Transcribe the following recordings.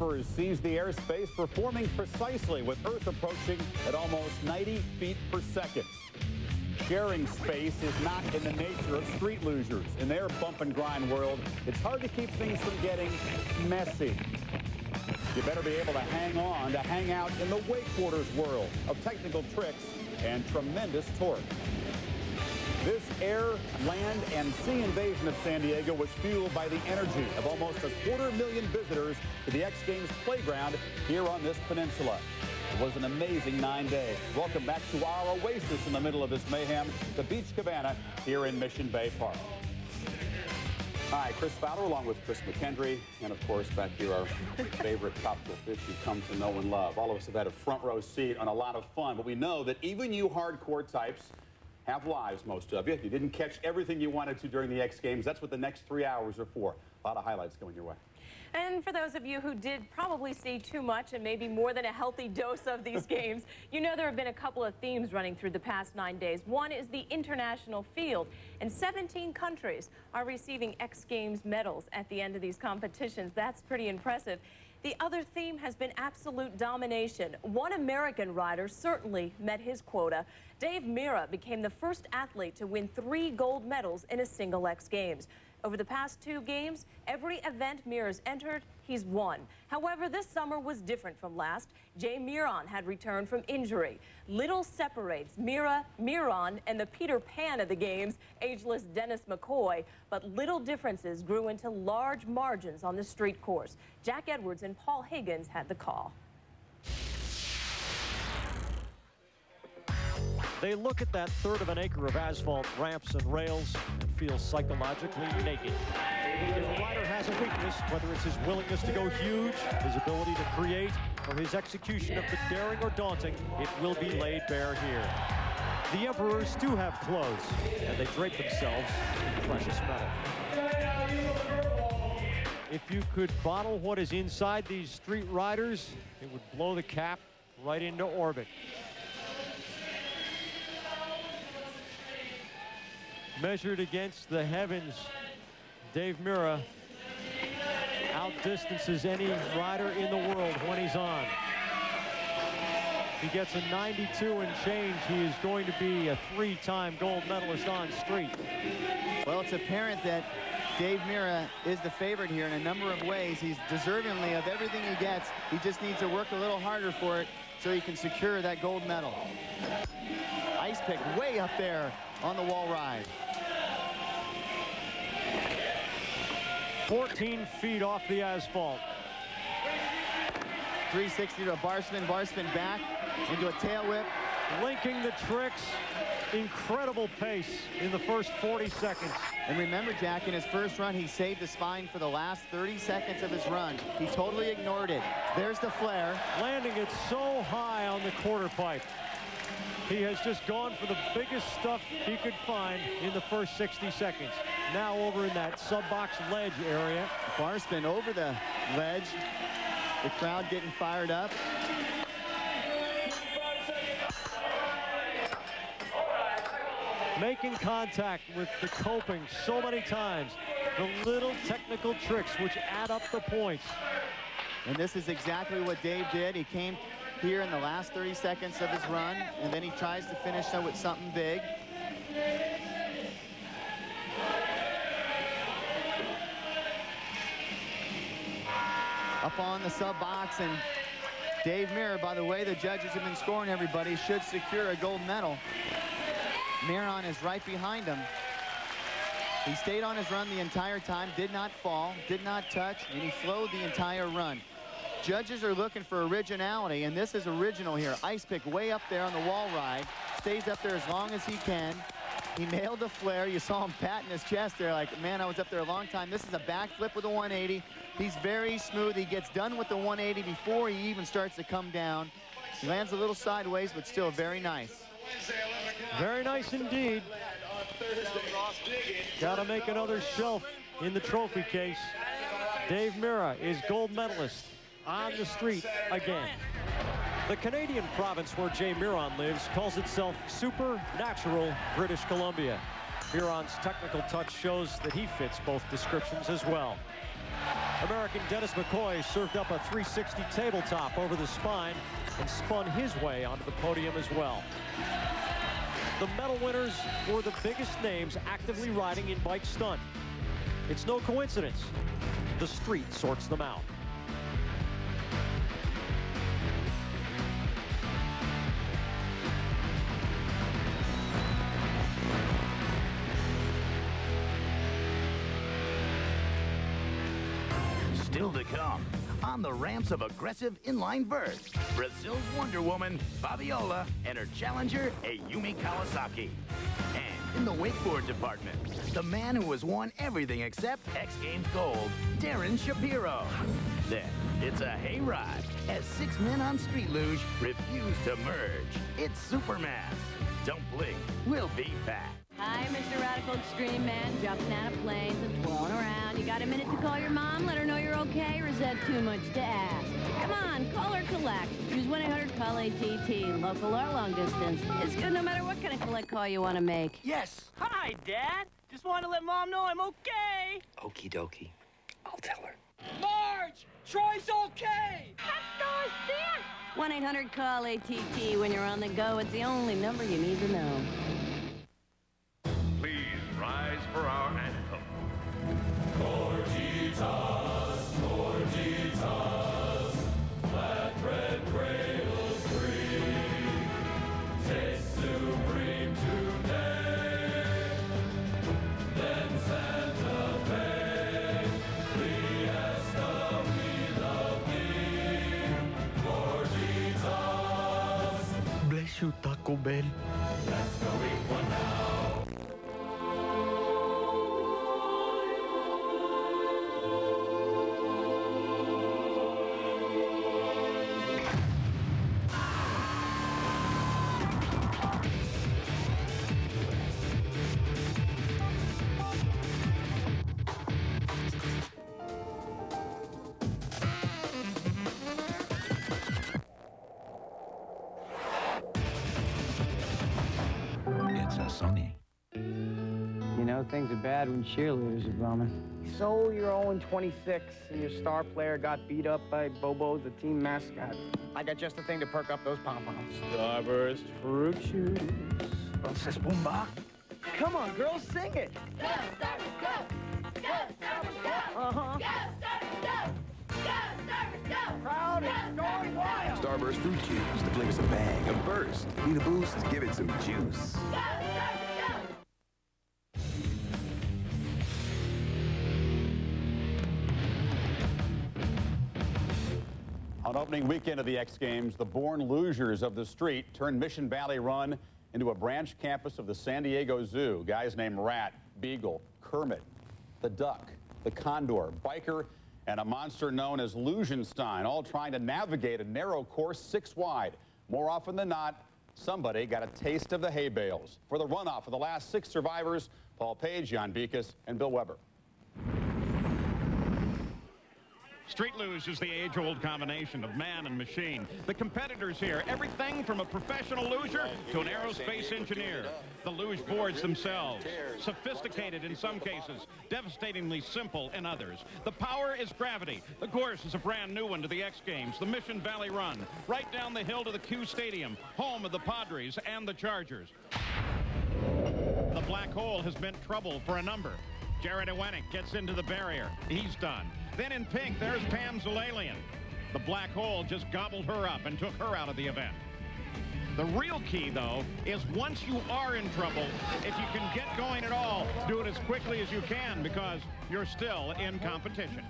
surfers seize the airspace, performing precisely with Earth approaching at almost 90 feet per second. Sharing space is not in the nature of street lugers. In their bump and grind world, it's hard to keep things from getting messy. You better be able to hang on, to hang out in the wakeboarders world of technical tricks and tremendous torque. This air, land, and sea invasion of San Diego was fueled by the energy of almost 250,000 visitors to the X Games playground here on this peninsula. It was an amazing 9 days. Welcome back to our oasis in the middle of this mayhem, the Beach Cabana here in Mission Bay Park. Hi, Chris Fowler along with Chris McKendry, and of course back here our favorite tropical fish you've come to know and love. All of us have had a front row seat on a lot of fun, but we know that even you hardcore types have lives, most of you. You didn't catch everything you wanted to during the X Games. That's what the next 3 hours are for. A lot of highlights going your way. And for those of you who did probably see too much and maybe more than a healthy dose of these games, you know there have been a couple of themes running through the past 9 days. One is the international field, and 17 countries are receiving X Games medals at the end of these competitions. That's pretty impressive. The other theme has been absolute domination. One American rider certainly met his quota. Dave Mirra became the first athlete to win 3 gold medals in a single X Games. Over the past 2 games, every event Mirra's entered, he's won. However, this summer was different from last. Jay Miron had returned from injury. Little separates Mirra, Miron, and the Peter Pan of the games, ageless Dennis McCoy, but little differences grew into large margins on the street course. Jack Edwards and Paul Higgins had the call. They look at that third of an acre of asphalt ramps and rails and feel psychologically naked. If a rider has a weakness, whether it's his willingness to go huge, his ability to create, or his execution of the daring or daunting, it will be laid bare here. The Emperors do have clothes, and they drape themselves in precious metal. If you could bottle what is inside these street riders, it would blow the cap right into orbit. Measured against the heavens, Dave Mirra outdistances any rider in the world when he's on. He gets a 92 and change. He is going to be a 3-time gold medalist on street. Well, it's apparent that Dave Mirra is the favorite here in a number of ways. He's deservingly of everything he gets. He just needs to work a little harder for it so he can secure that gold medal. Ice pick way up there on the wall ride. 14 feet off the asphalt. 360 to a bar spin back into a tail whip. Linking the tricks, incredible pace in the first 40 seconds. And remember, Jack, in his first run, he saved the spine for the last 30 seconds of his run. He totally ignored it. There's the flare. Landing it so high on the quarter pipe. He has just gone for the biggest stuff he could find in the first 60 seconds. Now over in that sub-box ledge area. Bar spin over the ledge. The crowd getting fired up. Making contact with the coping so many times. The little technical tricks which add up the points. And this is exactly what Dave did. He came here in the last 30 seconds of his run, and then he tries to finish with something big. Up on the sub box, and Dave Mirra, by the way, the judges have been scoring everybody, should secure a gold medal. Miron is right behind him. He stayed on his run the entire time, did not fall, did not touch, and he flowed the entire run. Judges are looking for originality, and this is original here. Ice pick way up there on the wall ride. Stays up there as long as he can. He nailed the flare. You saw him patting his chest there like, man, I was up there a long time. This is a backflip with a 180. He's very smooth. He gets done with the 180 before he even starts to come down. He lands a little sideways, but still very nice. Very nice indeed. Got to make another shelf in the trophy case. Dave Mirra is gold medalist on the street again. The Canadian province where Jay Miron lives calls itself Supernatural British Columbia. Miron's technical touch shows that he fits both descriptions as well. American Dennis McCoy served up a 360 tabletop over the spine and spun his way onto the podium as well. The medal winners were the biggest names actively riding in bike stunt. It's no coincidence. The street sorts them out. Still to come, on the ramps of aggressive inline vert, Brazil's Wonder Woman, Fabiola, and her challenger, Ayumi Kawasaki. And in the wakeboard department, the man who has won everything except X Games gold, Darren Shapiro. Then, it's a hayride as 6 men on street luge refuse to merge. It's Supermass. Don't blink, we'll be back. Hi, Mr. Radical Extreme Man, jumping out of planes and twirling around. You got a minute to call your mom, let her know you're okay, or is that too much to ask? Come on, call or collect. Use 1-800-CALL-ATT, local or long distance. It's good no matter what kind of collect call you want to make. Yes! Hi, Dad. Just wanted to let Mom know I'm okay. Okie dokie. I'll tell her. Marge! Troy's okay! 1-800-CALL-ATT. When you're on the go, it's the only number you need to know. Please rise for our anthem. Gorditas, gorditas, flat red cradles free. Taste supreme today. Then Santa Fe, Fiesta, we love thee. Gorditas. Bless you, Taco Bell. Let's go eat one now. It's a Sony. You know, things are bad when cheerleaders are bumming. So you're 0-26, and your star player got beat up by Bobo, the team mascot. I got just the thing to perk up those pom-poms. Starburst fruit juice. Princess Boomba. Come on, girls, sing it. Go, Starburst, go! Go, Starburst, go! Uh-huh. Go, Starburst, go! Go, Starburst, go! Crowd is going wild. Starburst fruit juice. The flavor's a bang, a burst. Need a boost? Give it some juice. Go, Starburst, go! On opening weekend of the X Games, the born lugers of the street turned Mission Valley Run into a branch campus of the San Diego Zoo. Guys named Rat, Beagle, Kermit, the Duck, the Condor, Biker, and a monster known as Lugenstein, all trying to navigate a narrow course 6 wide. More often than not, somebody got a taste of the hay bales. For the runoff of the last 6 survivors, Paul Page, Jan Beekes, and Bill Weber. Street luge is the age-old combination of man and machine. The competitors here, everything from a professional luger to an aerospace engineer. The luge boards themselves, sophisticated in some cases, devastatingly simple in others. The power is gravity. The course is a brand new one to the X Games, the Mission Valley Run, right down the hill to the Q Stadium, home of the Padres and the Chargers. The black hole has meant trouble for a number. Jared Iwanek gets into the barrier. He's done. Then in pink, there's Pam Zalalian. The black hole just gobbled her up and took her out of the event. The real key, though, is once you are in trouble, if you can get going at all, do it as quickly as you can because you're still in competition.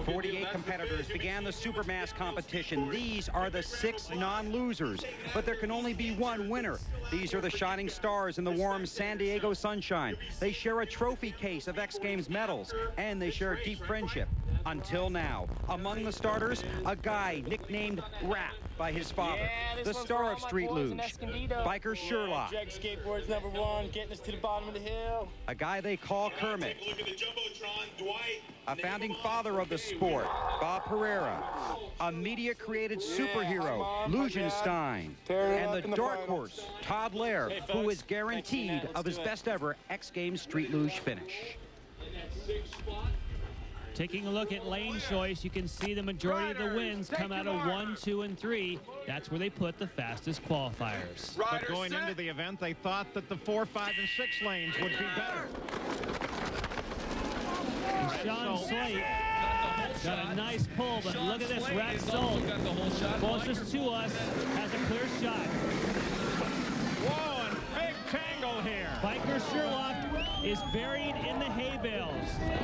48 competitors began the Supermass competition. These are the 6 non-losers, but there can only be one winner. These are the shining stars in the warm San Diego sunshine. They share a trophy case of X Games medals, and they share a deep friendship. Until now, among the starters, a guy nicknamed Rat by his father, the star of Street Luge, Biker Sherlock, Skateboard's #1, getting us to the bottom of the hill. a guy they call Kermit, a founding father of the sport, Bob Pereira, a media-created superhero, Lugenstein, and the dark horse, Todd Lair, who is guaranteed of his best ever X Games Street Luge finish. Taking a look at lane choice, you can see the majority of the wins come out of 1, 2, and 3. That's where they put the fastest qualifiers. But going into the event, they thought that the 4, 5, and 6 lanes would be better. And Sean Slate got a nice pull, but look at this. Rat Salt, closest to us, has a clear shot. Whoa, and big tangle here. Biker Sherlock is buried in the hay bales.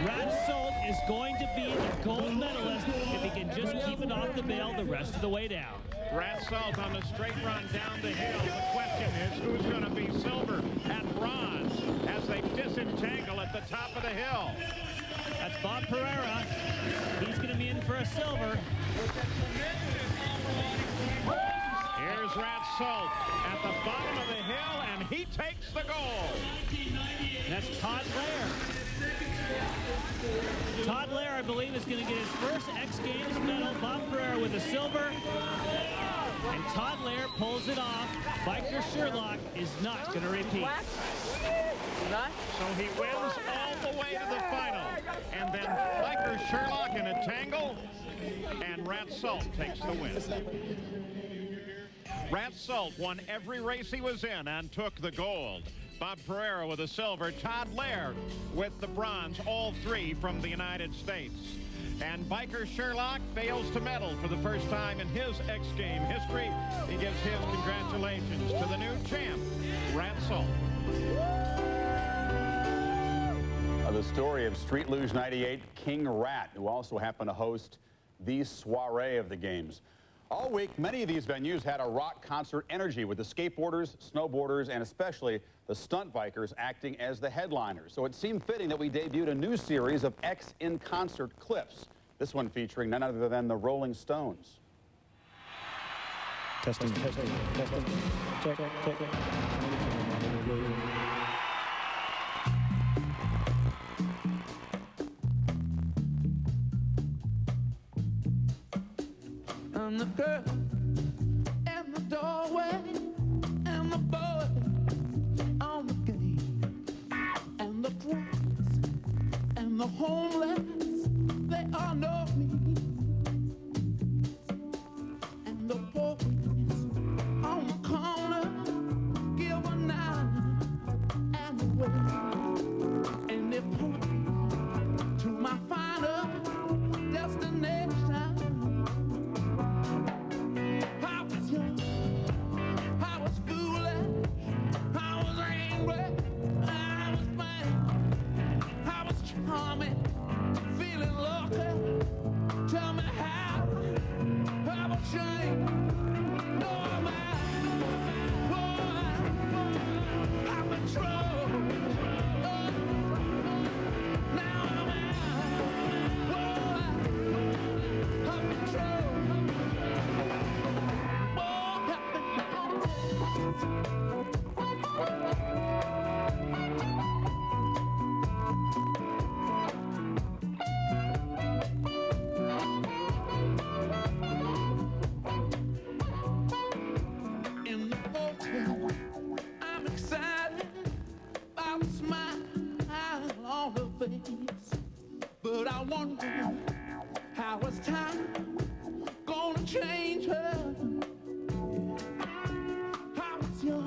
Rat Salt is going to be the gold medalist if he can just keep it off the bale the rest of the way down. Rat Salt on the straight run down the hill. The question is, who's going to be silver and bronze as they disentangle at the top of the hill? That's Bob Pereira. He's going to be in for a silver. Here's Rat Salt at the bottom of the hill, and he takes the gold. That's Todd Lair. Todd Lair, I believe, is going to get his first X Games medal. Bob Pereira with a silver. And Todd Lair pulls it off. Biker Sherlock is not going to repeat. So he wins all the way to the final. And then Biker Sherlock in a tangle, and Rat Salt takes the win. Rat Salt won every race he was in and took the gold. Bob Pereira with a silver, Todd Lair with the bronze, all 3 from the United States. And Biker Sherlock fails to medal for the first time in his X Game history. He gives his congratulations to the new champ, Rat Salt. The story of Street Luge 98 King Rat, who also happened to host the soiree of the games. All week, many of these venues had a rock concert energy with the skateboarders, snowboarders, and especially the stunt bikers acting as the headliners. So it seemed fitting that we debuted a new series of X in concert clips. This one featuring none other than the Rolling Stones. Testing. Check. And the girl, and the doorway, and the boy on the game, and the drugs, and the homeless, they all know me. And the boys on the corner give a 9 and a way, and they point to my final destination. But I wonder how is time gonna change her? How is your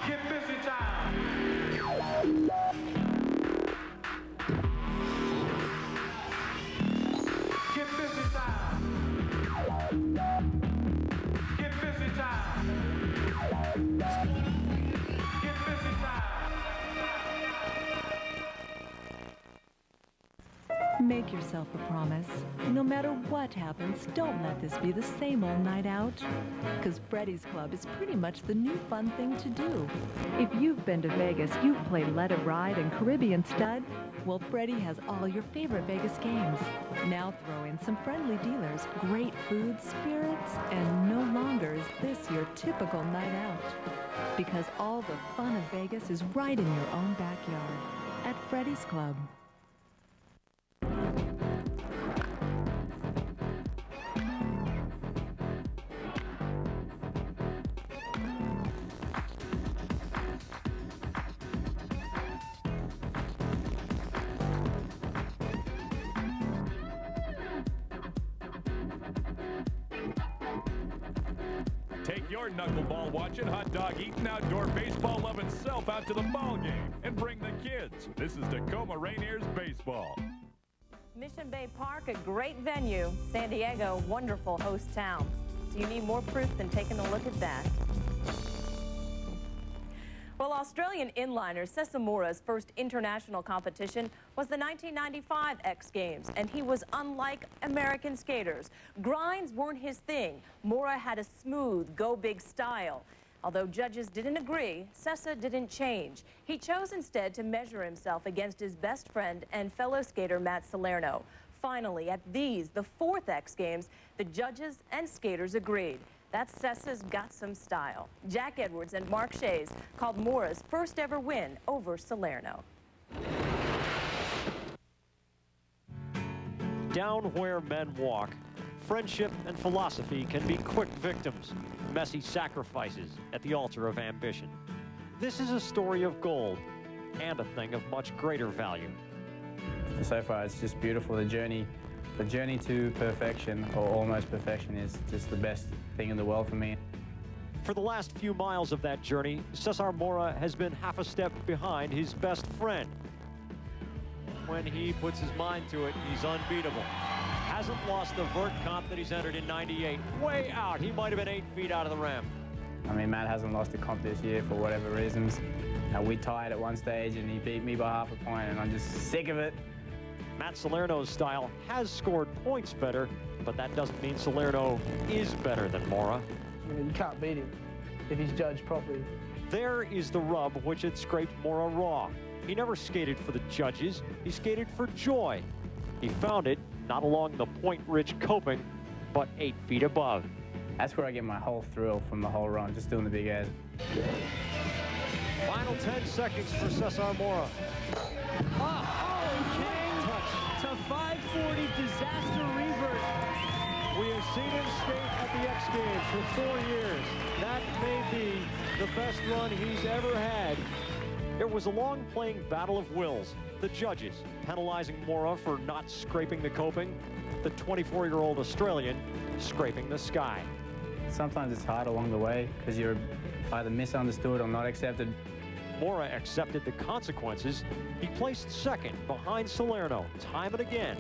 Get busy time. Get busy time. Get busy time. Get busy time. Make yourself a promise. No matter what happens, don't let this be the same old night out. Because Freddy's Club is pretty much the new fun thing to do. If you've been to Vegas, you've played Let It Ride and Caribbean Stud. Well, Freddy has all your favorite Vegas games. Now throw in some friendly dealers, great food, spirits, and no longer is this your typical night out. Because all the fun of Vegas is right in your own backyard at Freddy's Club. Take your knuckleball watching, hot dog eating, outdoor baseball loving self out to the ball game and bring the kids. This is Tacoma Rainiers baseball. Mission Bay Park, a great venue. San Diego, wonderful host town. Do you need more proof than taking a look at that? Well, Australian inliner Sessa Mora's first international competition was the 1995 X Games, and he was unlike American skaters. Grinds weren't his thing. Mora had a smooth, go-big style. Although judges didn't agree, Sessa didn't change. He chose instead to measure himself against his best friend and fellow skater Matt Salerno. Finally, at these, the fourth X Games, the judges and skaters agreed. That Sessa's got some style. Jack Edwards and Mark Shays called Mora's first ever win over Salerno. Down where men walk, friendship and philosophy can be quick victims, messy sacrifices at the altar of ambition. This is a story of gold and a thing of much greater value. So far, it's just beautiful. The journey to perfection, or almost perfection, is just the best thing in the world for me. For the last few miles of that journey, Cesar Mora has been half a step behind his best friend. When he puts his mind to it, he's unbeatable. Hasn't lost the vert comp that he's entered in '98. Way out. He might have been 8 feet out of the ramp. I mean, Matt hasn't lost a comp this year for whatever reasons. We tied at one stage and he beat me by half a point, and I'm just sick of it. Matt Salerno's style has scored points better, but that doesn't mean Salerno is better than Mora. I mean, you can't beat him if he's judged properly. There is the rub which had scraped Mora raw. He never skated for the judges, he skated for joy. He found it not along the point-rich coping, but 8 feet above. That's where I get my whole thrill from the whole run, just doing the big airs. Final 10 seconds for Cesar Mora. To 540 disaster revert. We have seen him skate at the X Games for 4 years. That may be the best run he's ever had. It was a long playing battle of wills. The judges penalizing Mora for not scraping the coping. The 24-year-old Australian scraping the sky. Sometimes it's hard along the way because you're either misunderstood or not accepted. Mora accepted the consequences. He placed second behind Salerno time and again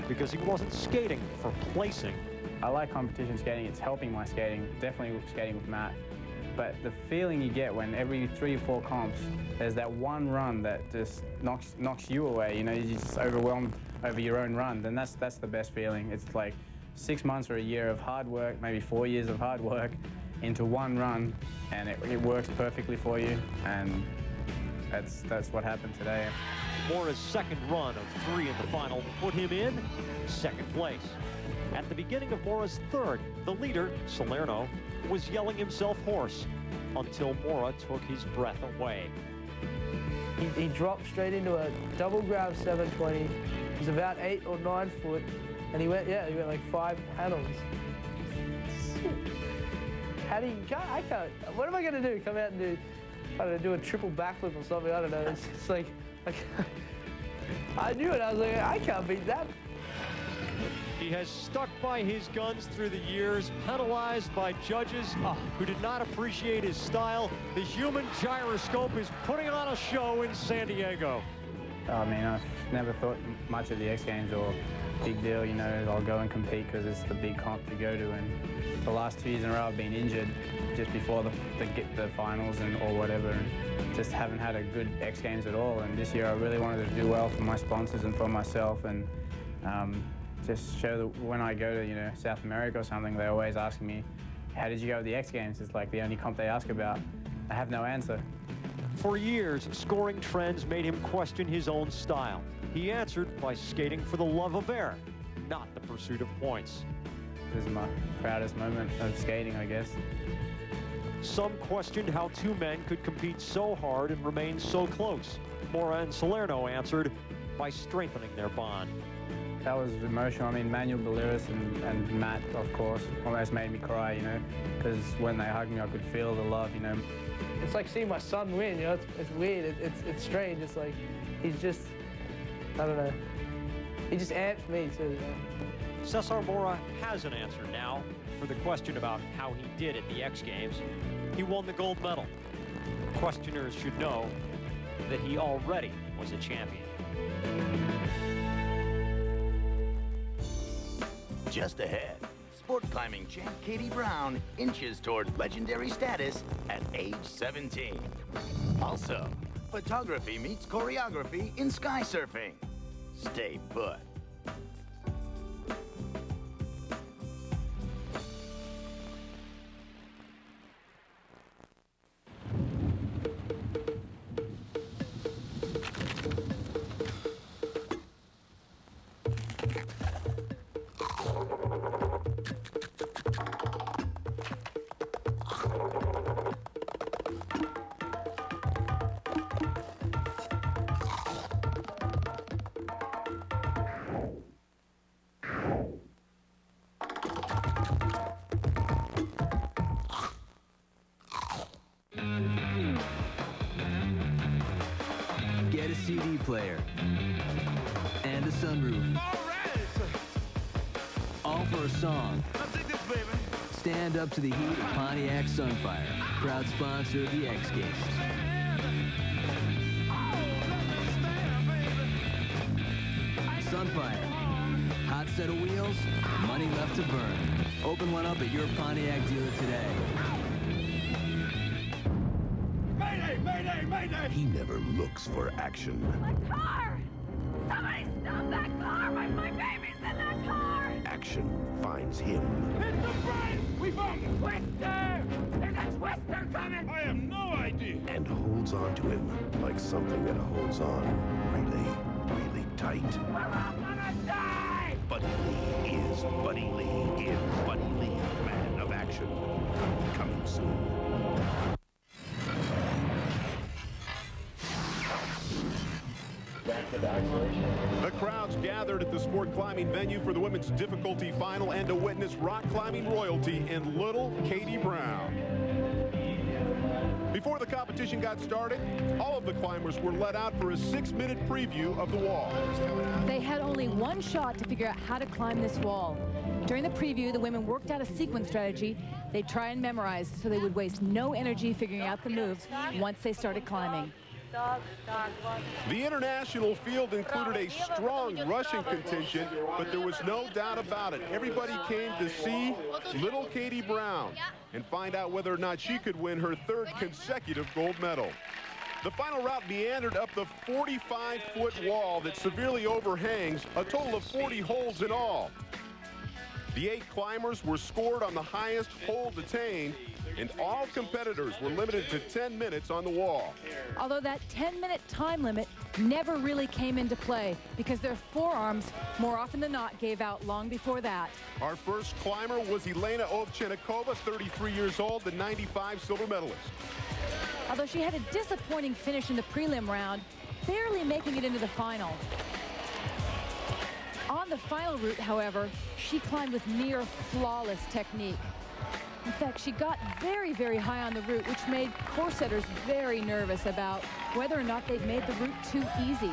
because he wasn't skating for placing. I like competition skating. It's helping my skating, definitely skating with Matt. But the feeling you get when every 3 or 4 comps, there's that one run that just knocks you away. You know, you're just overwhelmed over your own run. Then that's the best feeling. It's like 6 months or a year of hard work, maybe 4 years of hard work into one run, and it works perfectly for you. And that's what happened today. Mora's second run of 3 in the final put him in second place. At the beginning of Mora's third, the leader, Salerno, was yelling himself hoarse until Mora took his breath away. He dropped straight into a double grab 720. It was about 8 or 9 foot, and he went like 5 panels. How do you? I can't. What am I gonna do? Come out and do? I don't know, do a triple backflip or something. I don't know. It's just like I knew it. I was like, I can't beat that. He has stuck by his guns through the years, penalized by judges who did not appreciate his style. The human gyroscope is putting on a show in San Diego. I mean, I've never thought much of the X Games or big deal, you know, I'll go and compete because it's the big comp to go to. And the last 2 years in a row I've been injured just before the finals or whatever, and just haven't had a good X Games at all. And this year I really wanted to do well for my sponsors and for myself, and just show that when I go to, you know, South America or something, they're always asking me, how did you go with the X Games? It's like the only comp they ask about. I have no answer. For years, scoring trends made him question his own style. He answered by skating for the love of air, not the pursuit of points. This is my proudest moment of skating, I guess. Some questioned how two men could compete so hard and remain so close. Mora and Salerno answered by strengthening their bond. That was emotional. I mean, Manuel Baliris and Matt, of course, almost made me cry, you know, because when they hugged me, I could feel the love, you know. It's like seeing my son win, you know, it's weird, it's strange. It's like, he's just, I don't know, he just amps me too, you know. Cesar Mora has an answer now for the question about how he did at the X Games. He won the gold medal. Questioners should know that he already was a champion. Just ahead, sport climbing champ Katie Brown inches toward legendary status at age 17. Also, photography meets choreography in sky surfing. Stay put. Get a CD player and a sunroof. All for a song. I dig this, baby. Stand up to the heat of Pontiac Sunfire, proud sponsor of the X Games. Sunfire, hot set of wheels, money left to burn. Open one up at your Pontiac dealer today. Mayday, mayday, mayday! He never looks for action. My car! Somebody stop that car! My baby's in that car! Action finds him. Hit the brakes! We found a twister! There's a twister coming! I have no idea! And holds on to him like something that holds on really, really tight. We're all gonna die! Buddy Lee is Buddy Lee in Buddy Lee, Man of Action. Coming soon. The crowds gathered at the sport climbing venue for the women's difficulty final and to witness rock climbing royalty in little Katie Brown. Before the competition got started, all of the climbers were let out for a 6-minute preview of the wall. They had only one shot to figure out how to climb this wall. During the preview, the women worked out a sequence strategy they'd try and memorize so they would waste no energy figuring out the moves once they started climbing. The international field included a strong Russian contingent, but there was no doubt about it. Everybody came to see little Katie Brown and find out whether or not she could win her 3rd consecutive gold medal. The final route meandered up the 45-foot wall that severely overhangs, a total of 40 holes in all. The 8 climbers were scored on the highest hold attained, and all competitors were limited to 10 minutes on the wall. Although that 10-minute time limit never really came into play because their forearms, more often than not, gave out long before that. Our first climber was Elena Ovchennikova, 33 years old, the 95 silver medalist. Although she had a disappointing finish in the prelim round, barely making it into the final. On the final route, however, she climbed with near flawless technique. In fact, she got very, very high on the route, which made course setters very nervous about whether or not they'd made the route too easy.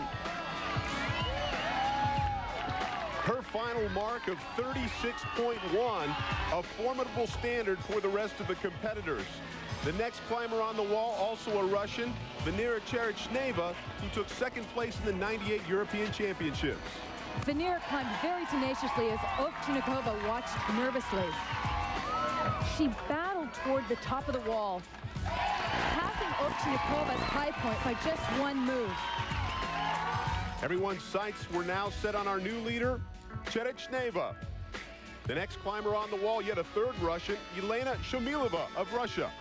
Her final mark of 36.1, a formidable standard for the rest of the competitors. The next climber on the wall, also a Russian, Venera Cherichneva, who took second place in the '98 European Championships. Venera climbed very tenaciously as Ovchinnikova watched nervously. She battled toward the top of the wall, passing Ovchinikova's high point by just one move. Everyone's sights were now set on our new leader, Cherichneva. The next climber on the wall, yet a third Russian, Elena Shumilova of Russia.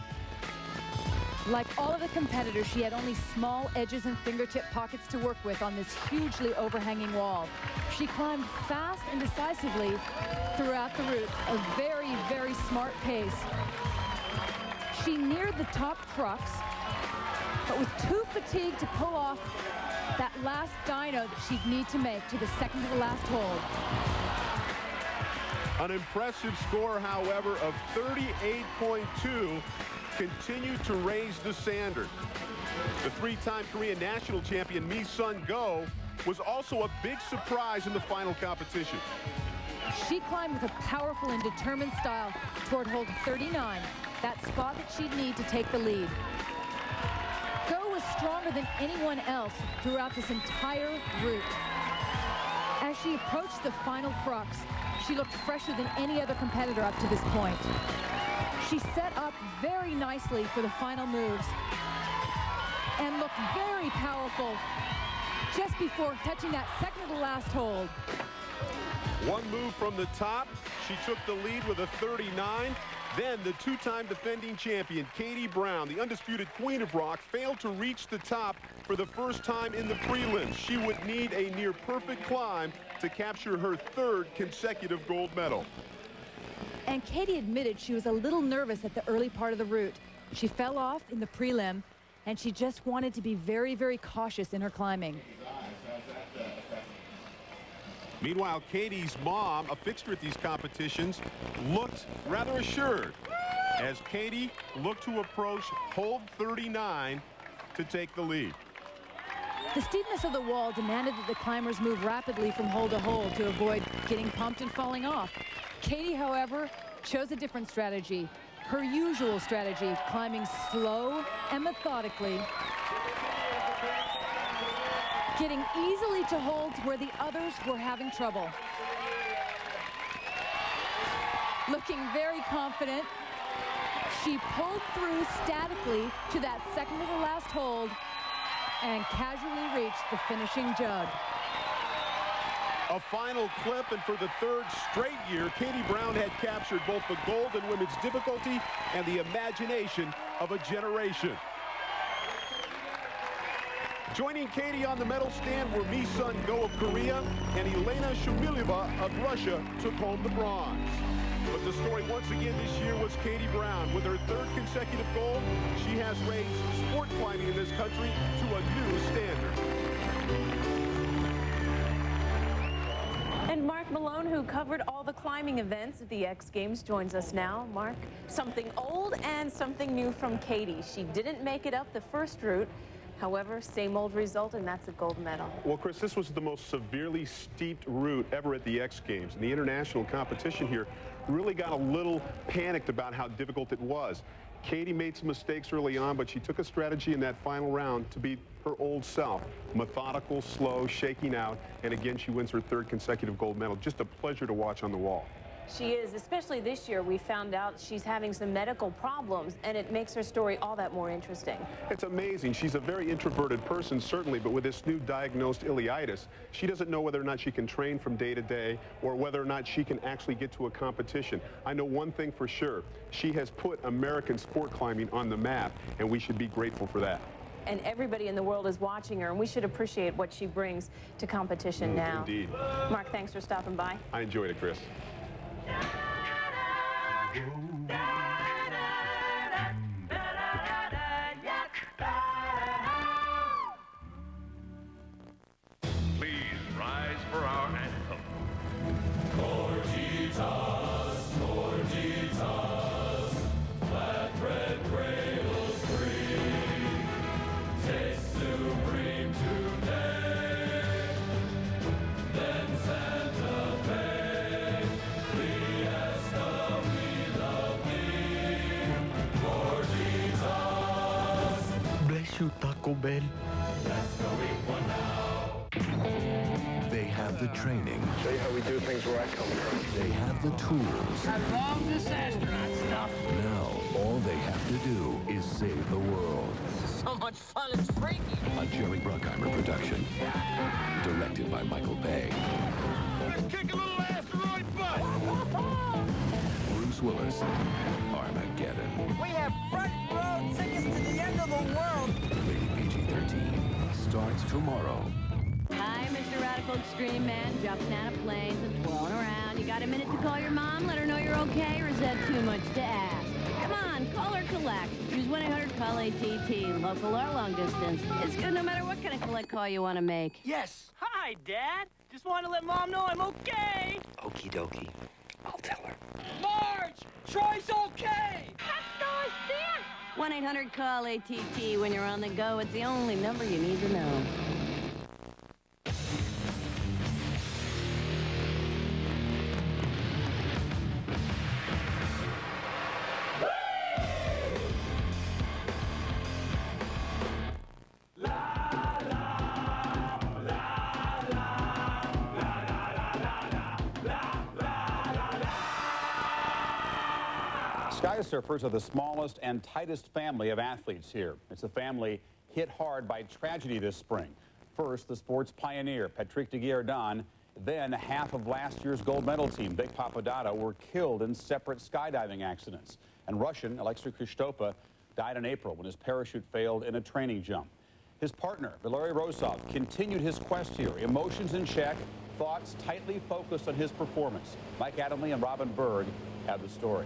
Like all of the competitors, she had only small edges and fingertip pockets to work with on this hugely overhanging wall. She climbed fast and decisively throughout the route, a very, very smart pace. She neared the top crux, but was too fatigued to pull off that last dyno that she'd need to make to the second to the last hold. An impressive score, however, of 38.2 continued to raise the standard. The three-time Korean national champion Mi Sun-go was also a big surprise in the final competition. She climbed with a powerful and determined style toward hold 39, that spot that she'd need to take the lead. Go was stronger than anyone else throughout this entire route. As she approached the final crux, she looked fresher than any other competitor up to this point. She set up very nicely for the final moves and looked very powerful just before touching that second to the last hold. One move from the top, she took the lead with a 39. Then the two-time defending champion, Katie Brown, the undisputed queen of rock, failed to reach the top for the first time in the prelims. She would need a near-perfect climb to capture her third consecutive gold medal. And Katie admitted she was a little nervous at the early part of the route. She fell off in the prelim, and she just wanted to be very, very cautious in her climbing. Meanwhile, Katie's mom, a fixture at these competitions, looked rather assured as Katie looked to approach hold 39 to take the lead. The steepness of the wall demanded that the climbers move rapidly from hold to hold to avoid getting pumped and falling off. Katie, however, chose a different strategy. Her usual strategy, climbing slow and methodically, getting easily to holds where the others were having trouble. Looking very confident, she pulled through statically to that second to the last hold and casually reached the finishing jug. A final clip, and for the third straight year, Katie Brown had captured both the gold in women's difficulty and the imagination of a generation. Joining Katie on the medal stand were Mi Sun-go of Korea, and Elena Shumilova of Russia took home the bronze. But the story once again this year was Katie Brown. With her third consecutive gold, she has raised sport climbing in this country to a new standard. And Mark Malone, who covered all the climbing events at the X Games, joins us now. Mark, something old and something new from Katie. She didn't make it up the first route. However, same old result, and that's a gold medal. Well, Chris, this was the most severely steeped route ever at the X Games. And the international competition here really got a little panicked about how difficult it was. Katie made some mistakes early on, but she took a strategy in that final round to be her old self. Methodical, slow, shaking out, and again, she wins her third consecutive gold medal. Just a pleasure to watch on the wall. She is, especially this year. We found out she's having some medical problems, and it makes her story all that more interesting. It's amazing. She's a very introverted person, certainly, but with this new diagnosed ileitis, she doesn't know whether or not she can train from day to day or whether or not she can actually get to a competition. I know one thing for sure. She has put American sport climbing on the map, and we should be grateful for that. And everybody in the world is watching her, and we should appreciate what she brings to competition now. Indeed. Mark, thanks for stopping by. I enjoyed it, Chris. Please rise for our anthem. Gorgitas, Gorgitas, flat red cradles free, taste supreme today. Then Santa Fe. you, Taco Bell. They have the training. Show you how we do things where I come from. They have the tools. I love this astronaut stuff. Now, all they have to do is save the world. So much fun, it's freaky. A Jerry Bruckheimer production. Directed by Michael Bay. Let's kick a little asteroid butt. Bruce Willis. Armageddon. We have front row tickets to the end of the world. Rated PG-13. Starts tomorrow. Hi, Mr. Radical Extreme Man, jumping out of planes and twirling around. You got a minute to call your mom, let her know you're okay, or is that too much to ask? Come on, call or collect. Use 1-800-CALL-ATT, local or long distance. It's good no matter what kind of collect call you want to make. Yes. Hi, Dad. Just wanted to let Mom know I'm okay. Okie dokie. I'll tell her. Marge! Troy's okay! 1-800-CALL-ATT. When you're on the go, it's the only number you need to know. Sky surfers are the smallest and tightest family of athletes here. It's a family hit hard by tragedy this spring. First, the sport's pioneer, Patrick de Guerdon, then half of last year's gold medal team, Big Papadada, were killed in separate skydiving accidents. And Russian Alexei Kristopa died in April when his parachute failed in a training jump. His partner, Valery Rosov, continued his quest here, emotions in check, thoughts tightly focused on his performance. Mike Adamle and Robin Berg have the story.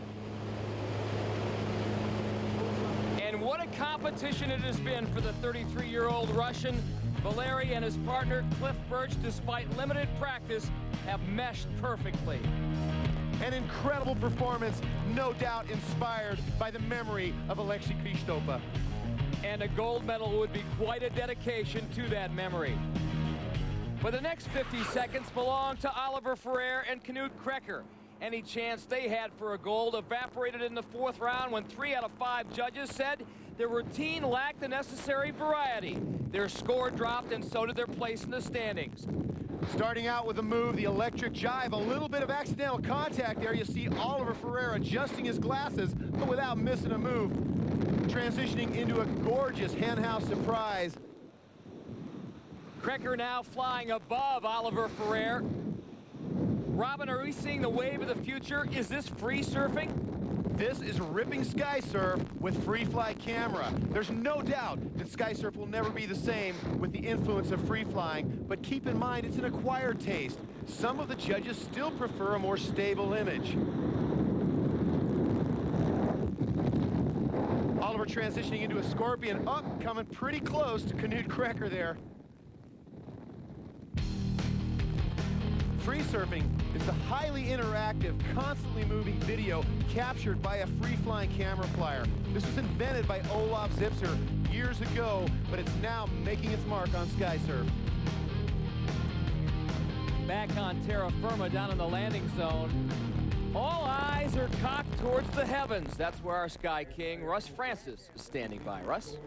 And what a competition it has been for the 33-year-old Russian. Valery and his partner, Cliff Birch, despite limited practice, have meshed perfectly. An incredible performance, no doubt inspired by the memory of Alexei Kristopa. And a gold medal would be quite a dedication to that memory. But the next 50 seconds belong to Oliver Ferrer and Knut Krecker. Any chance they had for a gold evaporated in the fourth round when 3 out of 5 judges said their routine lacked the necessary variety. Their score dropped, and so did their place in the standings. Starting out with a move, the electric jive, a little bit of accidental contact there. You see Oliver Ferrer adjusting his glasses, but without missing a move. Transitioning into a gorgeous henhouse surprise. Krecker now flying above Oliver Ferrer. Robin, are we seeing the wave of the future? Is this free surfing? This is ripping sky surf with free fly camera. There's no doubt that sky surf will never be the same with the influence of free flying, but keep in mind it's an acquired taste. Some of the judges still prefer a more stable image. Oliver transitioning into a scorpion, up, coming pretty close to Knut Krecker there. Free surfing is the highly interactive, constantly moving video captured by a free-flying camera flyer. This was invented by Olaf Zipser years ago, but it's now making its mark on SkySurf. Back on terra firma down in the landing zone. All eyes are cocked towards the heavens. That's where our Sky King, Russ Francis, is standing by. Russ?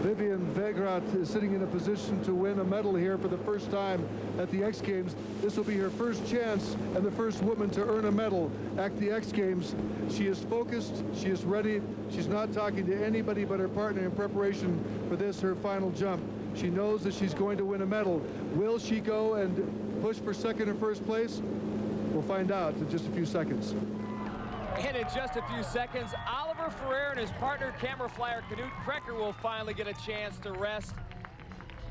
Vivian Vegrat is sitting in a position to win a medal here for the first time at the X Games. This will be her first chance and the first woman to earn a medal at the X Games. She is focused, she is ready. She's not talking to anybody but her partner in preparation for this, her final jump. She knows that she's going to win a medal. Will she go and push for second or first place? We'll find out in just a few seconds. And in just a few seconds, Oliver Ferrer and his partner, camera flyer Knut Krecker, will finally get a chance to rest.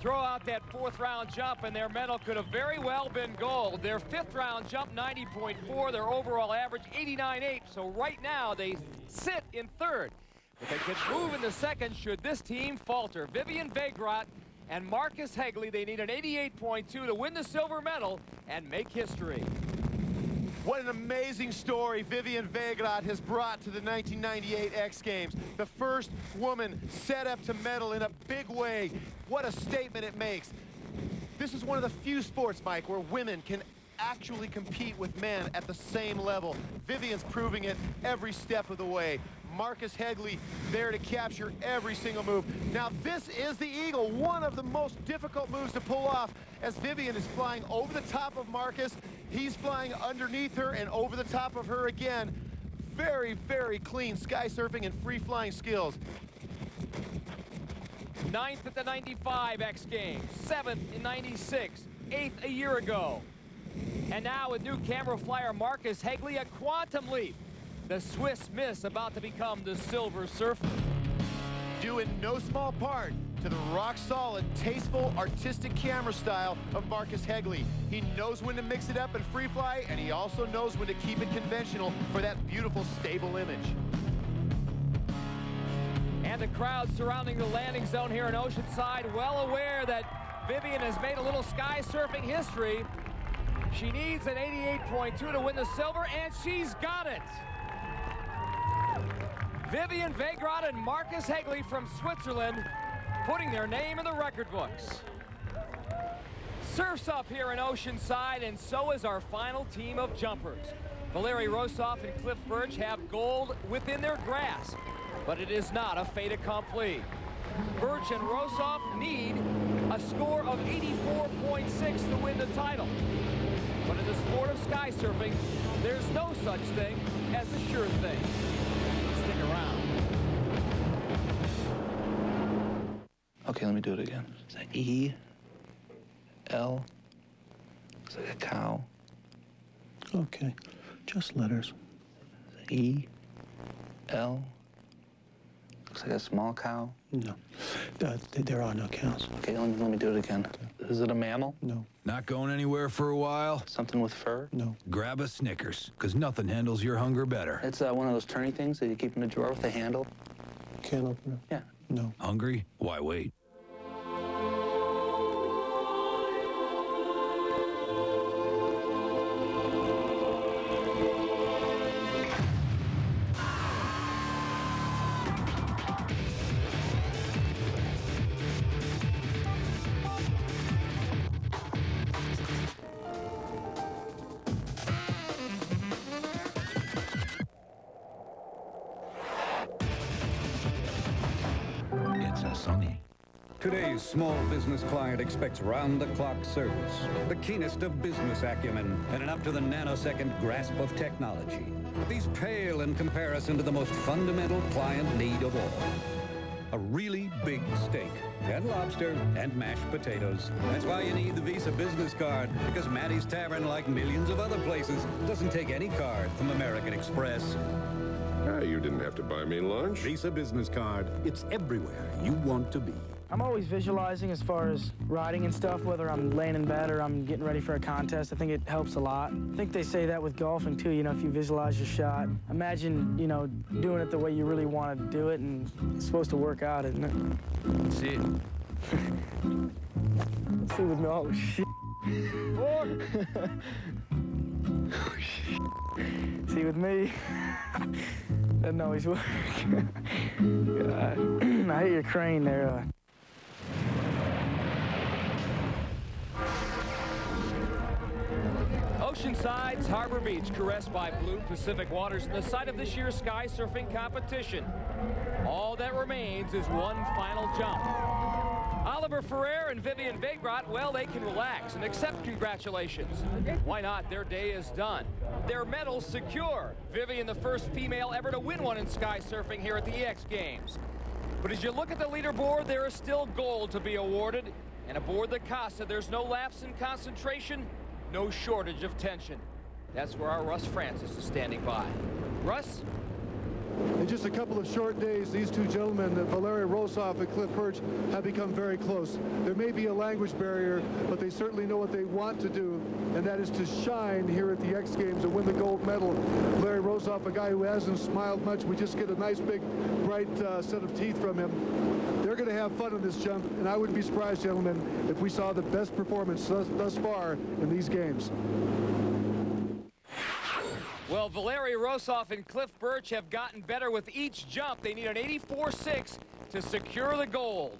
Throw out that fourth round jump, and their medal could have very well been gold. Their fifth round jump, 90.4. Their overall average, 89.8. So right now, they sit in third. But they could move in the second should this team falter. Vivian Vegrat and Marcus Hegley, they need an 88.2 to win the silver medal and make history. What an amazing story Vivian Vegrat has brought to the 1998 X Games. The first woman set up to medal in a big way. What a statement it makes. This is one of the few sports, Mike, where women can actually compete with men at the same level. Vivian's proving it every step of the way. Marcus Hegley there to capture every single move. Now this is the Eagle, one of the most difficult moves to pull off, as Vivian is flying over the top of Marcus. He's flying underneath her and over the top of her again. Very, very clean sky surfing and free flying skills. 9th at the 95 X Games, 7th in 96, 8th a year ago. And now with new camera flyer Marcus Hegley, a quantum leap. The Swiss Miss about to become the Silver Surfer. Due in no small part to the rock-solid, tasteful, artistic camera style of Marcus Hegley. He knows when to mix it up and free fly, and he also knows when to keep it conventional for that beautiful, stable image. And the crowd surrounding the landing zone here in Oceanside, well aware that Vivian has made a little sky surfing history. She needs an 88.2 to win the silver, and she's got it. Vivian Wegrad and Marcus Hegley from Switzerland putting their name in the record books. Surf's up here in Oceanside, and so is our final team of jumpers. Valery Rosoff and Cliff Birch have gold within their grasp, but it is not a fait accompli. Birch and Rosoff need a score of 84.6 to win the title. But in the sport of sky surfing, there's no such thing as a sure thing. Stick around. Okay, let me do it again. Is that E, L, looks like a cow. Okay, just letters. E, L, looks like a small cow. No, there are no cows. Okay, let me do it again. Is it a mammal? No. Not going anywhere for a while? Something with fur? No. Grab a Snickers, because nothing handles your hunger better. It's one of those turny things that you keep in the drawer with a handle. Can opener? Yeah. No. Hungry? Why wait? Today's small business client expects round-the-clock service, the keenest of business acumen, and an up-to-the-nanosecond grasp of technology. But these pale in comparison to the most fundamental client need of all. A really big steak, and lobster, and mashed potatoes. That's why you need the Visa business card, because Maddie's Tavern, like millions of other places, doesn't take any card from American Express. You didn't have to buy me lunch. Visa business card. It's everywhere you want to be. I'm always visualizing as far as riding and stuff, whether I'm laying in bed or I'm getting ready for a contest. I think it helps a lot. I think they say that with golfing too, you know, if you visualize your shot. Imagine, you know, doing it the way you really want to do it, and it's supposed to work out, isn't it? See? See with me, oh shit. See with me, doesn't always work. God. I hate your crane there. Oceanside's Harbor Beach, caressed by blue Pacific waters, and the site of this year's sky surfing competition. All that remains is one final jump. Oliver Ferrer and Vivian Wegrad, well, they can relax and accept congratulations. Why not? Their day is done. Their medals secure. Vivian, the first female ever to win one in sky surfing here at the X Games. But as you look at the leaderboard, there is still gold to be awarded. And aboard the Casa, there's no lapse in concentration, no shortage of tension. That's where our Russ Francis is standing by. Russ? In just a couple of short days, these two gentlemen, Valery Rosoff and Cliff Birch, have become very close. There may be a language barrier, but they certainly know what they want to do, and that is to shine here at the X Games and win the gold medal. Valery Rosoff, a guy who hasn't smiled much, we just get a nice big bright set of teeth from him. They're going to have fun on this jump, and I wouldn't be surprised, gentlemen, if we saw the best performance thus far in these games. Well, Valery Rosoff and Cliff Birch have gotten better with each jump. They need an 84.6 to secure the gold.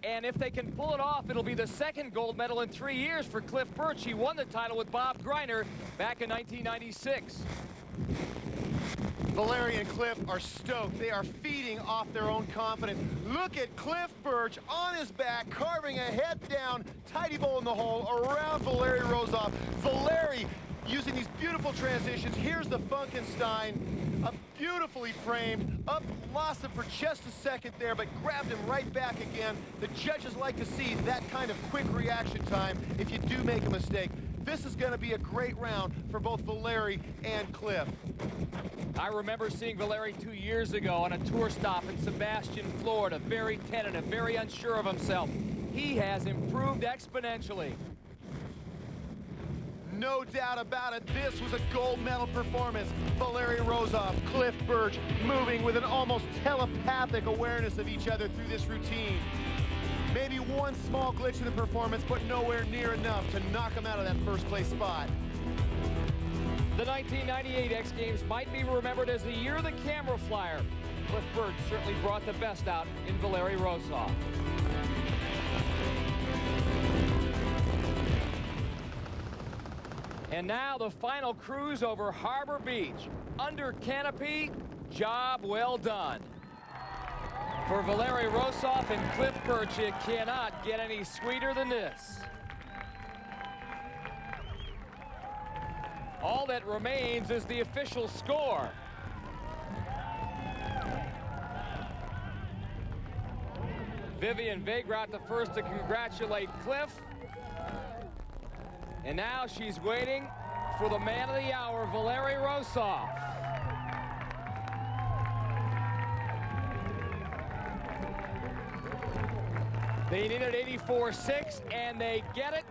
And if they can pull it off, it'll be the second gold medal in 3 years for Cliff Birch. He won the title with Bob Greiner back in 1996. Valeri and Cliff are stoked. They are feeding off their own confidence. Look at Cliff Birch on his back, carving a head down, tidy bowl in the hole around Valeri Rozoff. Valeri using these beautiful transitions. Here's the Funkenstein, beautifully framed, up, lost it for just a second there, but grabbed him right back again. The judges like to see that kind of quick reaction time if you do make a mistake. This is going to be a great round for both Valeri and Cliff. I remember seeing Valeri 2 years ago on a tour stop in Sebastian, Florida. Very tentative, very unsure of himself. He has improved exponentially. No doubt about it, this was a gold medal performance. Valeri Rozoff, Cliff Birch, moving with an almost telepathic awareness of each other through this routine. Maybe one small glitch in the performance, but nowhere near enough to knock him out of that first place spot. The 1998 X Games might be remembered as the year of the camera flyer. Cliff Birch certainly brought the best out in Valeri Rozoff. And now the final cruise over Harbor Beach. Under canopy, job well done. For Valeri Rozoff and Cliff Birch, it cannot get any sweeter than this. All that remains is the official score. Vivian Vegrat the first to congratulate Cliff. And now she's waiting for the man of the hour, Valeri Rozoff. They needed 84.6, and they get it.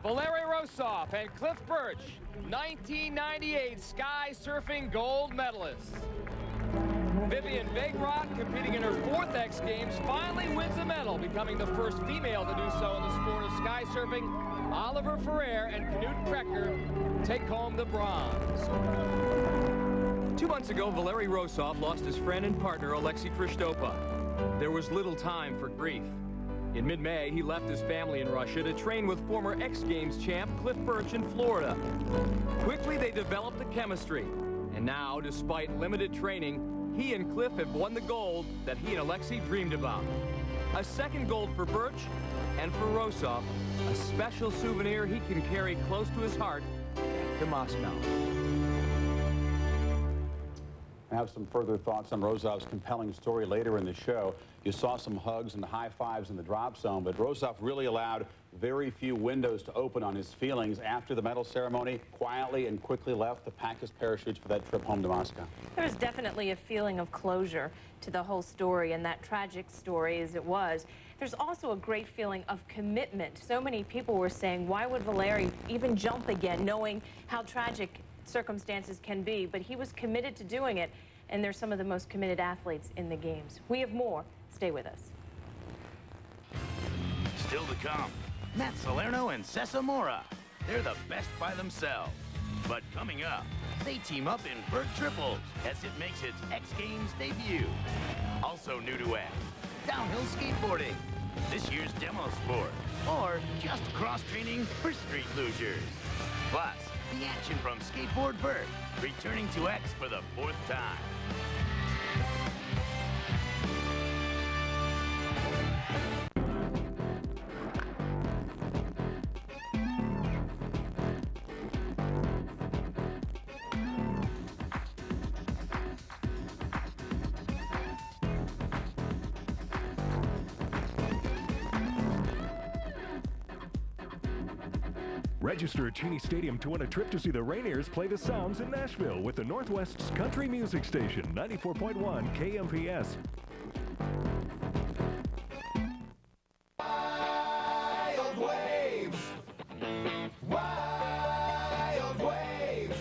Valeri Rozoff and Cliff Birch, 1998 sky surfing gold medalists. Vivian Vegrat, competing in her 4th X Games, finally wins a medal, becoming the first female to do so in the sport of sky surfing. Oliver Ferrer and Knut Krecker take home the bronze. 2 months ago, Valeri Rozoff lost his friend and partner, Alexei Kristopa. There was little time for grief. In mid-May, he left his family in Russia to train with former X Games champ Cliff Birch in Florida. Quickly, they developed a chemistry. And now, despite limited training, he and Cliff have won the gold that he and Alexei dreamed about. A second gold for Birch, and for Rozoff, a special souvenir he can carry close to his heart to Moscow. I have some further thoughts on Rozoff's compelling story later in the show. You saw some hugs and high fives in the drop zone, but Rozoff really allowed very few windows to open on his feelings after the medal ceremony, quietly and quickly left to pack his parachutes for that trip home to Moscow. There was definitely a feeling of closure to the whole story, and that tragic story as it was. There's also a great feeling of commitment. So many people were saying, why would Valeri even jump again, knowing how tragic circumstances can be? But he was committed to doing it, and they're some of the most committed athletes in the games. We have more. Stay with us. Still to come, Matt Salerno and Cessa Mora. They're the best by themselves. But coming up, they team up in vert triples as it makes its X Games debut. Also new to X, downhill skateboarding, this year's demo sport, or just cross-training for street lugers. Plus, the action from Skateboard Vert, returning to X for the 4th time. Register at Cheney Stadium to win a trip to see the Rainiers play the Sounds in Nashville with the Northwest's country music station, 94.1 KMPS. Wild waves. Wild waves.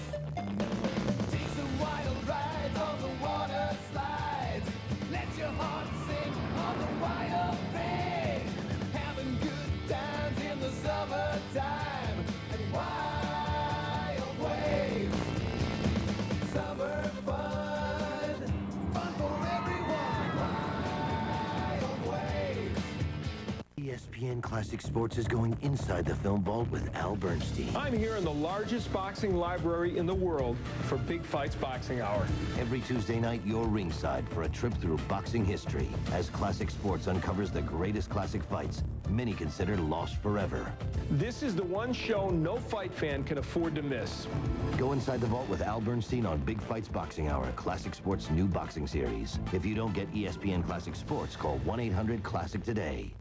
Take some wild rides on the water slides. Let your heart sing on the wild thing. Having good times in the summertime. Wild waves, summer fun, fun for everyone. ESPN Classic Sports is going inside the film vault with Al Bernstein. I'm here in the largest boxing library in the world for Big Fights Boxing Hour. Every Tuesday night, you're ringside for a trip through boxing history as Classic Sports uncovers the greatest classic fights, many considered lost forever. This is the one show no fight fan can afford to miss. Go inside the vault with Al Bernstein on Big Fights Boxing Hour, Classic Sports' new boxing series. If you don't get ESPN Classic Sports, call 1-800-CLASSIC today.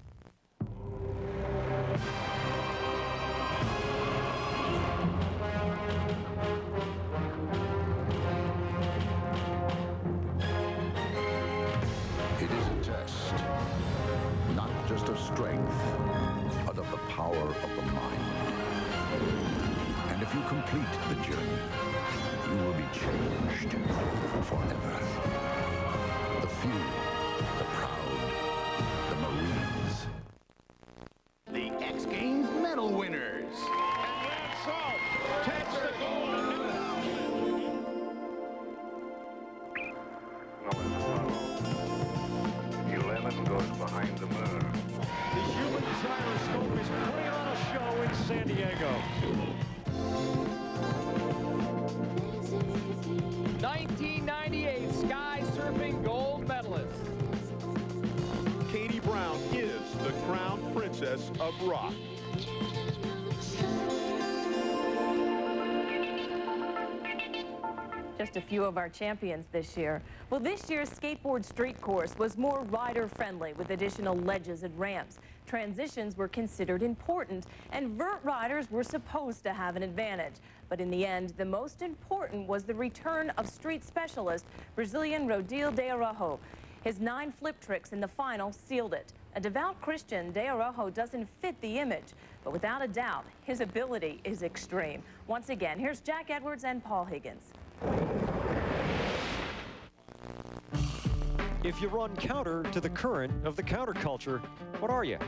It is a test, not just of strength, but of the power of the mind. And if you complete the journey, you will be changed forever. The few, the proud, the Marines. The X Games medal winners. Takes the gold. 11 goes behind the mirror. The human gyroscope is putting on a show in San Diego. 1998 sky surfing gold medalist. Katie Brown is the crown princess of rock. Just a few of our champions this year. Well, this year's skateboard street course was more rider-friendly with additional ledges and ramps. Transitions were considered important, and vert riders were supposed to have an advantage. But in the end, the most important was the return of street specialist Brazilian Rodil de Araujo. His 9 flip tricks in the final sealed it. A devout Christian, de Araujo doesn't fit the image, but without a doubt, his ability is extreme. Once again, here's Jack Edwards and Paul Higgins. If you run counter to the current of the counterculture, what are you?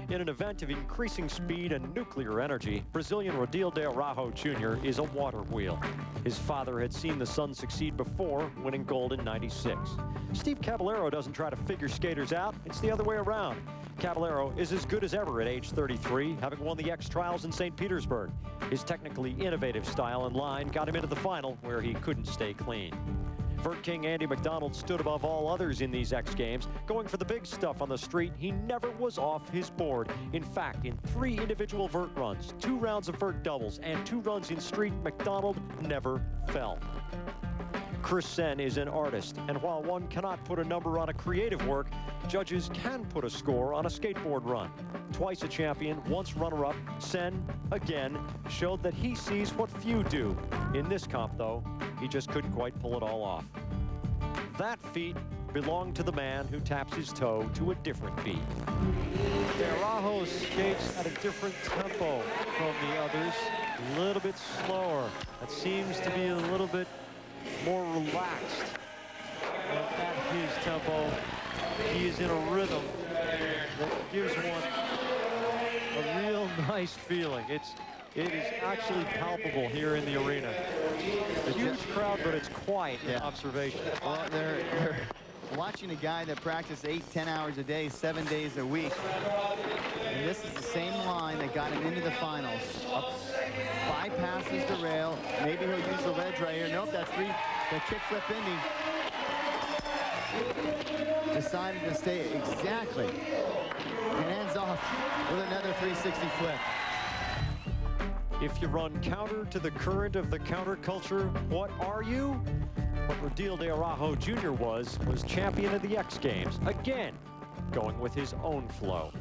In an event of increasing speed and nuclear energy, Brazilian Rodil de Araujo Jr. is a water wheel. His father had seen the son succeed before, winning gold in '96. Steve Caballero doesn't try to figure skaters out, it's the other way around. Caballero is as good as ever at age 33, having won the X Trials in St. Petersburg. His technically innovative style and line got him into the final, where he couldn't stay clean. Vert King Andy McDonald stood above all others in these X Games, going for the big stuff on the street. He never was off his board. In fact, in 3 individual vert runs, 2 rounds of vert doubles, and 2 runs in street, McDonald never fell. Chris Sen is an artist, and while one cannot put a number on a creative work, judges can put a score on a skateboard run. Twice a champion, once runner-up, Sen, again, showed that he sees what few do. In this comp, though, he just couldn't quite pull it all off. That feat belonged to the man who taps his toe to a different beat. De Araujo skates at a different tempo from the others, a little bit slower. That seems to be a little bit more relaxed. And at his tempo, he is in a rhythm that gives one a real nice feeling. It is actually palpable here in the arena. A huge crowd, but it's quiet in observation. Well, they're watching a guy that practiced 8-10 hours a day, 7 days a week. And this is the same line that got him into the finals. Up 5 passes to rail. Maybe he'll use the ledge right here. Nope, that's 3. The kickflip ending. Decided to stay exactly. And ends off with another 360 flip. If you run counter to the current of the counterculture, what are you? What Rodil de Araujo Jr. was champion of the X Games. Again, going with his own flow.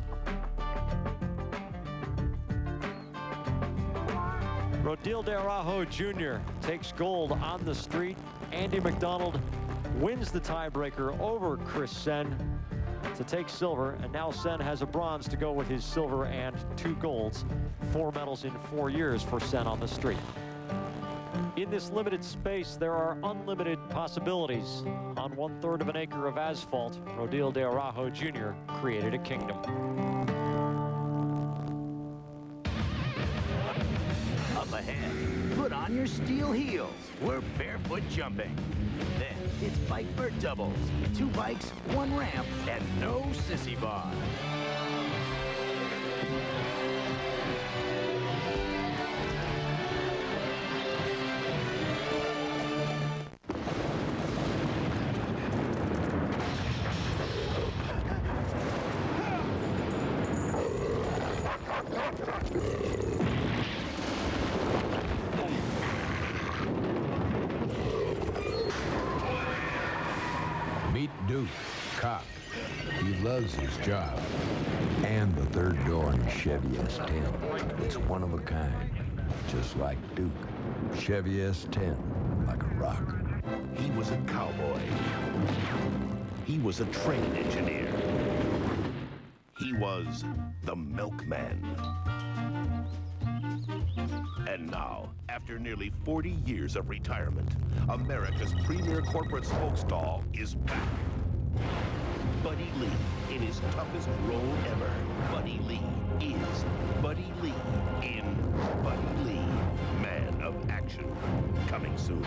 Rodil de Araujo Jr. takes gold on the street. Andy McDonald wins the tiebreaker over Chris Sen to take silver, and now Sen has a bronze to go with his silver and 2 golds. 4 medals in 4 years for Sen on the street. In this limited space, there are unlimited possibilities. On 1/3 of an acre of asphalt, Rodil de Araujo Jr. created a kingdom. Up ahead, put on your steel heels. We're barefoot jumping. Then it's bike vert doubles. 2 bikes, 1 ramp, and no sissy bar. Meet Duke, cop. He loves his job. And the third door in Chevy S10. It's one of a kind, just like Duke. Chevy S10, like a rock. He was a cowboy. He was a train engineer. He was the milkman. And now, after nearly 40 years of retirement, America's premier corporate spokesdoll is back. Buddy Lee in his toughest role ever. Buddy Lee is Buddy Lee in Buddy Lee, Man of Action. Coming soon.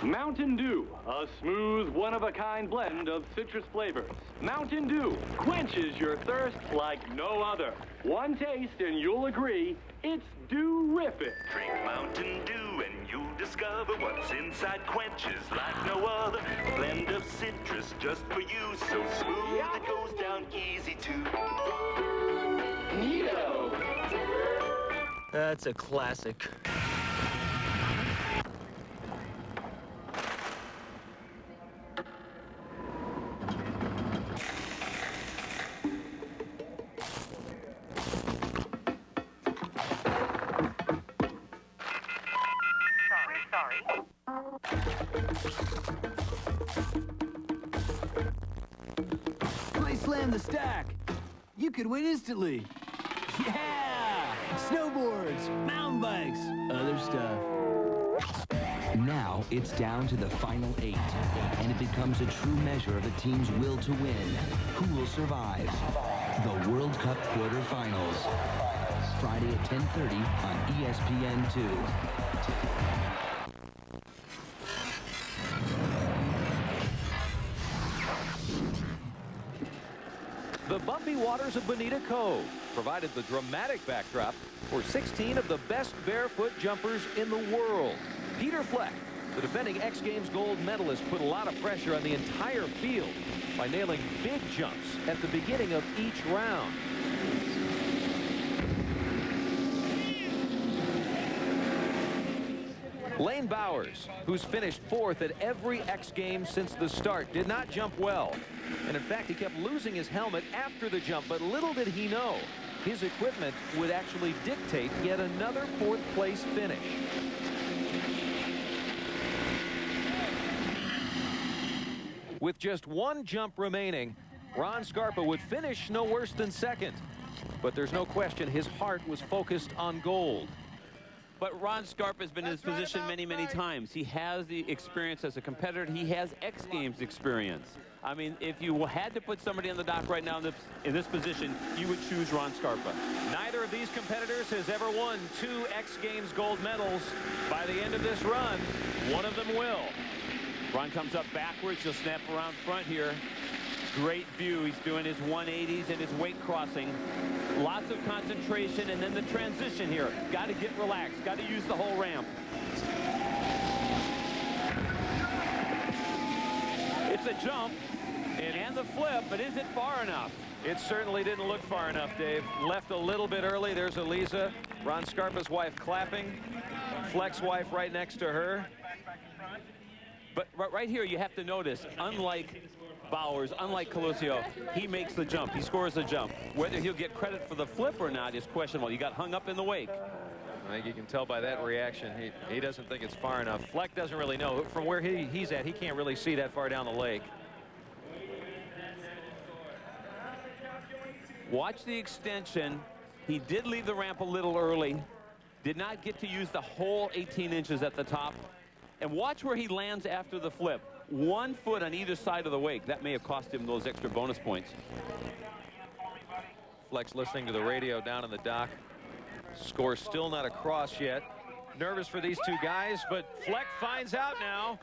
Mountain Dew, a smooth, one-of-a-kind blend of citrus flavors. Mountain Dew quenches your thirst like no other. One taste and you'll agree, it's dew-rific. Drink Mountain Dew and you'll discover what's inside quenches like no other. A blend of citrus just for you, so smooth it goes down easy too. Neato. That's a classic. Slam the stack. You could win instantly. Yeah! Snowboards, mountain bikes, other stuff. Now it's down to the final 8, and it becomes a true measure of a team's will to win. Who will survive? The World Cup quarterfinals. Friday at 10:30 on ESPN2. The bumpy waters of Bonita Cove provided the dramatic backdrop for 16 of the best barefoot jumpers in the world. Peter Fleck, the defending X Games gold medalist, put a lot of pressure on the entire field by nailing big jumps at the beginning of each round. Lane Bowers, who's finished 4th at every X Games since the start, did not jump well. And in fact, he kept losing his helmet after the jump, but little did he know his equipment would actually dictate yet another 4th place finish. With just one jump remaining, Ron Scarpa would finish no worse than 2nd. But there's no question his heart was focused on gold. But Ron Scarpa has been in this position many times. He has the experience as a competitor. He has X Games experience. I mean, if you had to put somebody on the dock right now in this position, you would choose Ron Scarpa. Neither of these competitors has ever won 2 X Games gold medals. By the end of this run, one of them will. Ron comes up backwards. He'll snap around front here. Great view. He's doing his 180s and his weight crossing. Lots of concentration, and then the transition here. Got to get relaxed. Got to use the whole ramp. It's a jump and the flip, but is it far enough? It certainly didn't look far enough, Dave. Left a little bit early. There's Eliza, Ron Scarpa's wife, clapping. Fleck's wife right next to her. But right here, you have to notice, unlike Bowers, unlike Colosio, he makes the jump. He scores the jump. Whether he'll get credit for the flip or not is questionable. He got hung up in the wake. I think you can tell by that reaction. He doesn't think it's far enough. Fleck doesn't really know. From where he's at, he can't really see that far down the lake. Watch the extension. He did leave the ramp a little early. Did not get to use the whole 18 inches at the top. And watch where he lands after the flip. 1 foot on either side of the wake. That may have cost him those extra bonus points. Fleck's listening to the radio down in the dock. Score still not across yet. Nervous for these two guys, but Fleck finds out now.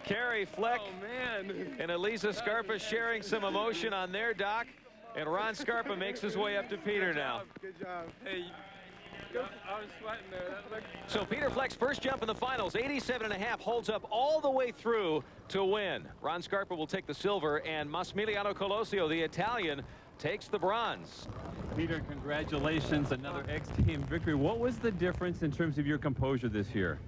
Carrie Fleck and Elisa Scarpa sharing some emotion on their dock. And Ron Scarpa makes his way up to Peter now. Good job. Hey, I was sweating there. So Peter Fleck's first jump in the finals, 87.5, holds up all the way through to win. Ron Scarpa will take the silver, and Massimiliano Colosio, the Italian, takes the bronze. Peter, congratulations, another X Games victory. What was the difference in terms of your composure this year?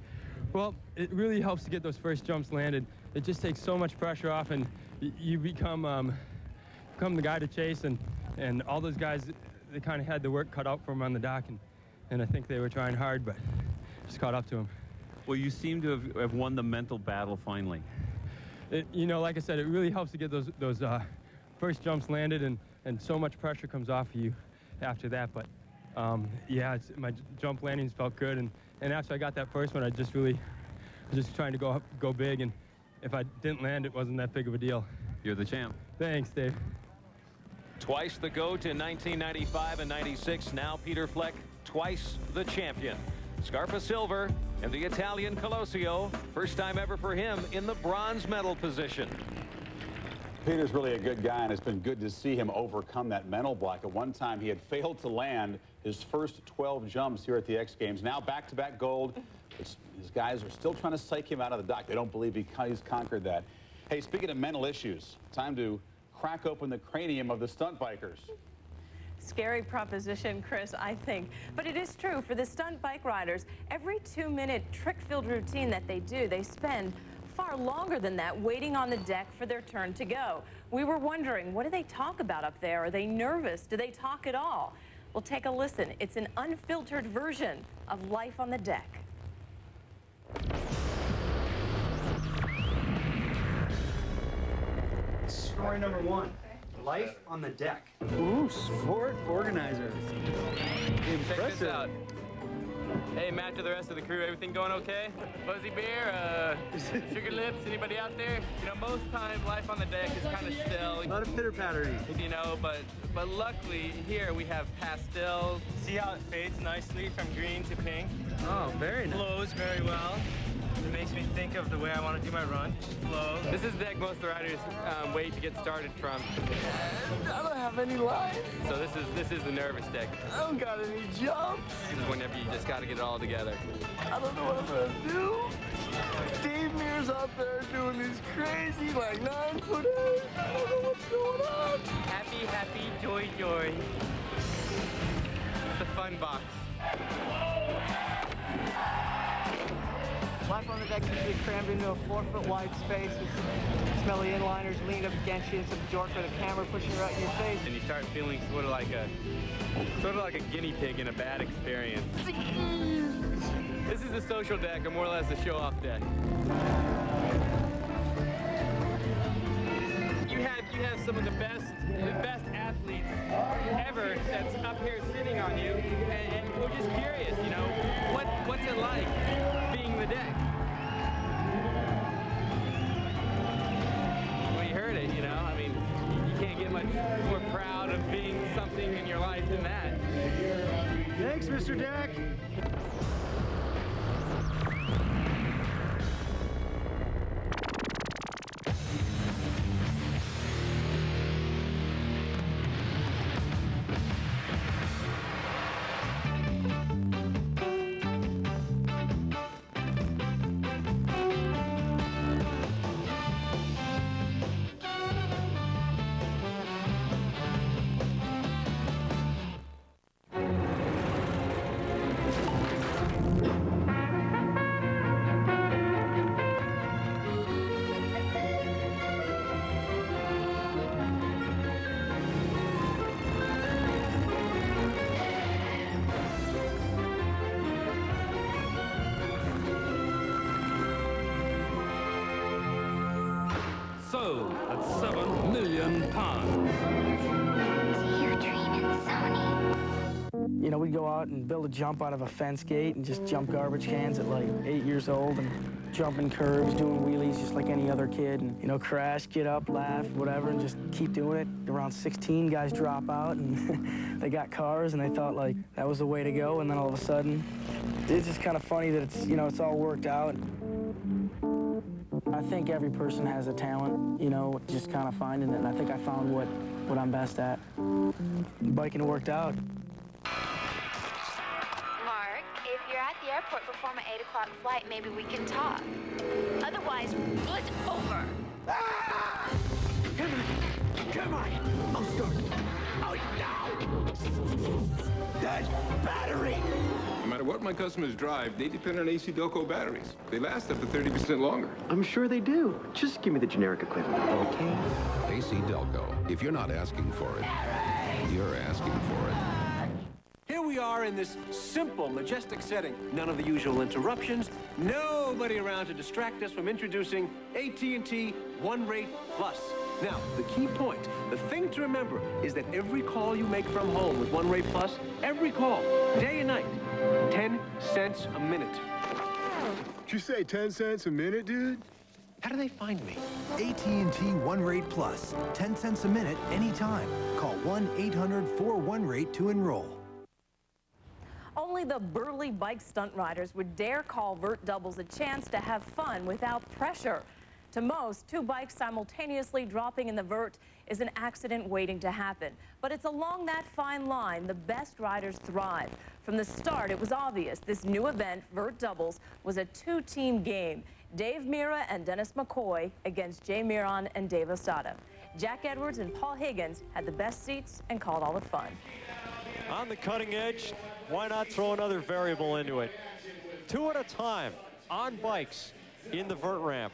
Well, it really helps to get those first jumps landed. It just takes so much pressure off, and you become the guy to chase, and all those guys, they kind of had the work cut out for them on the dock, and I think they were trying hard, but just caught up to them. Well, you seem to have won the mental battle finally. You know, like I said, it really helps to get those first jumps landed, and so much pressure comes off of you after that. But yeah, my jump landings felt good, and after I got that first one, I just really was just trying to go big, and if I didn't land, it wasn't that big of a deal. You're the champ. Thanks, Dave. Twice the GOAT in 1995 and 96. Now Peter Fleck, twice the champion. Scarpa silver, and the Italian Colosio, first time ever for him in the bronze medal position. Peter's really a good guy, and it's been good to see him overcome that mental block. At one time, he had failed to land his first 12 jumps here at the X Games. Now back-to-back gold. His guys are still trying to psych him out of the dock. They don't believe he's conquered that. Hey, speaking of mental issues, time to crack open the cranium of the stunt bikers. Scary proposition, Chris, I think. But it is true for the stunt bike riders. Every 2-minute trick-filled routine that they do, they spend far longer than that waiting on the deck for their turn to go. We were wondering, what do they talk about up there? Are they nervous? Do they talk at all? Well, take a listen. It's an unfiltered version of life on the deck. Story number 1, life on the deck. Ooh, sport organizer. Check this out. Hey, Matt, to the rest of the crew, everything going okay? Fuzzy Bear, Sugar Lips, anybody out there? You know, most times life on the deck is kind of still. A lot of pitter-pattering. You know, but luckily here we have pastels. See how it fades nicely from green to pink? Oh, very nice. Flows very well. It makes me think of the way I want to do my run. Flow. This is the deck most of the riders wait to get started from. I don't have any lines. So this is the nervous deck. I don't got any jumps. This is whenever you just got to get it all together. I don't know what I'm going to do. Dave Mears out there doing these crazy, like 9-footers. I don't know what's going on. Happy, happy, joy, joy. It's the fun box. Life on the deck can be crammed into a 4-foot wide space with smelly inliners leaned up against you and some dork with a camera pushing right in your face. And you start feeling sort of like a guinea pig in a bad experience. This is the social deck, or more or less the show-off deck. You have some of the best athletes ever that's up here sitting on you, and we're just curious, you know, what's it like being the deck? Well, you heard it, you know. I mean, you can't get much more proud of being something in your life than that. Thanks, Mr. Deck. So, that's 7 million pounds. You're dreaming, Sony. You know, we'd go out and build a jump out of a fence gate and just jump garbage cans at like 8 years old and jumping curves, doing wheelies just like any other kid. And, you know, crash, get up, laugh, whatever, and just keep doing it. Around 16, guys drop out and they got cars and they thought like that was the way to go. And then all of a sudden, it's just kind of funny that it's, you know, it's all worked out. I think every person has a talent, you know, just kind of finding it. And I think I found what I'm best at. Biking worked out. Hi, airport before my 8 o'clock flight, maybe we can talk. Otherwise, it's over. Ah! Come on. I'll start. Oh, no. That battery. No matter what my customers drive, they depend on AC Delco batteries. They last up to 30% longer. I'm sure they do. Just give me the generic equivalent, okay? AC Delco. If you're not asking for it, you're asking for it. Here we are in this simple, majestic setting. None of the usual interruptions. Nobody around to distract us from introducing AT&T One Rate Plus. Now, the key point, the thing to remember, is that every call you make from home with One Rate Plus, every call, day and night, 10 cents a minute. Did you say 10 cents a minute, dude? How do they find me? AT&T One Rate Plus. 10 cents a minute, anytime. Call 1-800-4-1-RATE to enroll. Only the burly bike stunt riders would dare call vert doubles a chance to have fun without pressure. To most, two bikes simultaneously dropping in the vert is an accident waiting to happen. But it's along that fine line the best riders thrive. From the start, it was obvious this new event, vert doubles, was a two-team game. Dave Mira and Dennis McCoy against Jay Miron and Dave Osada. Jack Edwards and Paul Higgins had the best seats and called all the fun. On the cutting edge, why not throw another variable into it? Two at a time, on bikes, in the vert ramp.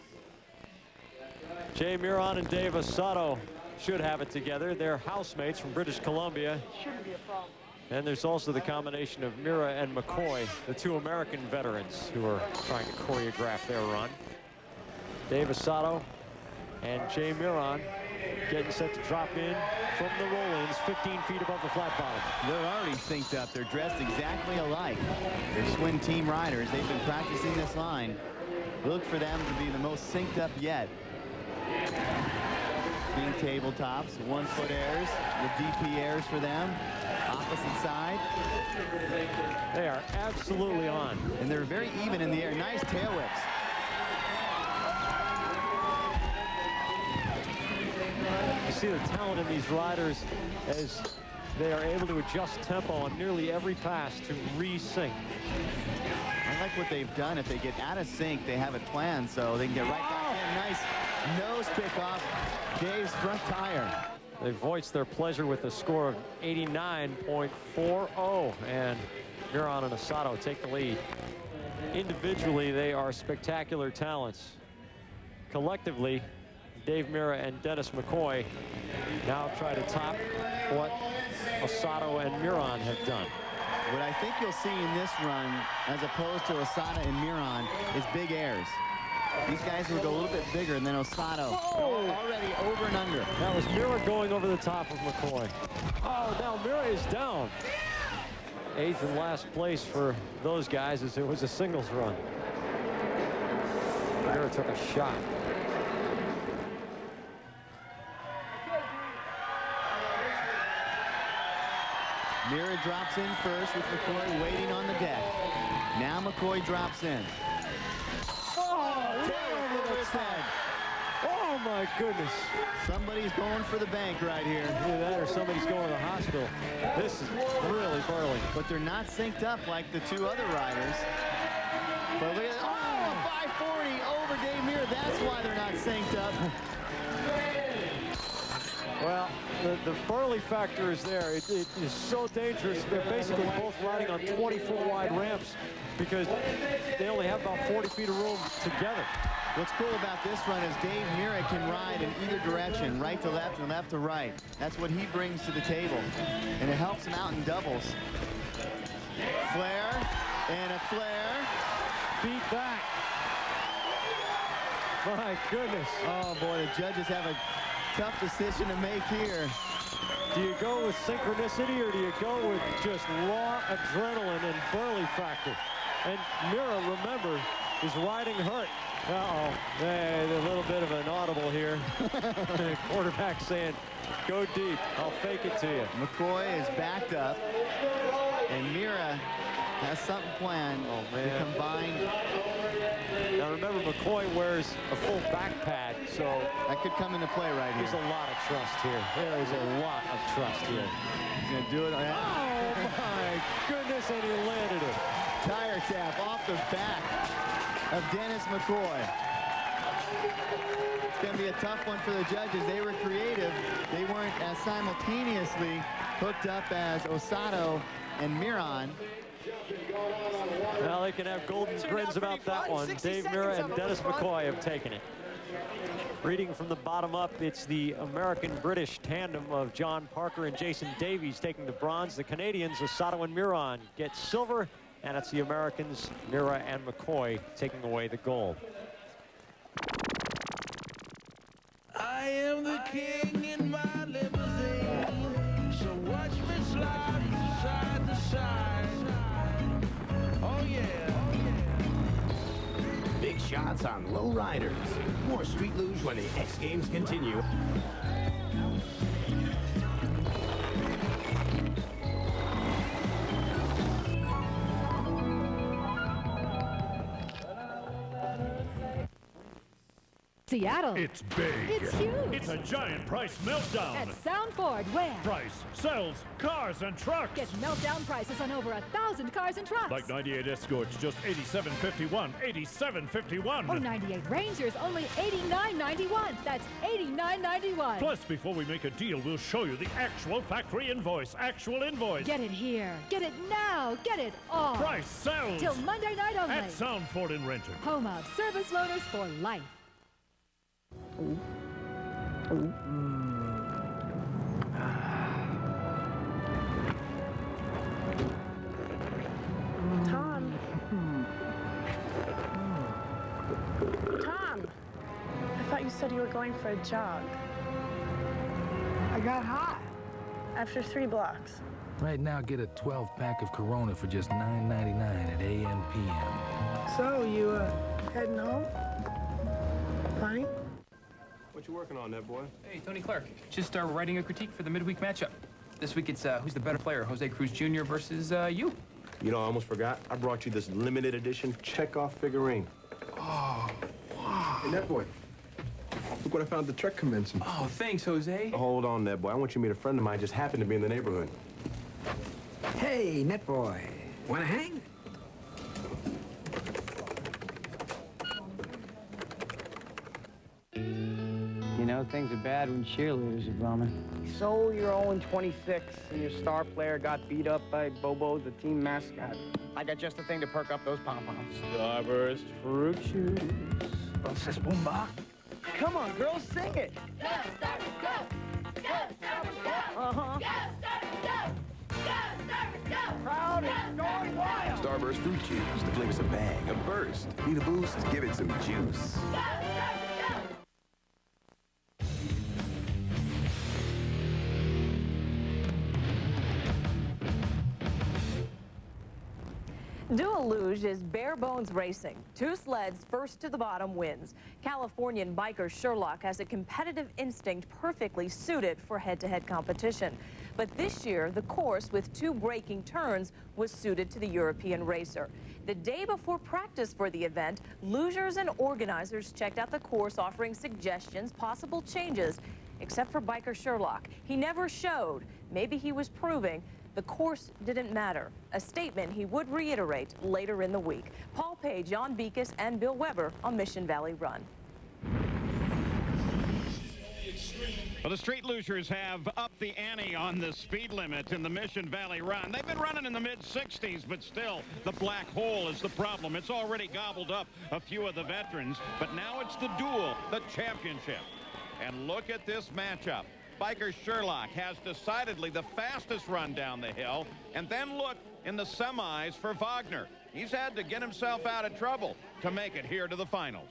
Jay Miron and Dave Osada should have it together. They're housemates from British Columbia. Shouldn't be a problem. And there's also the combination of Mira and McCoy, the two American veterans who are trying to choreograph their run. Dave Osada and Jay Miron getting set to drop in from the roll-ins 15 feet above the flat bottom. They're already synced up. They're dressed exactly alike. They're twin team riders. They've been practicing this line. Look for them to be the most synced up yet. Being tabletops, 1-foot airs, the DP airs for them. Opposite side. They are absolutely on. And they're very even in the air. Nice tail whips. You see the talent in these riders as they are able to adjust tempo on nearly every pass to re-sync. I like what they've done. If they get out of sync, they have it planned so they can get right back in. Nice nose pick off Dave's front tire. They voiced their pleasure with a score of 89.40, and Miron and Osada take the lead. Individually, they are spectacular talents. Collectively, Dave Mira and Dennis McCoy now try to top what Osada and Miron have done. What I think you'll see in this run, as opposed to Osada and Miron, is big airs. These guys will go a little bit bigger, and then Osada already over and under. That was Mira going over the top of McCoy. Oh, now Mira is down. 8th and last place for those guys as it was a singles run. Mira took a shot. Mira drops in first with McCoy waiting on the deck. Now McCoy drops in. Over his head. Oh my goodness. Somebody's going for the bank right here. Either that or somebody's going to the hospital. This is really burly. But they're not synced up like the two other riders. But look at that. 540 over Dave Mira. That's why they're not synced up. Well, the burly factor is there. It is so dangerous. They're basically both riding on 20-foot wide ramps because they only have about 40 feet of room together. What's cool about this run is Dave Mira can ride in either direction, right to left and left to right. That's what he brings to the table, and it helps him out in doubles. Flare and a flare. Beat back. My goodness. Oh boy, the judges have a tough decision to make here. Do you go with synchronicity or do you go with just raw adrenaline and burly factor? And Mira, remember, is riding hurt. Uh-oh, hey, a little bit of an audible here. The quarterback saying, go deep, I'll fake it to you. McCoy is backed up, and Mira has something planned to combine. Now remember, McCoy wears a full back pad, so that could come into play right here. There's a lot of trust here. There is a lot of trust here. He's gonna do it. Oh my goodness, and he landed it. tire tap off the back of Dennis McCoy. It's going to be a tough one for the judges. They were creative. They weren't as simultaneously hooked up as Osato and Miron. Well, they can have golden grins about that one. Dave Mira and Dennis McCoy have taken it. Reading from the bottom up, it's the American-British tandem of John Parker and Jason Davies taking the bronze. The Canadians, Osato and Miron, get silver, and it's the Americans, Mira and McCoy, taking away the gold. I am the king in my limousine, so watch me slide from side to side. Oh yeah. Big shots on low riders. More Street Luge when the X Games continue. Seattle. It's big. It's huge. It's a giant price meltdown. At Soundboard, where? Price sells cars and trucks. Get meltdown prices on over 1,000 cars and trucks. Like 98 Escorts, just $87.51. $87.51. Or 98 Rangers, only $89.91. That's $89.91. Plus, before we make a deal, we'll show you the actual factory invoice. Actual invoice. Get it here. Get it now. Get it all. Price sells. Till Monday night only. At Soundboard in Renton. Home of service loaners for life. Tom. Tom. I thought you said you were going for a jog. I got hot. After 3 blocks. Right now, get a 12-pack of Corona for just $9.99 at AM PM. So, you, heading home? Funny? What you working on, that boy? Hey, Tony Clark. Just writing a critique for the midweek matchup. This week it's who's the better player, Jose Cruz Jr. versus you. You know, I almost forgot. I brought you this limited edition Chekhov figurine. Oh, wow. Hey, that boy. Look what I found at the Trek convention. Oh, thanks, Jose. Hold on, that boy. I want you to meet a friend of mine just happened to be in the neighborhood. Hey, Netboy. Wanna hang? You know, things are bad when cheerleaders are bumming. So you're 0-26, and your star player got beat up by Bobo, the team mascot. I got just the thing to perk up those pom-poms. Starburst fruit juice. Entonces, Boomba. Come on, girls, sing it. Go, Starburst, go! Go, Starburst, go! Uh-huh. Go, Starburst, go! Go, Starburst, go! Crowd is going wild. Starburst fruit juice. The flavor's a bang, a burst. Need a boost? Give it some juice. Go, Starburst, go! Dual luge is bare bones racing. 2 sleds, first to the bottom wins. Californian biker Sherlock has a competitive instinct perfectly suited for head-to-head competition. But this year, the course with 2 braking turns was suited to the European racer. The day before practice for the event, lugers and organizers checked out the course, offering suggestions, possible changes, except for biker Sherlock. He never showed. Maybe he was proving the course didn't matter, a statement he would reiterate later in the week. Paul Page, Jan Beekes, and Bill Weber on Mission Valley Run. Well, the street lugers have upped the ante on the speed limit in the Mission Valley Run. They've been running in the mid-60s, but still, the black hole is the problem. It's already gobbled up a few of the veterans, but now it's the duel, the championship. And look at this matchup. Biker Sherlock has decidedly the fastest run down the hill. And then look in the semis for Wagner. He's had to get himself out of trouble to make it here to the finals.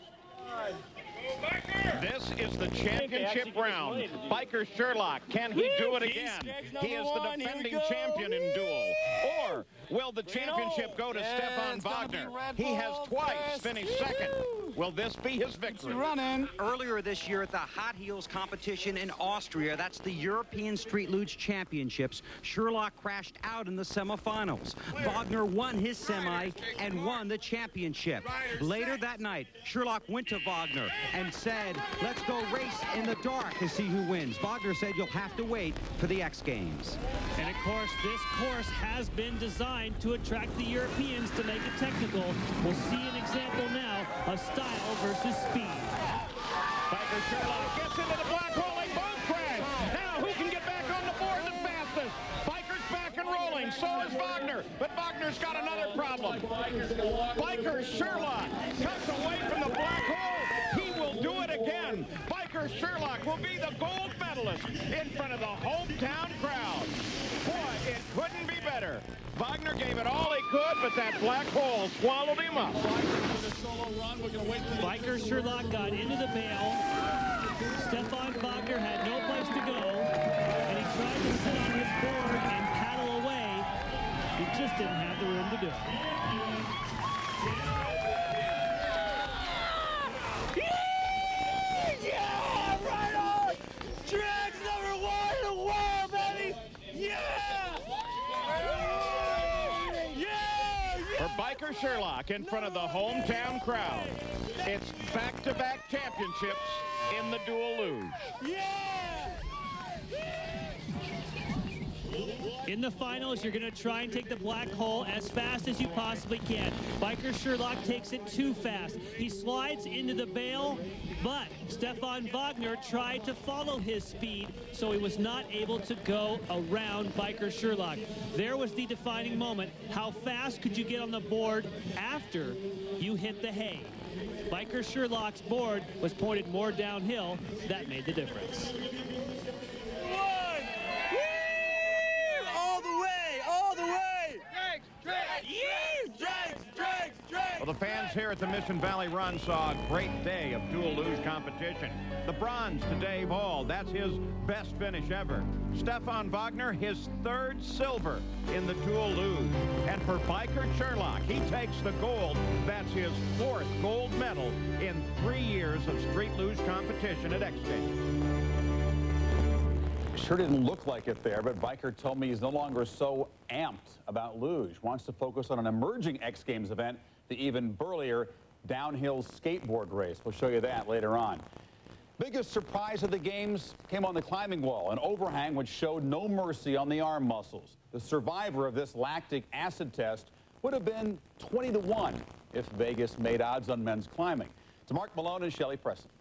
This is the championship round. Biker Sherlock, can he do it again? He is the defending champion in duel. Or will the championship go to Stefan Wagner? He has twice finished second. Will this be his victory? Earlier this year at the Hot Heels competition in Austria, that's the European Street Luge Championships, Sherlock crashed out in the semifinals. Wagner won his semi and won the championship. Later that night, Sherlock went to Wagner and said, let's go race in the dark to see who wins. Wagner said, you'll have to wait for the X Games. And of course, this course has been designed designed to attract the Europeans to make it technical. We'll see an example now of style versus speed. Biker Sherlock gets into the black hole. They both crash. Now who can get back on the board the fastest? Biker's back and rolling. So is Wagner. But Wagner's got another problem. Biker Sherlock cuts away from the black hole. He will do it again. Biker Sherlock will be the gold medalist in front of the hometown crowd. Boy, it couldn't be better. Wagner gave it all he could, but that black hole swallowed him up. Biker Sherlock got into the bail. Stefan Wagner had no place to go, and he tried to sit on his board and paddle away. He just didn't have the room to do it. Yeah, right on! Drag's #1 in the world, baby! Yeah! For Biker Sherlock in front of the hometown crowd, it's back-to-back championships in the dual luge. In the finals, you're going to try and take the black hole as fast as you possibly can. Biker Sherlock takes it too fast. He slides into the bail, but Stefan Wagner tried to follow his speed, so he was not able to go around Biker Sherlock. There was the defining moment. How fast could you get on the board after you hit the hay? Biker Sherlock's board was pointed more downhill. That made the difference. Well, the fans here at the Mission Valley Run saw a great day of dual luge competition. The bronze to Dave Hall. That's his best finish ever. Stefan Wagner, his third silver in the dual luge. And for Biker Sherlock, he takes the gold. That's his fourth gold medal in 3 years of street luge competition at X Games. Sure didn't look like it there, but Biker told me he's no longer so amped about luge. Wants to focus on an emerging X Games event, the even burlier downhill skateboard race. We'll show you that later on. Biggest surprise of the games came on the climbing wall, an overhang which showed no mercy on the arm muscles. The survivor of this lactic acid test would have been 20-1 if Vegas made odds on men's climbing. To Mark Malone and Shelley Preston.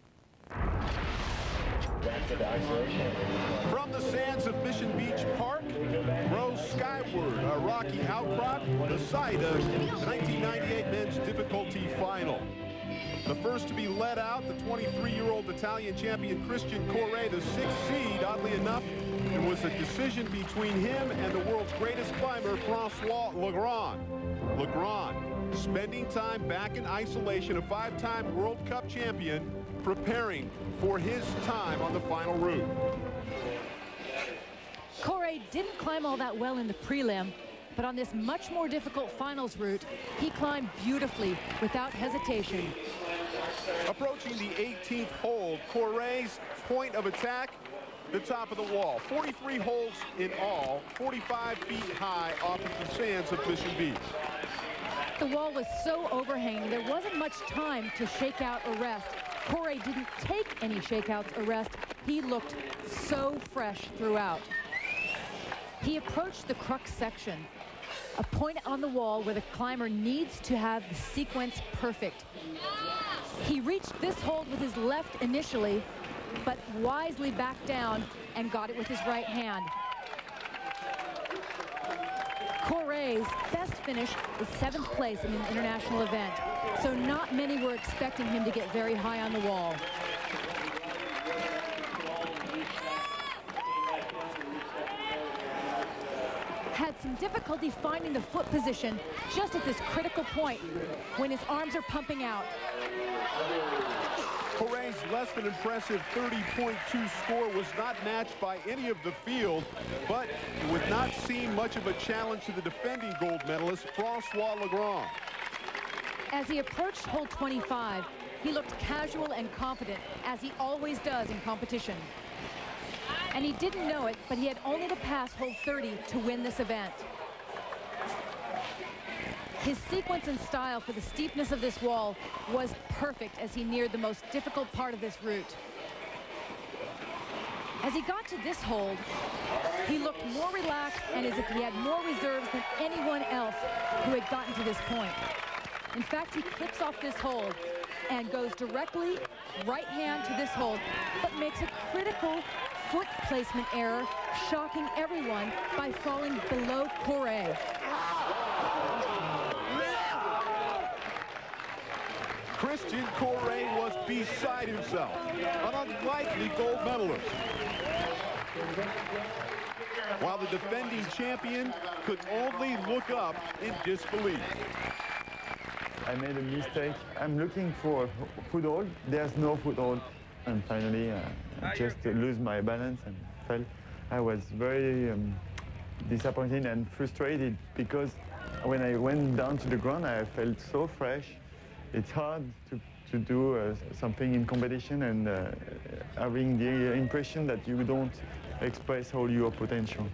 From the sands of Mission Beach Park, rose skyward a rocky outcrop, the site of the 1998 men's difficulty final. The first to be let out, the 23-year-old Italian champion Christian Corre, the 6th seed. Oddly enough, it was a decision between him and the world's greatest climber, Francois Legrand. Legrand, spending time back in isolation, a 5-time World Cup champion, preparing for his time on the final route. Corre didn't climb all that well in the prelim, but on this much more difficult finals route, he climbed beautifully without hesitation. Approaching the 18th hole, Corre's point of attack, the top of the wall. 43 holes in all, 45 feet high off of the sands of Mission Beach. The wall was so overhanging, there wasn't much time to shake out or rest. Corre didn't take any shakeouts or rest. He looked so fresh throughout. He approached the crux section, a point on the wall where the climber needs to have the sequence perfect. He reached this hold with his left initially, but wisely backed down and got it with his right hand. Corre's best finish is 7th place in an international event, so not many were expecting him to get very high on the wall. Had some difficulty finding the foot position just at this critical point when his arms are pumping out. Corre's less than impressive 30.2 score was not matched by any of the field, but it would not seem much of a challenge to the defending gold medalist, Francois Legrand. As he approached hole 25, he looked casual and confident, as he always does in competition. And he didn't know it, but he had only to pass hole 30 to win this event. His sequence and style for the steepness of this wall was perfect as he neared the most difficult part of this route. As he got to this hold, he looked more relaxed and as if he had more reserves than anyone else who had gotten to this point. In fact, he clips off this hold and goes directly right hand to this hold, but makes a critical foot placement error, shocking everyone by falling below Corey. Christian Corey was beside himself, an unlikely gold medalist. While the defending champion could only look up in disbelief. I made a mistake. I'm looking for a foothold. There's no foothold. And finally, I just lose my balance and fell. I was very disappointed and frustrated because when I went down to the ground, I felt so fresh. It's hard to do something in competition and having the impression that you don't express all your potential.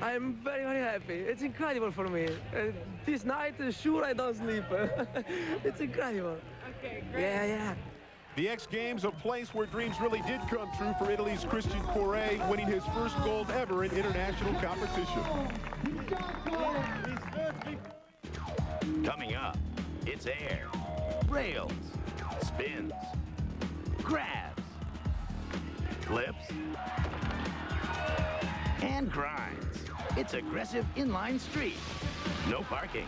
I'm very, very happy. It's incredible for me. This night, sure, I don't sleep. It's incredible. Okay, great. Yeah. The X Games, a place where dreams really did come true for Italy's Christian Corey, winning his first gold ever in international competition. Coming up, it's air, rails, spins, grabs, flips, and grinds. It's aggressive inline street. No parking.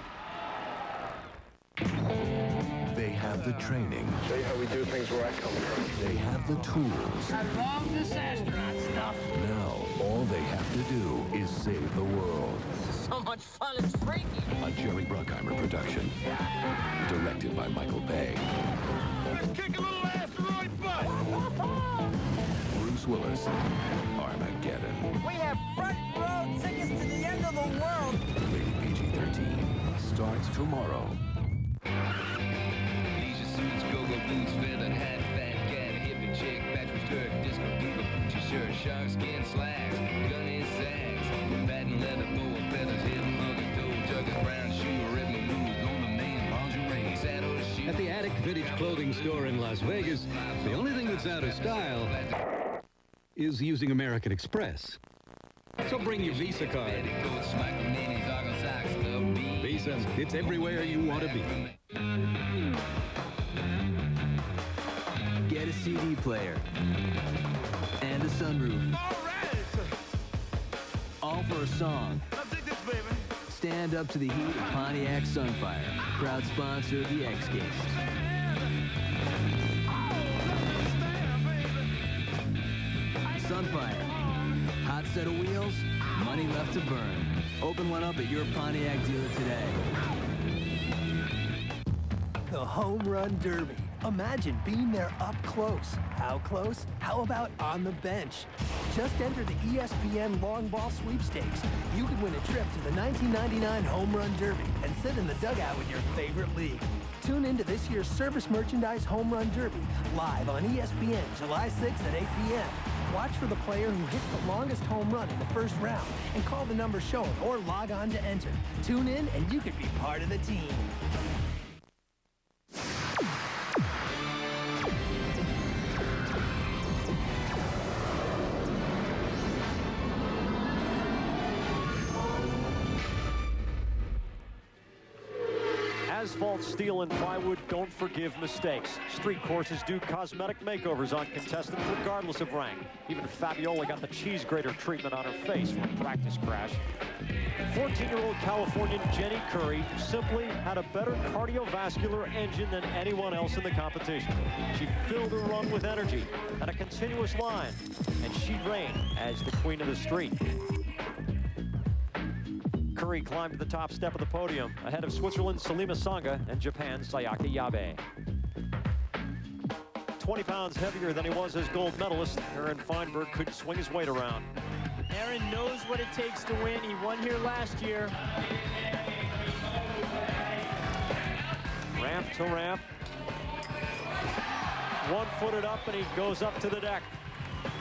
They have the training. Show you how we do things where I come from. They have the tools. I love this astronaut stuff. Now, all they have to do is save the world. So much fun, it's freaky. A Jerry Bruckheimer production. Directed by Michael Bay. Let's kick a little asteroid butt. Bruce Willis. Armageddon. We have front row tickets to the end of the world. Rated PG-13. Starts tomorrow. Leisure suits, go-go boots, feathered hat, fat cat, hippie chick, bachelor's jerk, disco diva, Gucci shirt, shark skin slacks, gun in sags, patent leather, boa feathers, hidden mother, toe, tugging brown shoe, rhythm move, golden mane, lingerie, saddle shoe. At the Attic Vintage Clothing Store in Las Vegas, the only thing that's out of style is using American Express. So bring your Visa card. Visa, it's everywhere you want to be. Get a CD player and a sunroof. All for a song. Stand up to the heat of Pontiac Sunfire, proud sponsor of the X Games. Sunfire, hot set of wheels, money left to burn. Open one up at your Pontiac dealer today. The Home Run Derby. Imagine being there up close. How close? How about on the bench? Just enter the ESPN Long Ball Sweepstakes. You can win a trip to the 1999 Home Run Derby and sit in the dugout with your favorite league. Tune into this year's Service Merchandise Home Run Derby live on ESPN July 6th at 8 p.m. Watch for the player who hits the longest home run in the first round and call the number shown or log on to enter. Tune in and you could be part of the team. Asphalt, steel, and plywood don't forgive mistakes. Street courses do cosmetic makeovers on contestants regardless of rank. Even Fabiola got the cheese grater treatment on her face from a practice crash. 14-year-old Californian Jenny Curry simply had a better cardiovascular engine than anyone else in the competition. She filled her run with energy and a continuous line, and she reigned as the queen of the street. Curry climbed to the top step of the podium ahead of Switzerland's Salima Sanga and Japan's Sayaka Yabe. 20 pounds heavier than he was as gold medalist, Aaron Feinberg could swing his weight around. Aaron knows what it takes to win. He won here last year. Ramp to ramp. 1-footed up, and he goes up to the deck.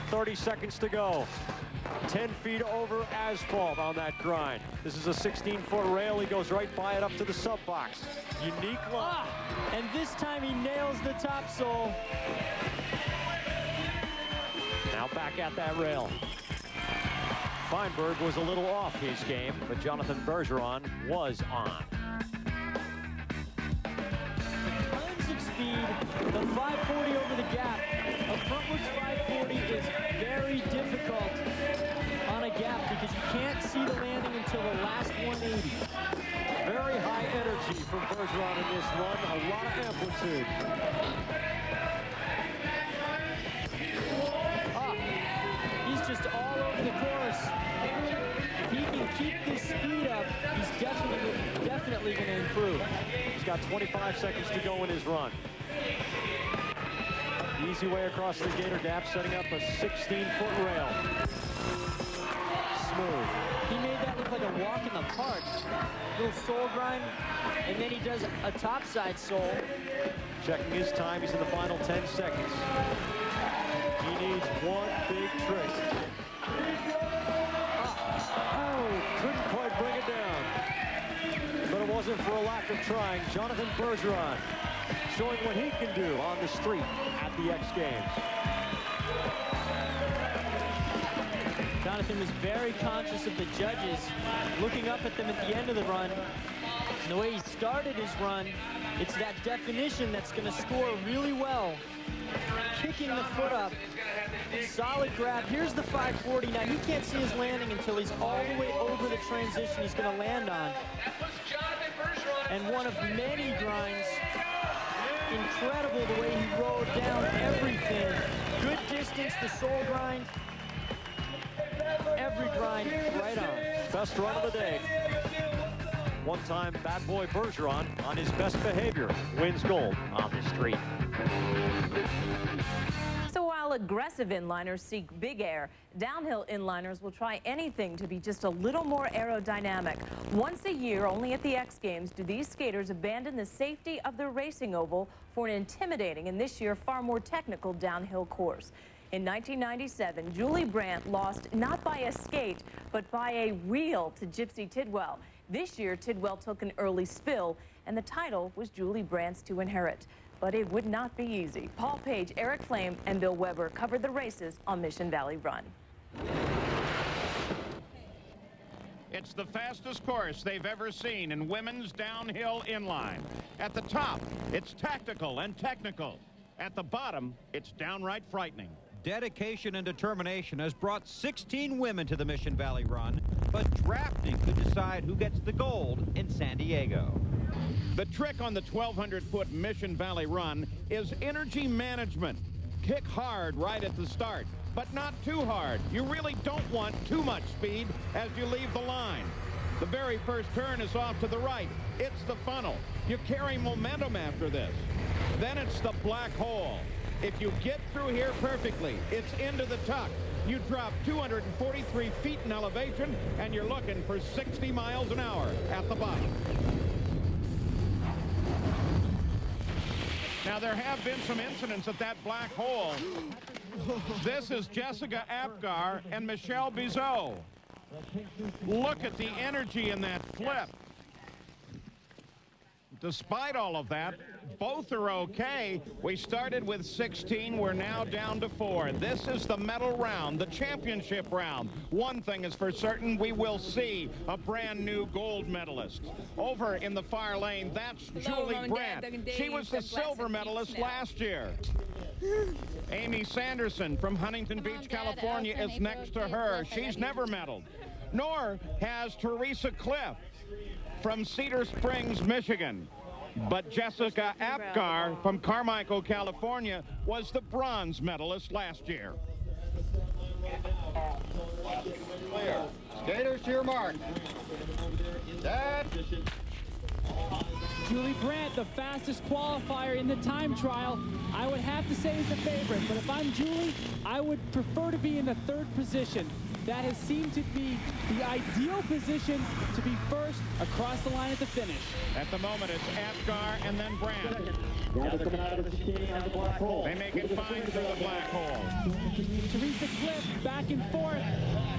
30 seconds to go. 10 feet over asphalt on that grind. This is a 16-foot rail. He goes right by it up to the sub box. Unique line. And this time he nails the top sole. Now Now back at that rail. Feinberg was a little off his game, but Jonathan Bergeron was on. Tons of speed. The 540 over the gap. A frontwards 540 is very difficult on a gap because you can't see the landing until the last 180. Very high energy from Bergeron in this run. A lot of amplitude. He's just all over the course. If he can keep this speed up, he's definitely going to improve. He's got 25 seconds to go in his run. Easy way across the gator gap, setting up a 16-foot rail. Smooth. He made that look like a walk in the park. Little soul grind, and then he does a topside soul. Checking his time, he's in the final 10 seconds. He needs one big trick. Oh, couldn't quite bring it down. But it wasn't for a lack of trying. Jonathan Bergeron showing what he can do on the street at the X Games. Jonathan was very conscious of the judges, looking up at them at the end of the run. And the way he started his run, it's that definition that's going to score really well. Kicking the foot up, solid grab. Here's the 540. Now he can't see his landing until he's all the way over the transition he's going to land on. And one of many grinds. Incredible the way he rode down everything. Good distance, the soul grind. Every grind right on. Best run of the day. One-time bad boy Bergeron on his best behavior wins gold on the street. So while aggressive inliners seek big air, downhill inliners will try anything to be just a little more aerodynamic. Once a year, only at the X Games, do these skaters abandon the safety of their racing oval for an intimidating and this year far more technical downhill course. In 1997, Julie Brandt lost not by a skate, but by a wheel to Gypsy Tidwell. This year, Tidwell took an early spill, and the title was Julie Brandt's to inherit. But it would not be easy. Paul Page, Eric Flame, and Bill Weber covered the races on Mission Valley Run. It's the fastest course they've ever seen in women's downhill inline. At the top, it's tactical and technical. At the bottom, it's downright frightening. Dedication and determination has brought 16 women to the Mission Valley Run, but drafting could decide who gets the gold in San Diego. The trick on the 1,200-foot Mission Valley Run is energy management. Kick hard right at the start, but not too hard. You really don't want too much speed as you leave the line. The very first turn is off to the right. It's the funnel. You carry momentum after this. Then it's the black hole. If you get through here perfectly, it's into the tuck. You drop 243 feet in elevation, and you're looking for 60 miles an hour at the bottom. Now, there have been some incidents at that black hole. This is Jessica Apgar and Michelle Bizot. Look at the energy in that flip. Despite all of that, both are okay. We started with 16. We're now down to 4. This is the medal round, the championship round. One thing is for certain, we will see a brand new gold medalist. Over in the far lane, that's Julie Brandt. She was the silver medalist last year. Amy Sanderson from Huntington Beach, California is next to her. She's never medaled. Nor has Teresa Cliff from Cedar Springs, Michigan. But Jessica Apgar from Carmichael, California was the bronze medalist last year. Clear. Skaters to your mark. Set. Julie Brandt, the fastest qualifier in the time trial, I would have to say is the favorite. But if I'm Julie, I would prefer to be in the 3rd position. That has seemed to be the ideal position to be first across the line at the finish. At the moment, it's Apgar and then Brandt. They make it fine through the black hole. Teresa Cliff, back and forth,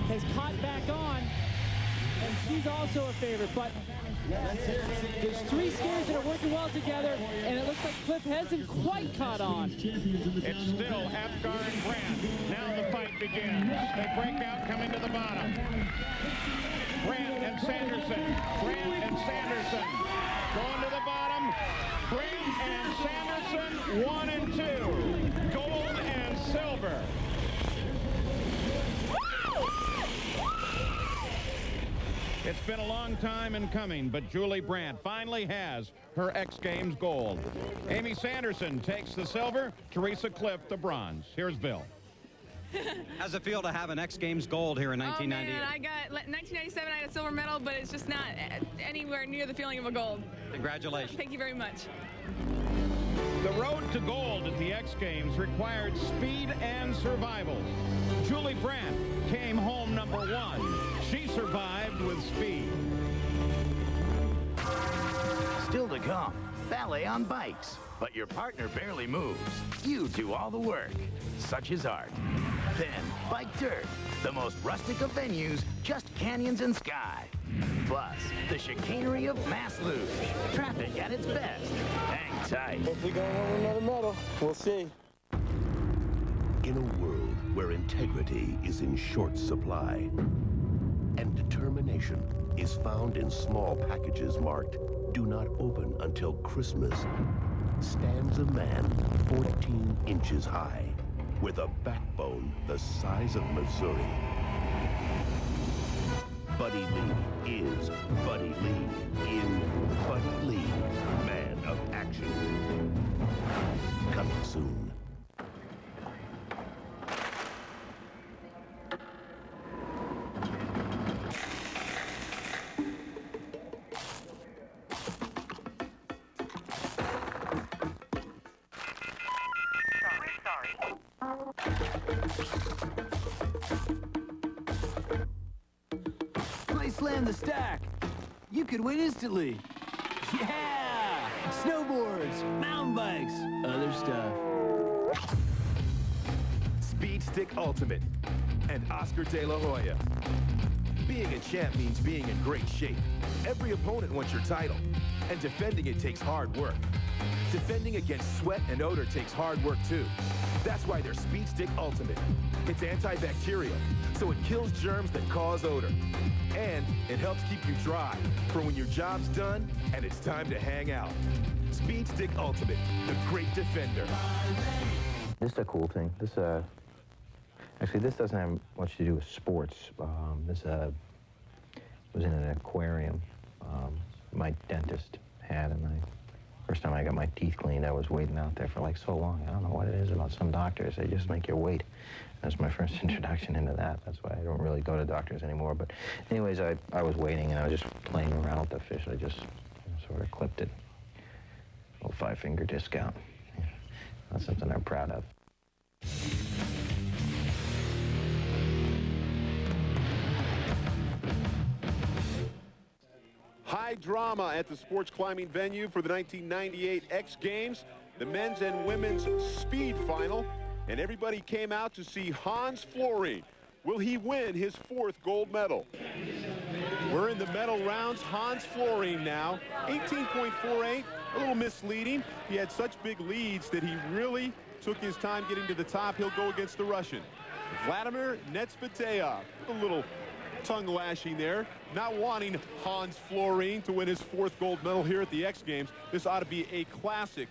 has caught back on, and she's also a favorite. But there's 3 skaters that are working well together, and it looks like Cliff hasn't quite caught on. It's still Apgar and Brandt. Now the fight begins. They break out, coming to the bottom. Brandt and Sanderson. Brandt and Sanderson. Going to the bottom. Brandt and Sanderson, 1 and 2. Gold and silver. It's been a long time in coming, but Julie Brandt finally has her X Games gold. Amy Sanderson takes the silver, Teresa Cliff the bronze. Here's Bill. How's it feel to have an X Games gold here in 1998? Oh, man, I got 1997. I had a silver medal, but it's just not anywhere near the feeling of a gold. Congratulations. Thank you very much. The road to gold at the X Games required speed and survival. Julie Brandt came home number 1. She survived with speed. Still to come, ballet on bikes, but your partner barely moves. You do all the work. Such is art. Then, bike dirt, the most rustic of venues, just canyons and sky. Plus, the chicanery of mass luge. Traffic at its best. Hang tight. Hopefully going home with another medal. We'll see. In a world where integrity is in short supply and determination is found in small packages marked "Do not open until Christmas," stands a man 14 inches high with a backbone the size of Missouri. Buddy Lee is Buddy Lee in Buddy Lee, Man of Action. Coming soon. Slam the stack. You could win instantly. Yeah! Snowboards, mountain bikes, other stuff. Speed Stick Ultimate and Oscar De La Hoya. Being a champ means being in great shape. Every opponent wants your title, and defending it takes hard work. Defending against sweat and odor takes hard work too. That's why they're Speed Stick Ultimate. It's antibacterial, so it kills germs that cause odor. And it helps keep you dry for when your job's done and it's time to hang out. Speed Stick Ultimate, the great defender. This is a cool thing. Actually, this doesn't have much to do with sports. This was in an aquarium my dentist had, and first time I got my teeth cleaned, I was waiting out there for like so long. I don't know what it is about some doctors. They just make you wait. That's my first introduction into that. That's why I don't really go to doctors anymore. But anyways, I was waiting, and I was just playing around with the fish. I just sort of clipped it. A little 5-finger discount. Yeah. That's something I'm proud of. High drama at the sports climbing venue for the 1998 X Games, the men's and women's speed final, and everybody came out to see Hans Florine. Will he win his 4th gold medal? We're in the medal rounds. Hans Florine now, 18.48, a little misleading. He had such big leads that he really took his time getting to the top. He'll go against the Russian. Vladimir Netsvitaev, a little tongue lashing there, not wanting Hans Florine to win his 4th gold medal here at the X Games. This ought to be a classic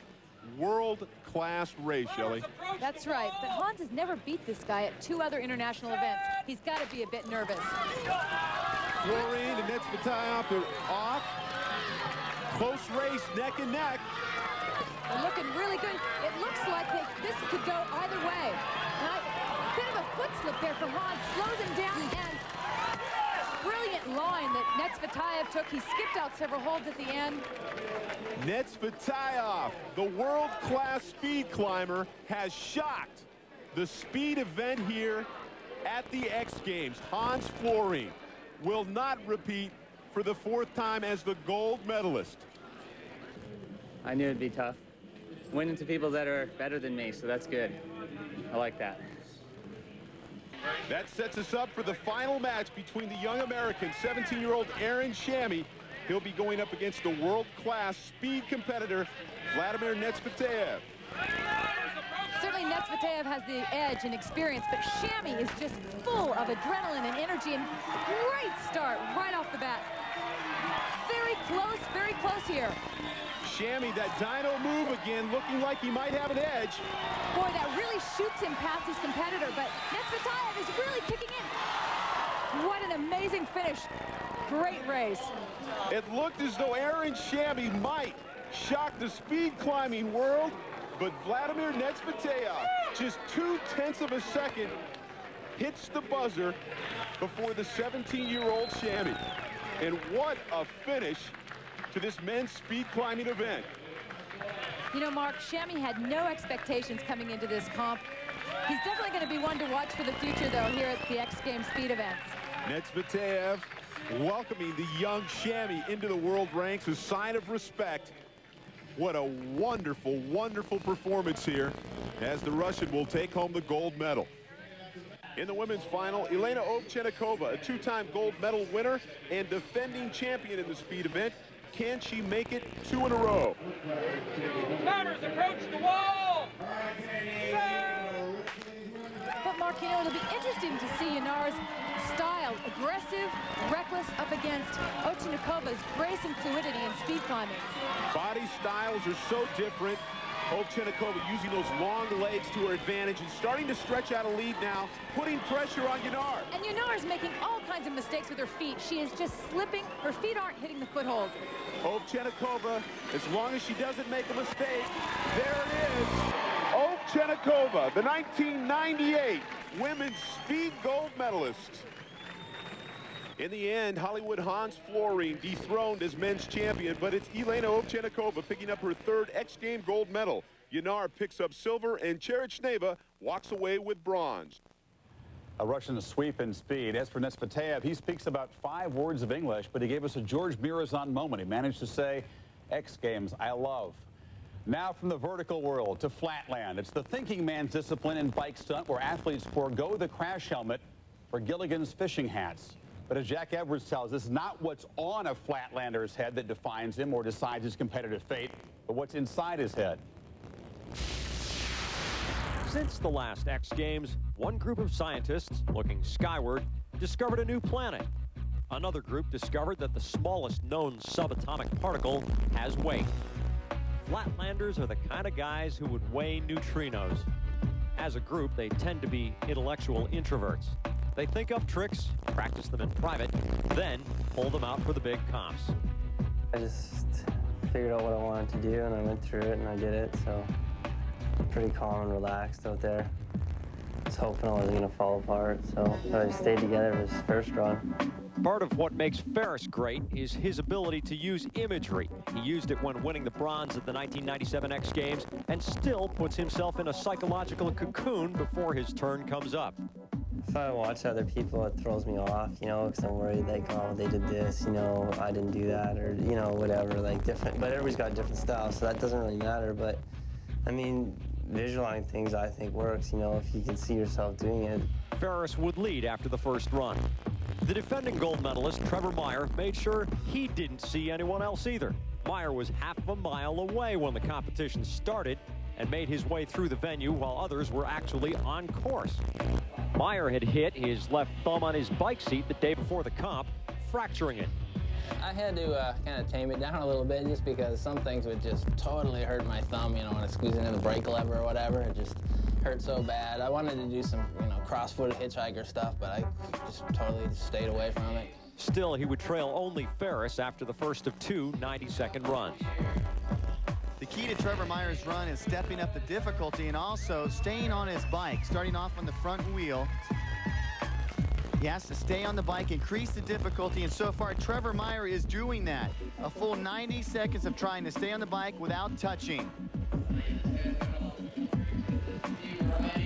world-class race, Shelley. That's right, but Hans has never beat this guy at 2 other international events. He's got to be a bit nervous. Florine and Netsvitaev are off. Close race, neck and neck. They're looking really good. It looks like this could go either way. A bit of a foot slip there from Hans, slows him down, and brilliant line that Netsvitaev took. He skipped out several holds at the end. Netsvitaev, the world-class speed climber, has shocked the speed event here at the X Games. Hans Florine will not repeat for the 4th time as the gold medalist. I knew it'd be tough. Winning to people that are better than me, so that's good. I like that. That sets us up for the final match between the young American, 17-year-old Aaron Shammy. He'll be going up against the world-class speed competitor, Vladimir Netsvitaev. Certainly Netsvitaev has the edge and experience, but Shammy is just full of adrenaline and energy, and great start right off the bat. Very close here. Shammy, that dyno move again, looking like he might have an edge. Boy, that really shoots him past his competitor, but Netsvitaev is really kicking in. What an amazing finish. Great race. It looked as though Aaron Shammy might shock the speed climbing world, but Vladimir Netsvitaev, just 0.2 of a second, hits the buzzer before the 17-year-old Shammy. And what a finish to this men's speed climbing event. You know, Mark, Shammy had no expectations coming into this comp. He's definitely going to be one to watch for the future, though, here at the X Games speed events. Netsvitaev welcoming the young Shammy into the world ranks, a sign of respect. What a wonderful, wonderful performance here, as the Russian will take home the gold medal. In the women's final, Elena Ovchennikova, a two-time gold medal winner and defending champion in the speed event. Can she make it 2 in a row? Climbers approach the wall! But Mark, you know, it'll be interesting to see Yanar's style, aggressive, reckless, up against Ovchenikova's grace and fluidity in speed climbing. Body styles are so different. Ovchennikova using those long legs to her advantage and starting to stretch out a lead now, putting pressure on Yanar. And Yanar is making all kinds of mistakes with her feet. She is just slipping. Her feet aren't hitting the foothold. Ovchennikova, as long as she doesn't make a mistake, there it is. Ovchennikova, the 1998 women's speed gold medalist. In the end, Hollywood Hans Florine dethroned as men's champion, but it's Elena Ovchennikova picking up her 3rd X Game gold medal. Yanar picks up silver, and Cherichneva walks away with bronze. A Russian sweep in speed. As for Netsvitaev, he speaks about 5 words of English, but he gave us a George Mirazon moment. He managed to say, X Games, I love. Now from the vertical world to flatland. It's the thinking man's discipline in bike stunt where athletes forego the crash helmet for Gilligan's fishing hats. But as Jack Edwards tells us, not what's on a flatlander's head that defines him or decides his competitive fate, but what's inside his head. Since the last X Games, one group of scientists looking skyward discovered a new planet. Another group discovered that the smallest known subatomic particle has weight. Flatlanders are the kind of guys who would weigh neutrinos. As a group, they tend to be intellectual introverts. They think up tricks, practice them in private, then pull them out for the big comps. I just figured out what I wanted to do, and I went through it, and I did it, so I'm pretty calm and relaxed out there. I was hoping I wasn't going to fall apart, so I stayed together for his first run. Part of what makes Ferris great is his ability to use imagery. He used it when winning the bronze at the 1997 X Games and still puts himself in a psychological cocoon before his turn comes up. If I watch other people, it throws me off, you know, because I'm worried, like, oh, they did this, you know, I didn't do that, or, you know, whatever, like, different. But everybody's got different styles, so that doesn't really matter. But, I mean, visualizing things, I think, works, you know, if you can see yourself doing it. Ferris would lead after the first run. The defending gold medalist, Trevor Meyer, made sure he didn't see anyone else either. Meyer was half a mile away when the competition started and made his way through the venue while others were actually on course. Meyer had hit his left thumb on his bike seat the day before the comp, fracturing it. I had to kind of tame it down a little bit just because some things would just totally hurt my thumb, you know, when I squeeze into the brake lever or whatever. It just hurt so bad. I wanted to do some, you know, cross-footed hitchhiker stuff, but I just totally stayed away from it. Still, he would trail only Ferris after the first of 2 90-second runs. The key to Trevor Meyer's run is stepping up the difficulty and also staying on his bike, starting off on the front wheel. He has to stay on the bike, increase the difficulty, and so far Trevor Meyer is doing that. A full 90 seconds of trying to stay on the bike without touching.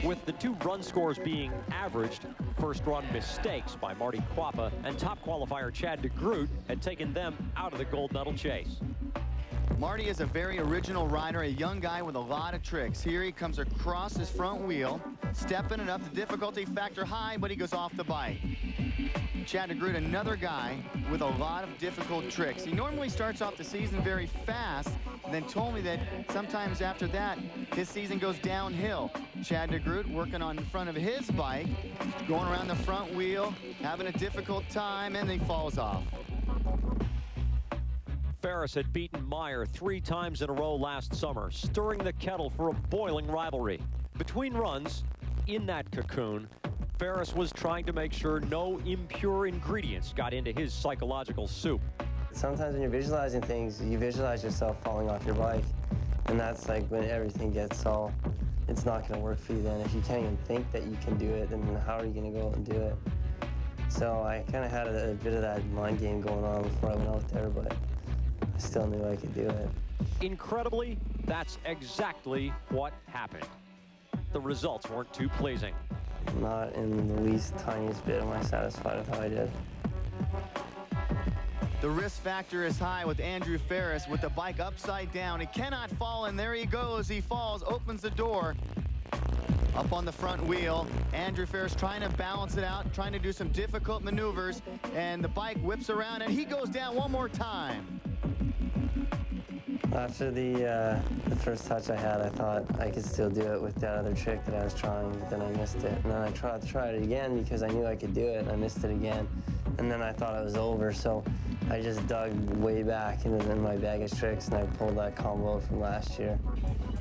With the 2 run scores being averaged, first run mistakes by Marty Quappa and top qualifier Chad DeGroot had taken them out of the gold medal chase. Marty is a very original rider, a young guy with a lot of tricks. Here he comes across his front wheel, stepping it up, the difficulty factor high, but he goes off the bike. Chad DeGroot, another guy with a lot of difficult tricks. He normally starts off the season very fast, and then told me that sometimes after that, his season goes downhill. Chad DeGroot working on the front of his bike, going around the front wheel, having a difficult time, and then he falls off. Ferris had beaten Meyer 3 times in a row last summer, stirring the kettle for a boiling rivalry. Between runs, in that cocoon, Ferris was trying to make sure no impure ingredients got into his psychological soup. Sometimes when you're visualizing things, you visualize yourself falling off your bike. And that's like when everything gets all, it's not going to work for you then. If you can't even think that you can do it, then how are you going to go out and do it? So I kind of had a bit of that mind game going on before I went out there, but I still knew I could do it. Incredibly, that's exactly what happened. The results weren't too pleasing. Not in the least tiniest bit am I satisfied with how I did. The risk factor is high with Andrew Ferris with the bike upside down. He cannot fall, and there he goes. He falls, opens the door. Up on the front wheel, Andrew Ferris trying to balance it out, trying to do some difficult maneuvers, and the bike whips around, and he goes down one more time. After the first touch I had, I thought I could still do it with that other trick that I was trying, but then I missed it. And then I tried it again because I knew I could do it, and I missed it again. And then I thought it was over, so I just dug way back into my bag of tricks, and I pulled that combo from last year.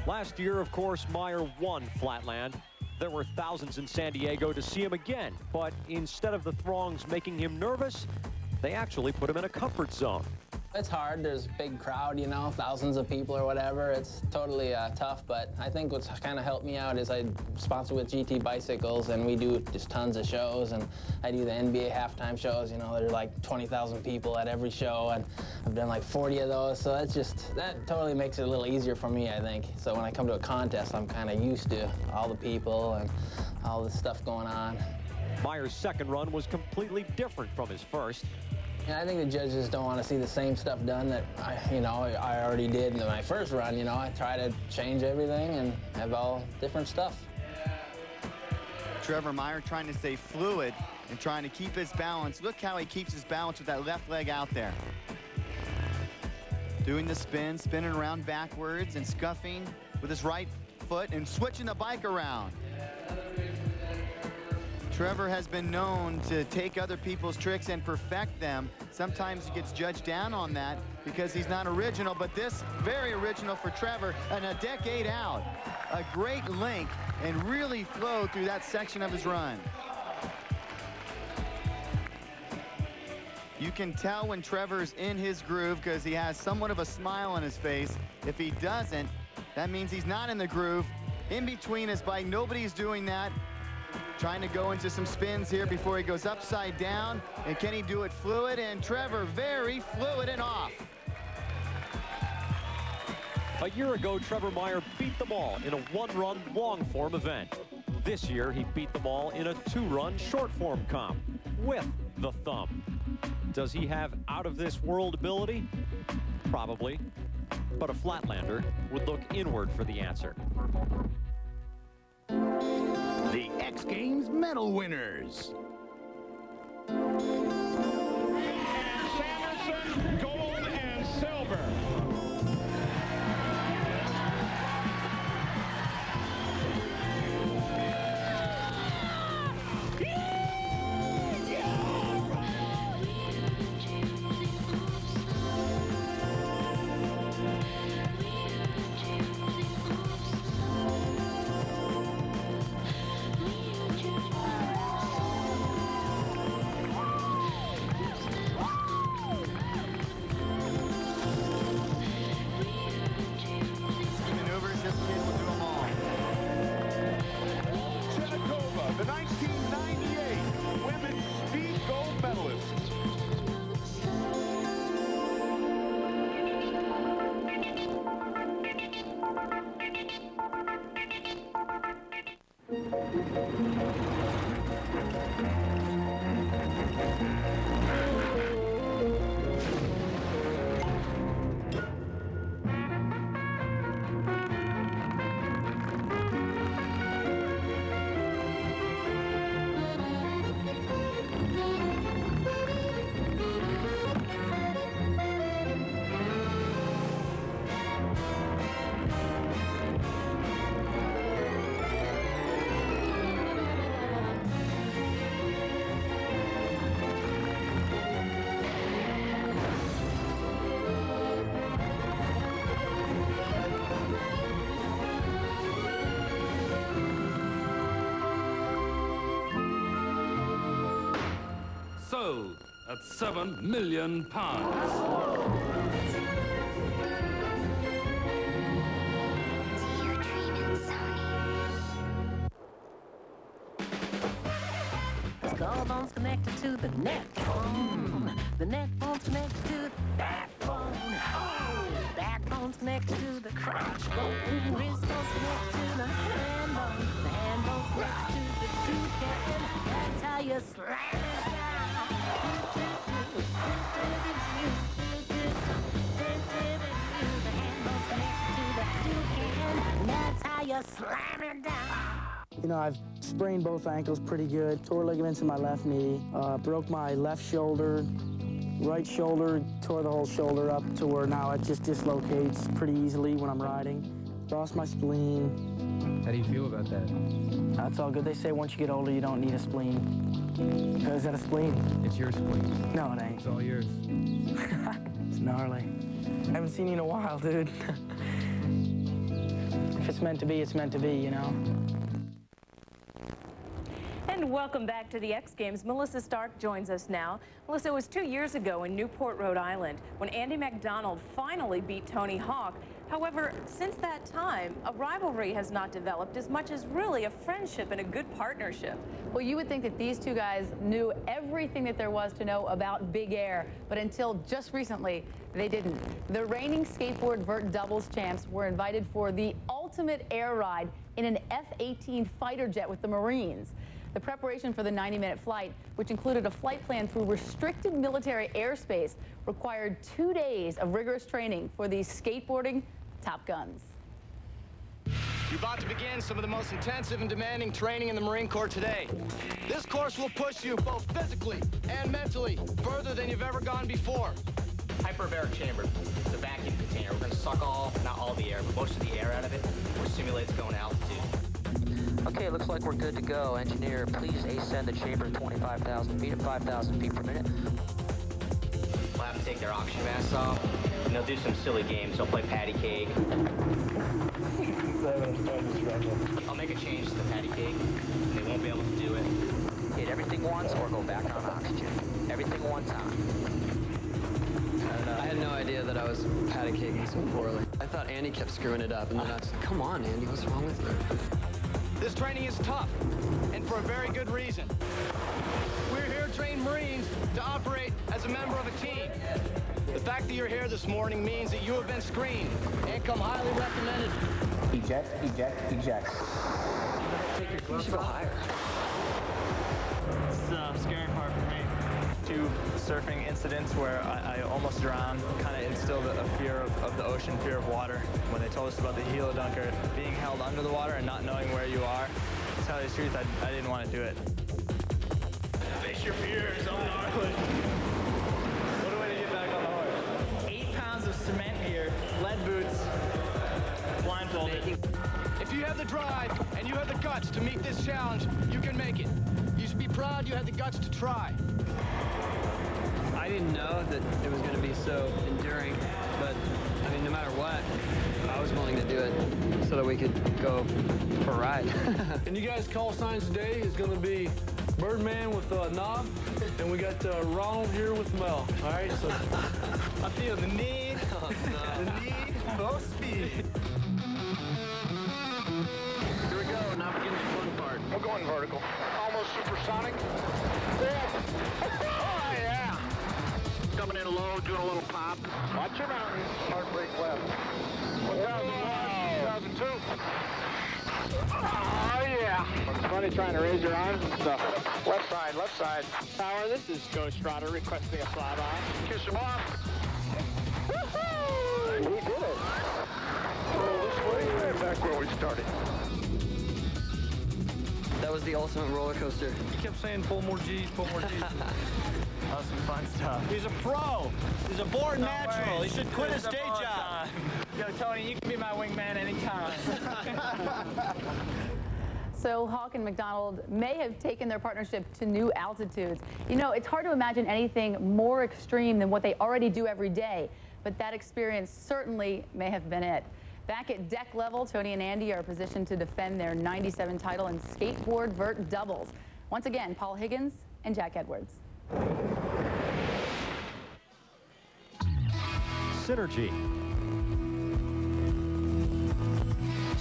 Last year, of course, Meyer won Flatland. There were thousands in San Diego to see him again, but instead of the throngs making him nervous, they actually put him in a comfort zone. It's hard. There's a big crowd, you know, thousands of people or whatever. It's totally tough, but I think what's kind of helped me out is I sponsor with GT Bicycles, and we do just tons of shows, and I do the NBA halftime shows. You know, there's like 20,000 people at every show, and I've done like 40 of those, so that totally makes it a little easier for me, I think. So when I come to a contest, I'm kind of used to all the people and all the stuff going on. Meyer's second run was completely different from his first. Yeah, I think the judges don't want to see the same stuff done that I already did in my first run. You know, I try to change everything and have all different stuff. Trevor Meyer trying to stay fluid and trying to keep his balance. Look how he keeps his balance with that left leg out there. Doing the spin, spinning around backwards and scuffing with his right foot and switching the bike around. Trevor has been known to take other people's tricks and perfect them. Sometimes he gets judged down on that because he's not original, but this very original for Trevor, and a decade out. A great link and really flowed through that section of his run. You can tell when Trevor's in his groove because he has somewhat of a smile on his face. If he doesn't, that means he's not in the groove. In between his bike, nobody's doing that. Trying to go into some spins here before he goes upside down. And can he do it fluid? And Trevor very fluid and off. A year ago, Trevor Meyer beat them all in a one-run long-form event. This year, he beat them all in a two-run short-form comp with the thumb. Does he have out-of-this-world ability? Probably. But a Flatlander would look inward for the answer. The X Games medal winners. Sanderson, gold and silver. Whoa, that's 7 million pounds. Skullbone's connected to the neck bone. The neck bone's connected to the backbone. The backbone's connected to the crotch bone. Wrist bone's connected to the hand bone. The hand bone's connected to the toucan. That's how you slam it down. The hand bone's connected to the toucan. That's how you slam it down. You know, I've sprained both ankles pretty good, tore ligaments in my left knee, broke my left shoulder, right shoulder, tore the whole shoulder up to where now it just dislocates pretty easily when I'm riding. Lost my spleen. How do you feel about that? That's all good. They say once you get older, you don't need a spleen. Is that a spleen? It's your spleen. No, it ain't. It's all yours. It's gnarly. I haven't seen you in a while, dude. If it's meant to be, it's meant to be, you know? And welcome back to the X Games. Melissa Stark joins us now. Melissa, it was 2 years ago in Newport, Rhode Island, when Andy McDonald finally beat Tony Hawk. However, since that time, a rivalry has not developed as much as really a friendship and a good partnership. Well, you would think that these two guys knew everything that there was to know about big air, but until just recently, they didn't. The reigning skateboard vert doubles champs were invited for the ultimate air ride in an F-18 fighter jet with the Marines. The preparation for the 90-minute flight, which included a flight plan through restricted military airspace, required 2 days of rigorous training for these skateboarding Top Guns. You're about to begin some of the most intensive and demanding training in the Marine Corps today. This course will push you both physically and mentally further than you've ever gone before. Hyperbaric chamber, the vacuum container. We're going to suck not all the air, but most of the air out of it, which simulates going to altitude. Okay, looks like we're good to go. Engineer, please ascend the chamber 25,000 feet at 5,000 feet per minute. We'll have to take their oxygen masks off, and they'll do some silly games. They'll play patty cake. I'll make a change to the patty cake. They won't be able to do it. Hit everything once or go back on oxygen. Everything one time. I had no idea that I was patty caking so poorly. I thought Andy kept screwing it up, and then I was like, come on, Andy, what's wrong with you? This training is tough, and for a very good reason. We're here to train Marines to operate as a member of a team. The fact that you're here this morning means that you have been screened and come highly recommended. Eject, eject, eject. You should go higher. This is the scary part for me. 2 surfing incidents where I almost drowned kind of instilled a fear of the ocean, fear of water. When they told us about the helo dunker, being held under the water and not knowing where you are, to tell you the truth, I didn't want to do it. Face your fears, I'm gnarly. What a way to get back on the horse. 8 pounds of cement here, lead boots, blindfolded. If you have the drive and you have the guts to meet this challenge, you can make it. You should be proud you had the guts to try. I didn't know that it was going to be so enduring, but I mean, no matter what, I was willing to do it so that we could go for a ride. And you guys' call signs today is going to be Birdman with Knob, and we got Ronald here with Mel. All right, so I feel the need, the need for speed. Here we go, now begins the fun part. We're going vertical. Almost supersonic. Oh, yeah. Coming in low, doing a little pop. Watch your mountain. Hard brake left. 1001, 2002. Oh, yeah. It's funny trying to raise your arms and stuff. Left side, left side. Power, this is Ghost Rider requesting a flyby. Kiss him off. Woohoo! We did it. Roll this way, right back where we started. That was the ultimate roller coaster. He kept saying, pull more G's, pull more G's. That was some fun stuff. He's a pro. He's a born natural. He should quit his day job. Time. Yo, Tony, you can be my wingman anytime. So Hawk and McDonald may have taken their partnership to new altitudes. You know, it's hard to imagine anything more extreme than what they already do every day, but that experience certainly may have been it. Back at deck level, Tony and Andy are positioned to defend their 97 title in skateboard vert doubles. Once again, Paul Higgins and Jack Edwards. Synergy.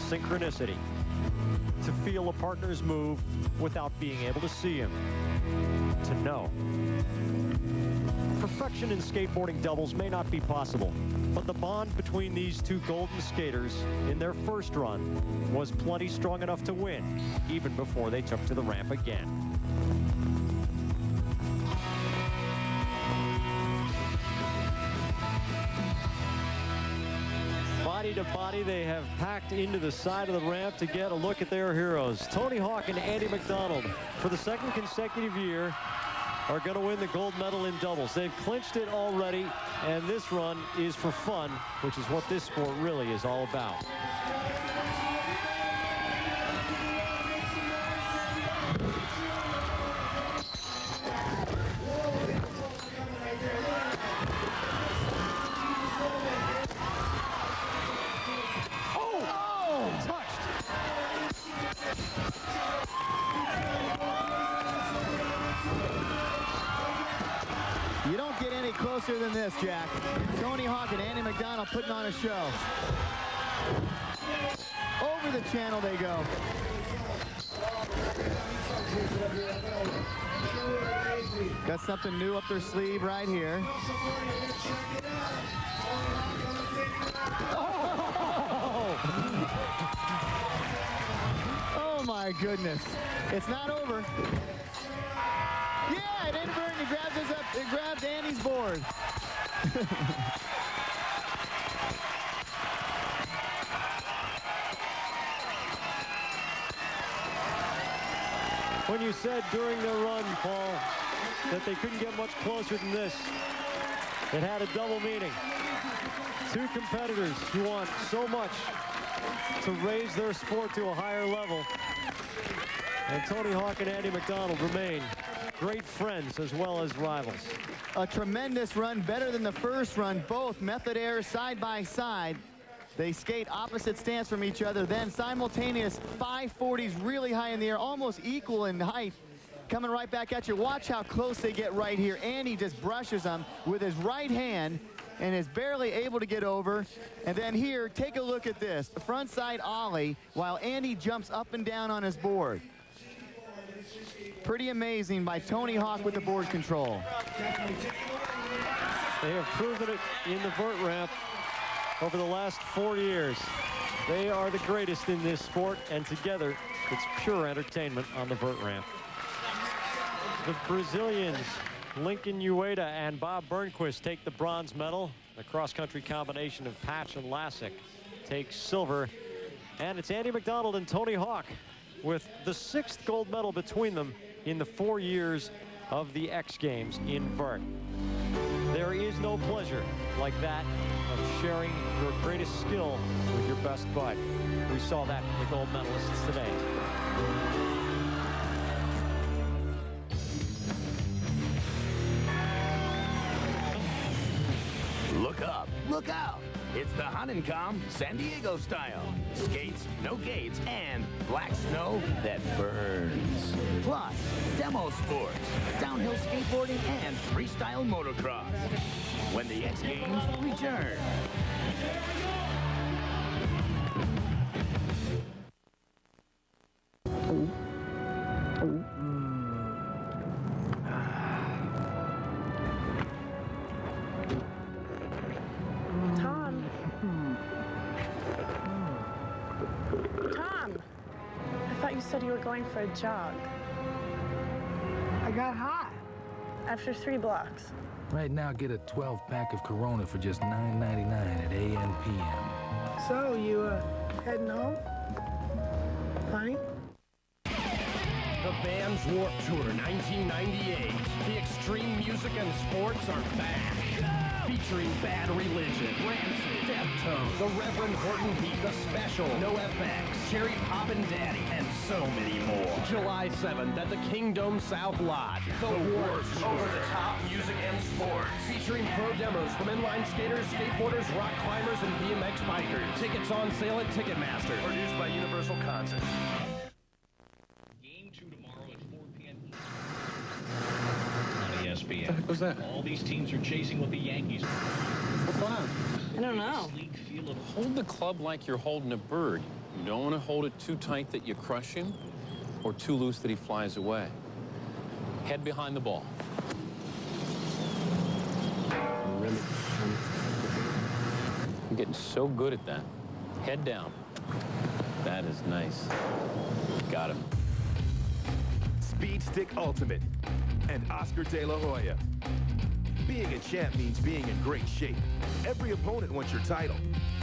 Synchronicity. To feel a partner's move without being able to see him. To know. Perfection in skateboarding doubles may not be possible, but the bond between these two golden skaters in their first run was plenty strong enough to win, even before they took to the ramp again. Body to body, they have packed into the side of the ramp to get a look at their heroes. Tony Hawk and Andy McDonald, for the second consecutive year, are going to win the gold medal in doubles. They've clinched it already, and this run is for fun, which is what this sport really is all about. You don't get any closer than this, Jack. Tony Hawk and Andy McDonald putting on a show. Over the channel they go. Got something new up their sleeve right here. Oh my goodness. It's not over. Yeah, it inverted. It grabbed Andy's board. When you said during their run, Paul, that they couldn't get much closer than this, it had a double meaning. Two competitors who want so much to raise their sport to a higher level. And Tony Hawk and Andy McDonald remain great friends as well as rivals. A tremendous run, better than the first run. Both method airs side by side. They skate opposite stance from each other. Then simultaneous 540s really high in the air, almost equal in height. Coming right back at you. Watch how close they get right here. Andy just brushes them with his right hand and is barely able to get over. And then here, take a look at this. The front side ollie while Andy jumps up and down on his board. Pretty amazing by Tony Hawk with the board control. They have proven it in the vert ramp over the last 4 years. They are the greatest in this sport, and together, it's pure entertainment on the vert ramp. The Brazilians, Lincoln Ueda and Bob Burnquist, take the bronze medal. The cross-country combination of Patch and Lassick takes silver. And it's Andy McDonald and Tony Hawk with the 6th gold medal between them in the 4 years of the X Games in vert. There is no pleasure like that of sharing your greatest skill with your best bud. We saw that in the gold medalists today. Look up, look out. It's the Honeycomb San Diego style. Skates, no gates, and black snow that burns. Plus, demo sports, downhill skateboarding, and freestyle motocross. When the X Games return. Tom, I thought you said you were going for a jog. I got hot. After 3 blocks. Right now, get a 12-pack of Corona for just $9.99 at AM PM. So, you, heading home? Honey? The Vans Warped Tour 1998. The extreme music and sports are back. Featuring Bad Religion, Rancid, Deftones, the Reverend Horton Heat, The Special, NoFX, Cherry Poppin' Daddy, and so many more. July 7th at the Kingdom South Lodge. The Warped over-the-top music and sports. Featuring pro demos from inline skaters, skateboarders, rock climbers, and BMX bikers. Tickets on sale at Ticketmaster. Produced by Universal Concerts. Game 2 tomorrow at 4 p.m. on ESPN. ESPN. What the heck was that? All these teams are chasing what the Yankees. What's going on? I don't know. Hold the club like you're holding a bird. You don't want to hold it too tight that you crush him, or too loose that he flies away. Head behind the ball. Really? You're getting so good at that. Head down. That is nice. Got him. Speed Stick Ultimate and Oscar De La Hoya. Being a champ means being in great shape. Every opponent wants your title,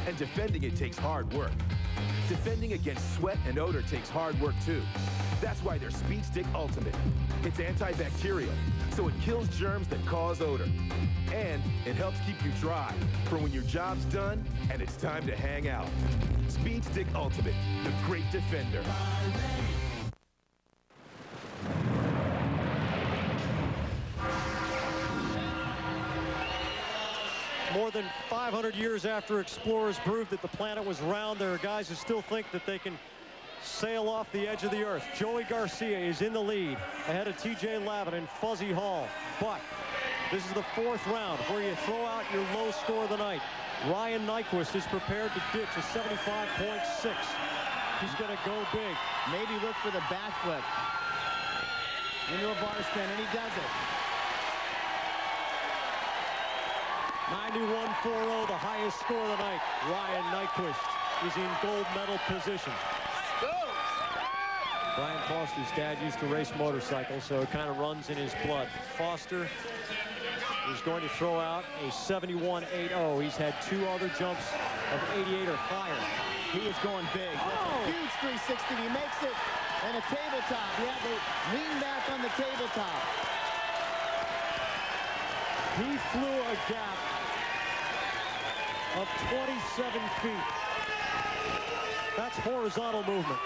and defending it takes hard work. Defending against sweat and odor takes hard work too. That's why they're Speed Stick Ultimate. It's antibacterial, so it kills germs that cause odor. And it helps keep you dry for when your job's done and it's time to hang out. Speed Stick Ultimate, the great defender. More than 500 years after explorers proved that the planet was round, there are guys who still think that they can sail off the edge of the earth. Joey Garcia is in the lead, ahead of TJ Lavin and Fuzzy Hall. But this is the fourth round where you throw out your low score of the night. Ryan Nyquist is prepared to ditch a 75.6. He's going to go big. Maybe look for the backflip into a bar spin, and he does it. 91.40, the highest score of the night. Ryan Nyquist is in gold medal position. Brian Foster's dad used to race motorcycles, so it kind of runs in his blood. Foster is going to throw out a 71.80. He's had two other jumps of 88 or higher. He is going big. Oh. Huge 360. He makes it, and a tabletop. Yeah, they lean back on the tabletop. He flew a gap of 27 feet. That's horizontal movement.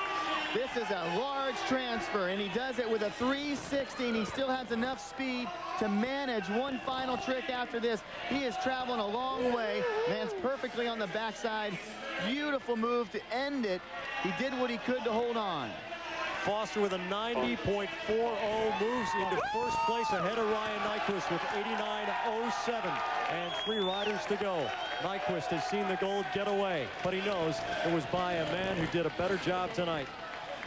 This is a large transfer, and he does it with a 360, and he still has enough speed to manage one final trick after this. He is traveling a long way, lands perfectly on the backside. Beautiful move to end it. He did what he could to hold on. Foster with a 90.40 moves into first place ahead of Ryan Nyquist with 89.07 and 3 riders to go. Nyquist has seen the gold get away, but he knows it was by a man who did a better job tonight.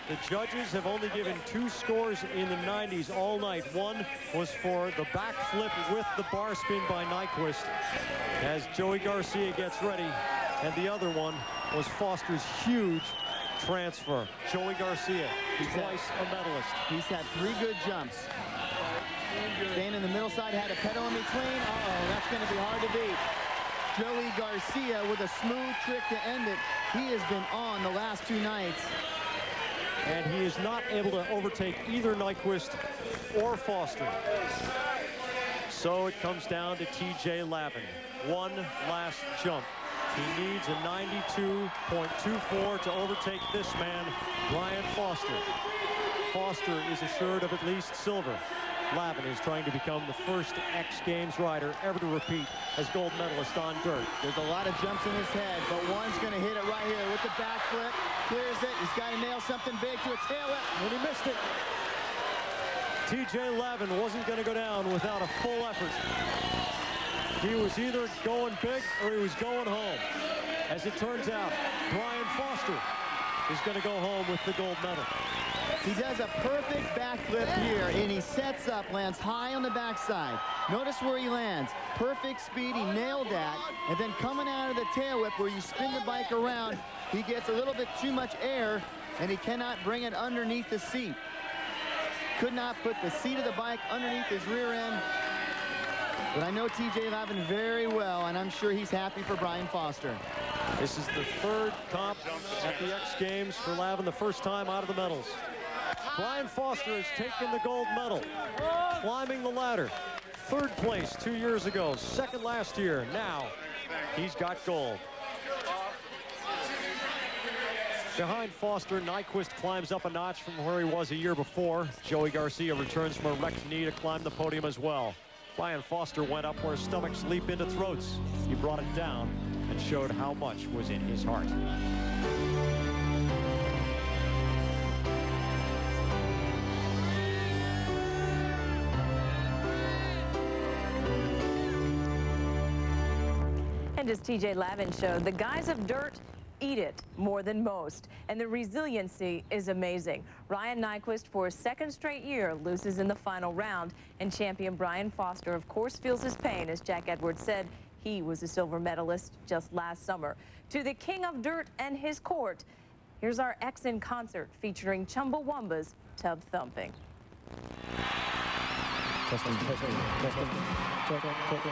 The judges have only given 2 scores in the 90s all night. One was for the backflip with the bar spin by Nyquist as Joey Garcia gets ready, and the other one was Foster's huge transfer. Joey Garcia, twice a medalist. He's had 3 good jumps. Staying in the middle side, had a pedal in between. Uh-oh, that's going to be hard to beat. Joey Garcia with a smooth trick to end it. He has been on the last 2 nights. And he is not able to overtake either Nyquist or Foster. So it comes down to TJ Lavin. One last jump. He needs a 92.24 to overtake this man, Brian Foster. Foster is assured of at least silver. Lavin is trying to become the first X Games rider ever to repeat as gold medalist on dirt. There's a lot of jumps in his head, but one's going to hit it right here with the backflip. Clears it. He's got to nail something big to a tail whip. And he missed it. TJ Lavin wasn't going to go down without a full effort. He was either going big or he was going home. As it turns out, Brian Foster is going to go home with the gold medal. He does a perfect backflip here, and he sets up, lands high on the backside. Notice where he lands. Perfect speed, he nailed that. And then coming out of the tail whip where you spin the bike around, he gets a little bit too much air, and he cannot bring it underneath the seat. Could not put the seat of the bike underneath his rear end. But I know TJ Lavin very well, and I'm sure he's happy for Brian Foster. This is the 3rd comp at the X Games for Lavin, the first time out of the medals. Brian Foster has taken the gold medal, climbing the ladder. 3rd place 2 years ago, 2nd last year. Now he's got gold. Behind Foster, Nyquist climbs up a notch from where he was a year before. Joey Garcia returns from a wrecked knee to climb the podium as well. Brian Foster went up where stomachs leap into throats. He brought it down and showed how much was in his heart. And as TJ Lavin showed, the guys of dirt eat it more than most, and the resiliency is amazing. Ryan Nyquist, for a second straight year, loses in the final round, and champion Brian Foster, of course, feels his pain. As Jack Edwards said, he was a silver medalist just last summer. To the king of dirt and his court, here's our X in concert featuring Chumbawamba's Tub Thumping. Testing, testing, testing, testing.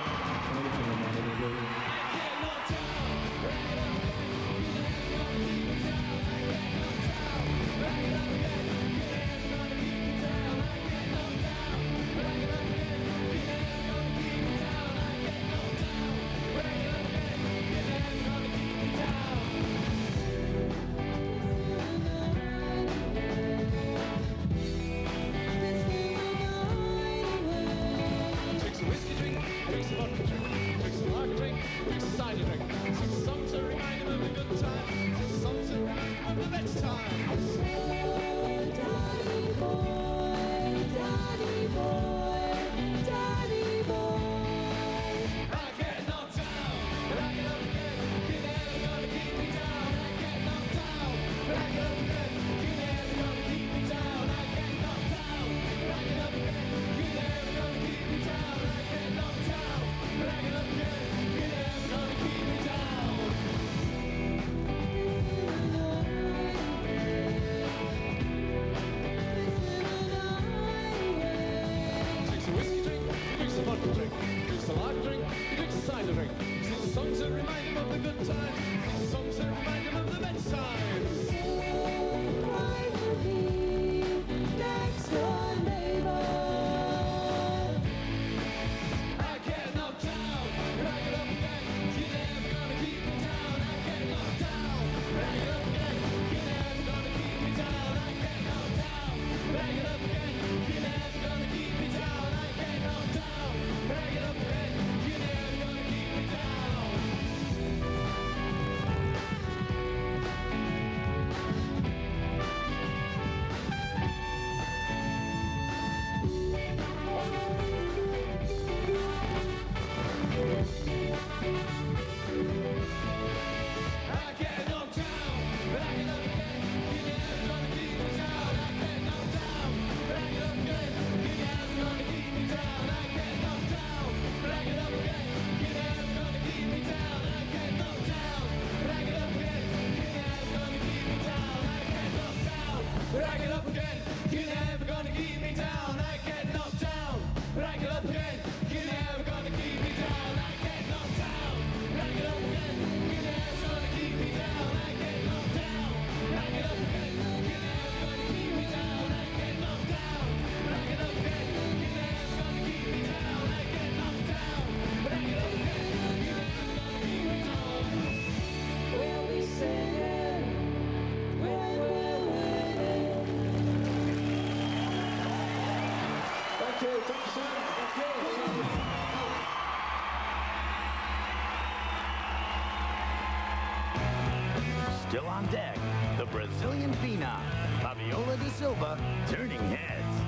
Still on deck, the Brazilian phenom, Fabiola da Silva, turning heads.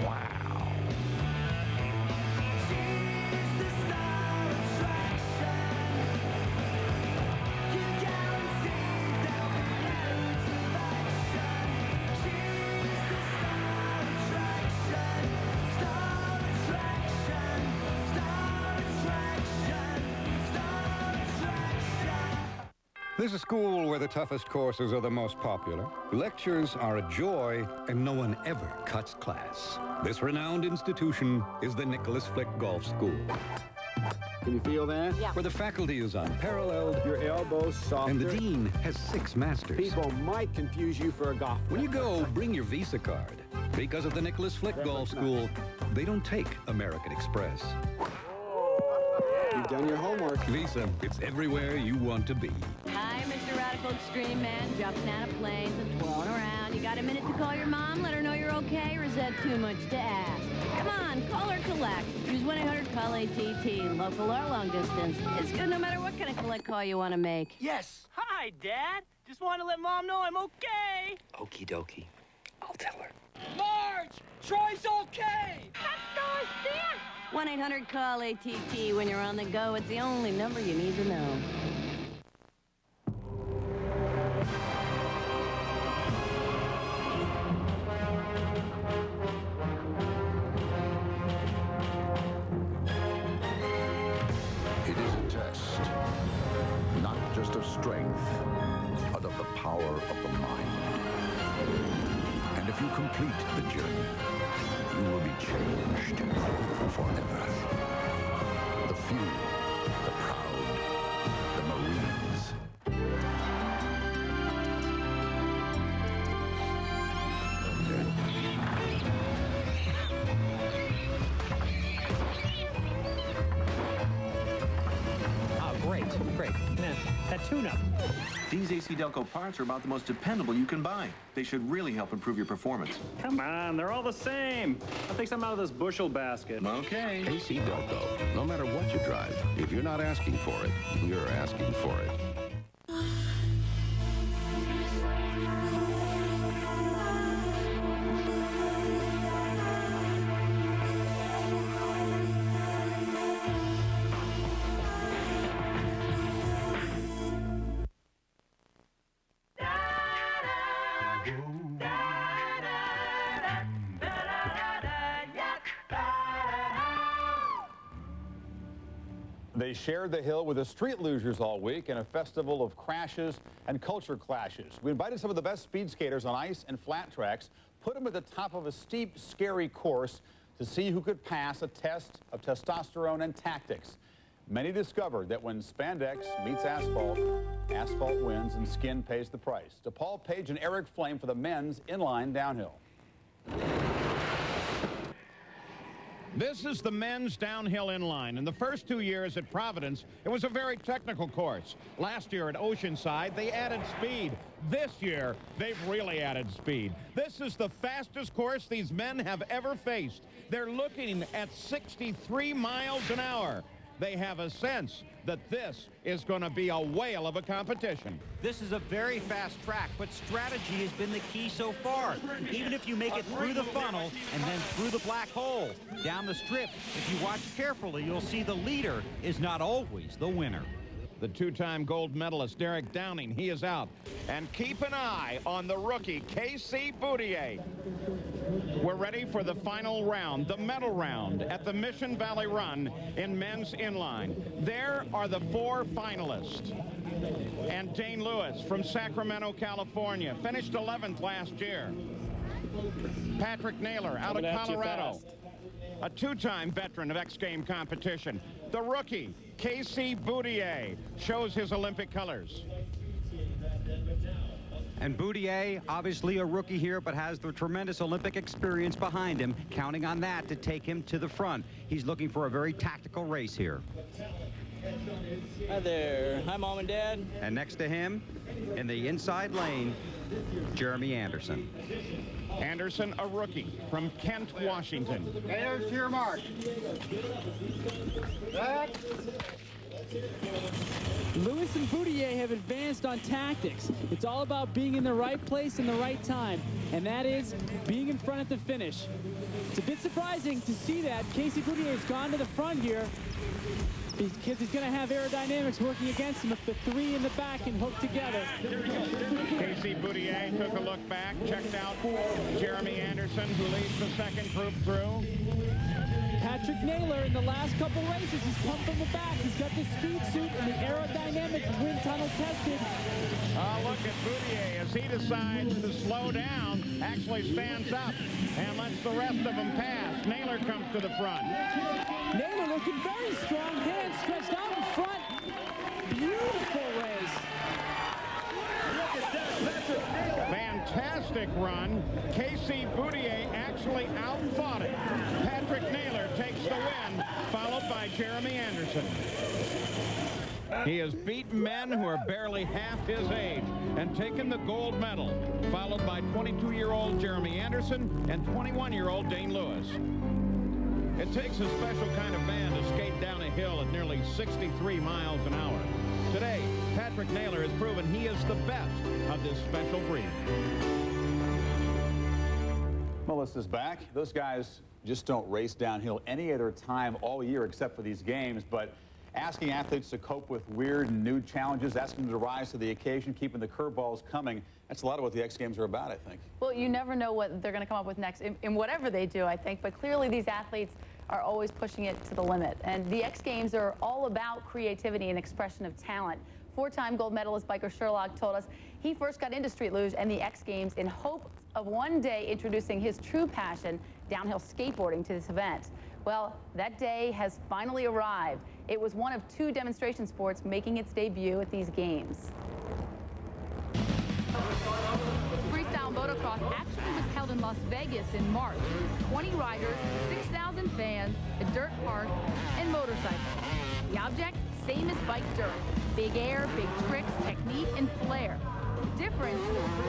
Wow. She's the star attraction. You guarantee there'll be loads of action. She's the star attraction. Star attraction. Star attraction. Star attraction. There's a school where the toughest courses are the most popular. Lectures are a joy, and no one ever cuts class. This renowned institution is the Nicholas Flick Golf School. Can you feel that? Yeah. Where the faculty is unparalleled, your elbows softer, and the dean has 6 masters. People might confuse you for a golfer. When you go, bring your Visa card. Because of the Nicholas Flick Golf School, they don't take American Express. You've done your homework. Visa, it's everywhere you want to be. Hi, Mr. Radical Extreme Man, jumping out of planes and twirling around. You got a minute to call your mom, let her know you're okay, or is that too much to ask? Come on, call or collect. Choose 1-800-CALL-ATT, local or long distance. It's good no matter what kind of collect call you want to make. Yes. Hi, Dad. Just wanted to let Mom know I'm okay. Okie dokie. I'll tell her. Marge! Troy's okay! That's Dad! 1-800-CALL-ATT. When you're on the go, it's the only number you need to know. It is a test, not just of strength, but of the power of the mind. And if you complete the journey, you will be changed forever. The few, the proud, the Marines. Oh, great. Yeah, that tune-up. These AC Delco parts are about the most dependable you can buy. They should really help improve your performance. Come on, they're all the same. I'll take some out of this bushel basket. Okay. AC Delco. No matter what you drive, if you're not asking for it, you're asking for it. They shared the hill with the street lugers all week in a festival of crashes and culture clashes. We invited some of the best speed skaters on ice and flat tracks, put them at the top of a steep, scary course to see who could pass a test of testosterone and tactics. Many discovered that when spandex meets asphalt, asphalt wins and skin pays the price. To Paul Page and Eric Flame for the men's inline downhill. This is the men's downhill inline. In the first 2 years at Providence, it was a very technical course. Last year at Oceanside, they added speed. This year, they've really added speed. This is the fastest course these men have ever faced. They're looking at 63 miles an hour. They have a sense that this is going to be a whale of a competition. This is a very fast track, but strategy has been the key so far. Even if you make it through the funnel and then through the black hole, down the strip, if you watch carefully, you'll see the leader is not always the winner. The two-time gold medalist, Derek Downing, he is out. And keep an eye on the rookie, Casey Boudier. We're ready for the final round, the medal round, at the Mission Valley Run in men's inline. There are the 4 finalists. And Dane Lewis from Sacramento, California, finished 11th last year. Patrick Naylor out of Colorado, a 2-time veteran of X Game competition. The rookie, Casey Boudier, shows his Olympic colors. And Boudier, obviously a rookie here, but has the tremendous Olympic experience behind him, counting on that to take him to the front. He's looking for a very tactical race here. Hi there. Hi, Mom and Dad. And next to him, in the inside lane, Jeremy Anderson. Anderson, a rookie from Kent, Washington. There's your mark. Back. Lewis and Boudier have advanced on tactics. It's all about being in the right place in the right time, and that is being in front at the finish. It's a bit surprising to see that. Casey Boudier has gone to the front here because he's going to have aerodynamics working against him if the 3 in the back can hook together. Casey Boudier took a look back, checked out Jeremy Anderson, who leads the second group through. Patrick Naylor in the last couple races, he's come from the back. He's got the speed suit and the aerodynamic wind tunnel tested. Look at Boudier as he decides to slow down, actually stands up and lets the rest of them pass. Naylor comes to the front. Naylor looking very strong, hands stretched out in front. Beautiful race. Fantastic run. Casey Boudier actually outfought it. Patrick Naylor takes the win, followed by Jeremy Anderson. He has beaten men who are barely half his age and taken the gold medal, followed by 22-year-old Jeremy Anderson and 21-year-old Dane Lewis. It takes a special kind of man to skate down a hill at nearly 63 miles an hour. Today, Patrick Naylor has proven he is the best of this special breed. Melissa's back. Those guys just don't race downhill any other time all year except for these games. But asking athletes to cope with weird and new challenges, asking them to rise to the occasion, keeping the curveballs coming, that's a lot of what the X Games are about, I think. Well, you never know what they're going to come up with next in whatever they do, I think. But clearly these athletes are always pushing it to the limit. And the X Games are all about creativity and expression of talent. Four-time gold medalist biker Sherlock told us he first got into street luge and the X Games in hope of one day introducing his true passion, downhill skateboarding, to this event. Well, that day has finally arrived. It was one of two demonstration sports making its debut at these games. Freestyle motocross actually was held in Las Vegas in March. 20 riders, 6,000 fans, a dirt park, and motorcycles. The object, same as bike dirt. Big air, big tricks, technique, and flair. The difference,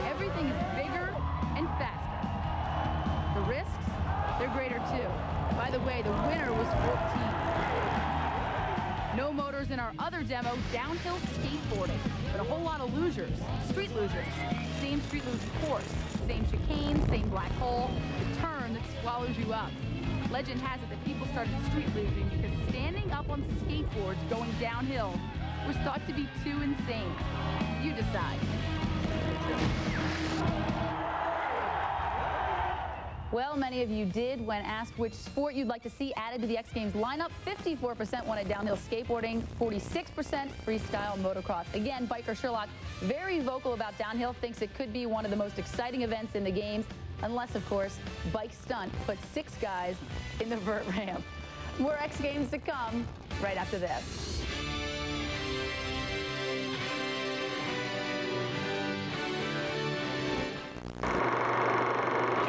everything is bigger and faster. The risks, they're greater too. By the way, the winner was 14. No motors in our other demo, downhill skateboarding, but a whole lot of lugers, street lugers. Same street luge course, same chicane, same black hole, the turn that swallows you up. Legend has it that people started street luging because standing up on skateboards going downhill was thought to be too insane. You decide. Well, many of you did when asked which sport you'd like to see added to the X Games lineup. 54% wanted downhill skateboarding, 46% freestyle motocross. Again, biker Sherlock, very vocal about downhill, thinks it could be one of the most exciting events in the games, unless, of course, Bike Stunt puts 6 guys in the vert ramp. More X Games to come right after this.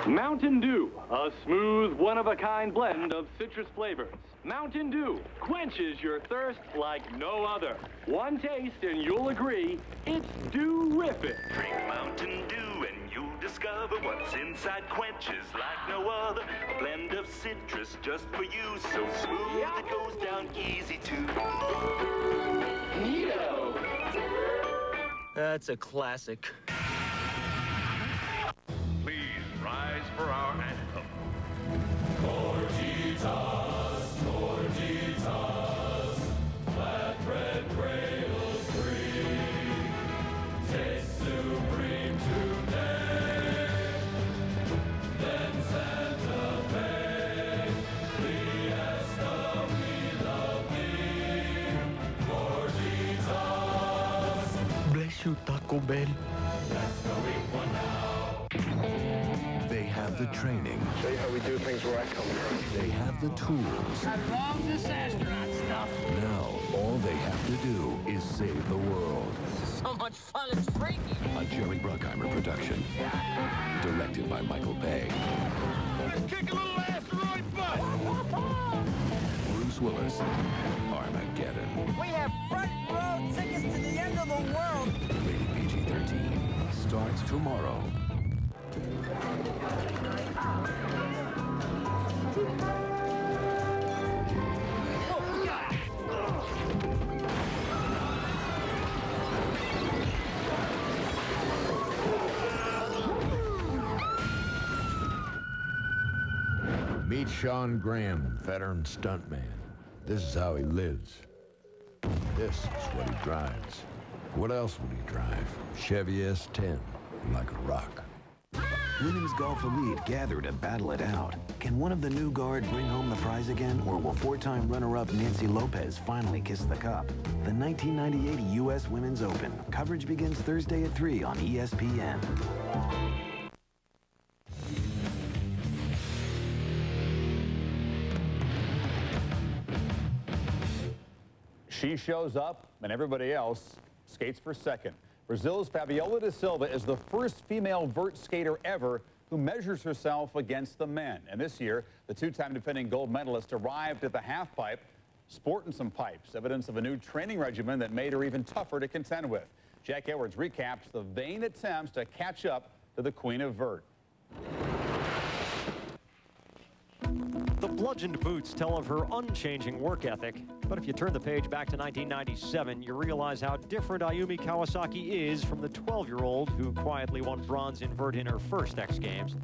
Mountain Dew, a smooth, one-of-a-kind blend of citrus flavors. Mountain Dew quenches your thirst like no other. One taste and you'll agree, it's dew-rific. Drink Mountain Dew and you'll discover what's inside quenches like no other. A blend of citrus just for you, so smooth it goes down easy too. Neato. That's a classic. Rise for our anthem. Tortitas, tortitas, flat bread cradles free. Taste supreme today. Then Santa Fe, Fiesta, we love thee. Tortitas. Bless you, Taco Bell. Let's go eat one now. They have the training. Show you how we do things where I come from. They have the tools. I love this astronaut stuff. Now, all they have to do is save the world. So much fun, it's freaky. A Jerry Bruckheimer production. Directed by Michael Bay. Let's kick a little asteroid butt. Bruce Willis. Armageddon. We have front row tickets to the end of the world. Rated PG-13. Starts tomorrow. Meet Sean Graham, veteran stuntman. This is how he lives. This is what he drives. What else would he drive? Chevy S10, like a rock. Women's Golf Elite gather to battle it out. Can one of the new guard bring home the prize again, or will four-time runner-up Nancy Lopez finally kiss the cup? The 1998 U.S. Women's Open. Coverage begins Thursday at 3 on ESPN. She shows up, and everybody else skates for second. Brazil's Fabiola da Silva is the first female vert skater ever who measures herself against the men. And this year, the two-time defending gold medalist arrived at the halfpipe sporting some pipes, evidence of a new training regimen that made her even tougher to contend with. Jack Edwards recaps the vain attempts to catch up to the queen of vert. The bludgeoned boots tell of her unchanging work ethic. But if you turn the page back to 1997, you realize how different Ayumi Kawasaki is from the 12-year-old who quietly won bronze in vert in her first X Games.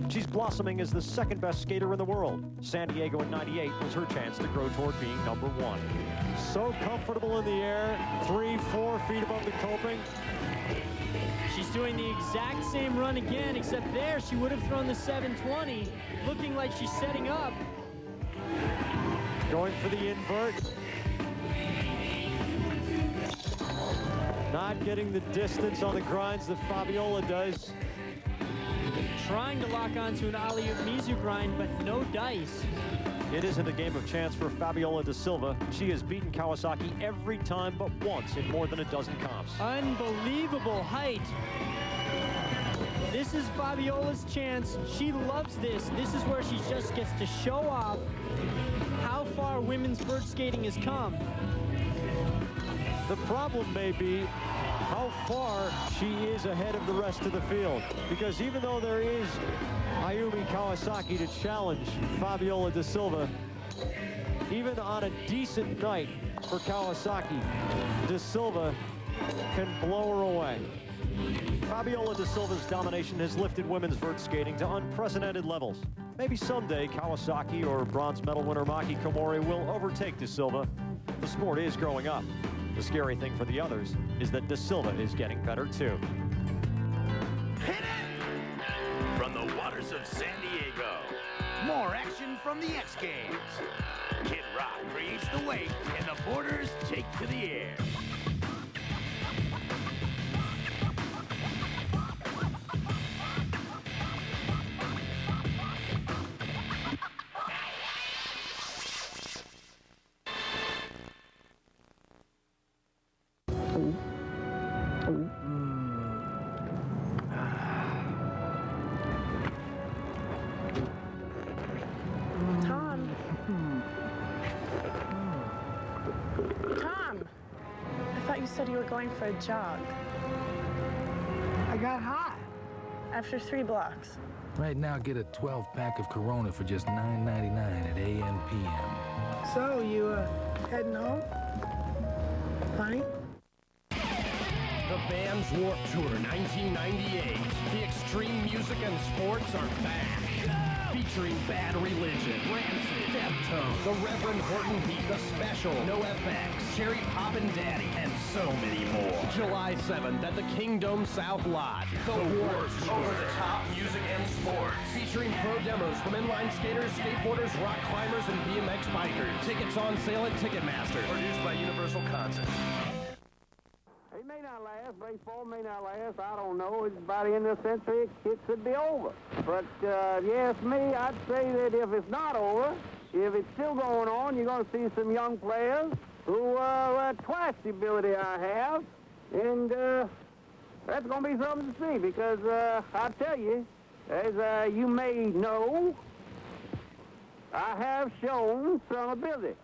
She's blossoming as the second-best skater in the world. San Diego in '98 was her chance to grow toward being #1. So comfortable in the air, 3-4 feet above the coping. She's doing the exact same run again, except there she would have thrown the 720, looking like she's setting up. Going for the invert. Not getting the distance on the grinds that Fabiola does. Trying to lock onto an alley-oop Mizu grind, but no dice. It isn't a game of chance for Fabiola da Silva. She has beaten Kawasaki every time but once in more than a dozen comps. Unbelievable height. This is Fabiola's chance. She loves this. This is where she just gets to show off how far women's vert skating has come. The problem may be how far she is ahead of the rest of the field. Because even though there is Ayumi Kawasaki to challenge Fabiola da Silva, even on a decent night for Kawasaki, da Silva can blow her away. Fabiola da Silva's domination has lifted women's vert skating to unprecedented levels. Maybe someday Kawasaki or bronze medal winner Maki Komori will overtake da Silva. The sport is growing up. The scary thing for the others is that da Silva is getting better too. Hit it! From the waters of San Diego, more action from the X Games. Kid Rock creates the wake and the boarders take to the air. You were going for a jog. I got hot. After 3 blocks. Right now, get a 12-pack of Corona for just $9.99 at AM PM. So, you, heading home? Honey? The Vans Warped Tour 1998. The extreme music and sports are back. Featuring Bad Religion, Rancid, Deftones, the Reverend Horton Heat, The Special, NoFX, Cherry Poppin' Daddy, and so many more. July 7th at the Kingdom South Lot. The Warped Tour. Over-the-top music and sports. Featuring pro demos from inline skaters, skateboarders, rock climbers, and BMX bikers. Tickets on sale at Ticketmaster. Produced by Universal Concerts. It may not last. Baseball may not last. I don't know. It's by the end of the century, it could be over. But if you ask me, I'd say that if it's not over, if it's still going on, you're going to see some young players who are twice the ability I have. And that's going to be something to see because I'll tell you, as you may know, I have shown some ability.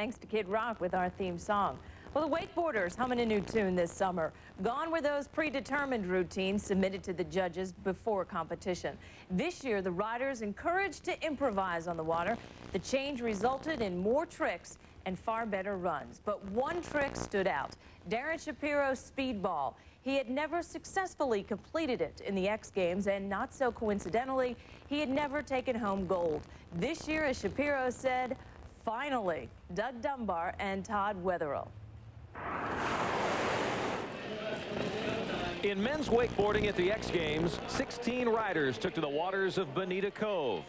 thanks to Kid Rock with our theme song. Well, the wakeboarders humming a new tune this summer. Gone were those predetermined routines submitted to the judges before competition. This year, the riders encouraged to improvise on the water. The change resulted in more tricks and far better runs. But one trick stood out, Darren Shapiro's speedball. He had never successfully completed it in the X Games, and not so coincidentally, he had never taken home gold. This year, as Shapiro said, finally, Doug Dunbar and Todd Wetherill. In men's wakeboarding at the X Games, 16 riders took to the waters of Bonita Cove.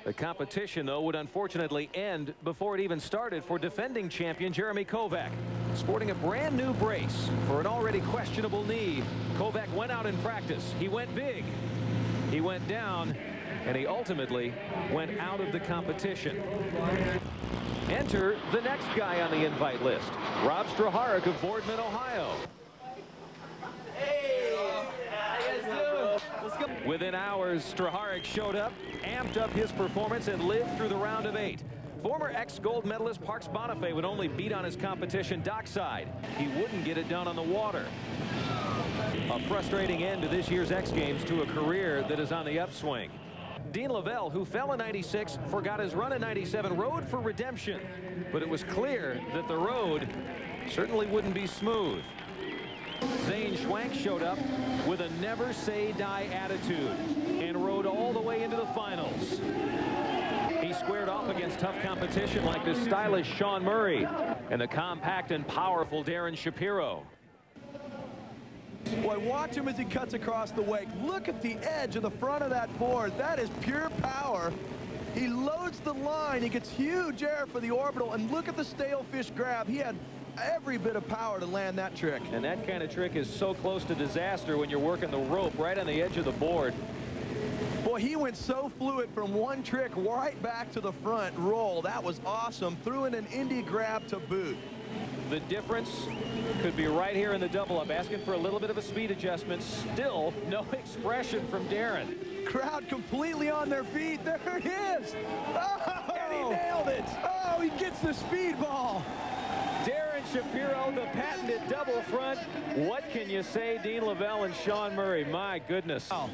The competition, though, would unfortunately end before it even started for defending champion Jeremy Kovac. Sporting a brand new brace for an already questionable knee, Kovac went out in practice. He went big, he went down, and he ultimately went out of the competition. Enter the next guy on the invite list, Rob Straharek of Boardman, Ohio. Within hours, Straharek showed up, amped up his performance, and lived through the round of 8. Former ex-gold medalist Parks Bonifay would only beat on his competition dockside. He wouldn't get it done on the water. A frustrating end to this year's X Games to a career that is on the upswing. Dean Lavelle, who fell in '96, forgot his run in '97, rode for redemption. But it was clear that the road certainly wouldn't be smooth. Zane Schwank showed up with a never-say-die attitude and rode all the way into the finals. He squared off against tough competition like the stylish Sean Murray and the compact and powerful Darren Shapiro. Boy, watch him as he cuts across the wake. Look at the edge of the front of that board. That is pure power. He loads the line. He gets huge air for the orbital, and look at the stale fish grab. He had every bit of power to land that trick. And that kind of trick is so close to disaster when you're working the rope right on the edge of the board. Boy, he went so fluid from one trick right back to the front roll. That was awesome. Threw in an indie grab to boot. The difference could be right here in the double up. Asking for a little bit of a speed adjustment. Still no expression from Darren. Crowd completely on their feet. There it is. Oh, and he nailed it. Oh, he gets the speed ball. Darren Shapiro, the patented double front. What can you say, Dean Lavelle and Sean Murray? My goodness. Oh.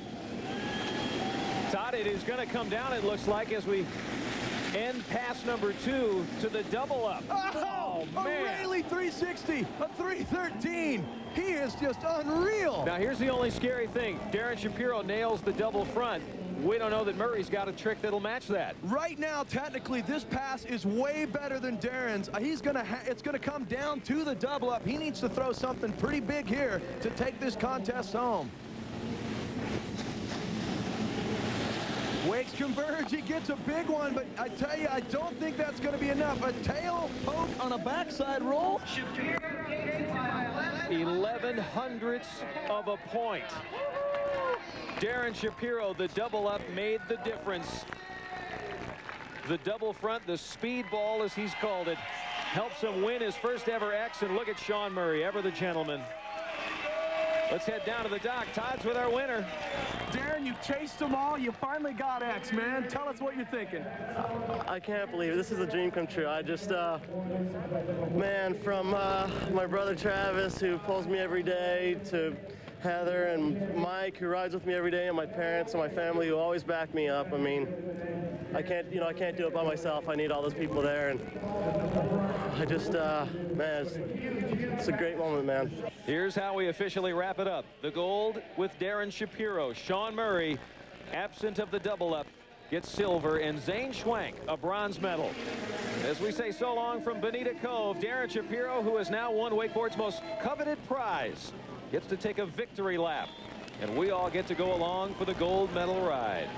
Todd, it is going to come down, it looks like, as we end pass number 2 to the double up. Oh, man. A Rayleigh 360, a 313. He is just unreal. Now, here's the only scary thing. Darren Shapiro nails the double front. We don't know that Murray's got a trick that'll match that. Right now, technically, this pass is way better than Darren's. It's gonna come down to the double up. He needs to throw something pretty big here to take this contest home. Wakes converge, he gets a big one, but I tell you, I don't think that's gonna be enough. A tail poke on a backside roll. 11 hundredths of a point. Darren Shapiro, the double up, made the difference. The double front, the speed ball as he's called it, helps him win his first ever X. And look at Sean Murray, ever the gentleman. Let's head down to the dock. Todd's with our winner. Darren, you chased them all. You finally got X, man. Tell us what you're thinking. I can't believe it. This is a dream come true. I just, man, from my brother Travis, who pulls me every day, to Heather and Mike, who rides with me every day, and my parents and my family, who always back me up. I mean, I can't do it by myself. I need all those people there, and I just, man, it's a great moment, man. Here's how we officially wrap it up. The gold with Darren Shapiro. Sean Murray, absent of the double up, gets silver, and Zane Schwank, a bronze medal. As we say so long from Bonita Cove, Darren Shapiro, who has now won wakeboard's most coveted prize, gets to take a victory lap, and we all get to go along for the gold medal ride.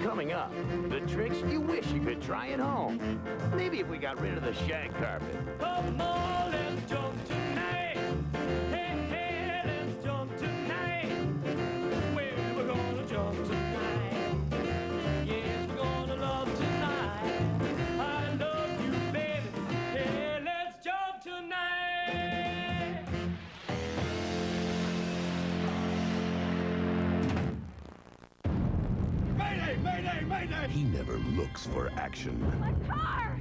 Coming up, the tricks you wish you could try at home. Maybe if we got rid of the shag carpet. Come on, let's jump tonight. Hey, hey, let's jump tonight. Where we're gonna jump tonight. Yes, we're gonna love tonight. I love you, baby. Hey, let's jump tonight. Mayday, mayday, mayday. He never looks for action. My car!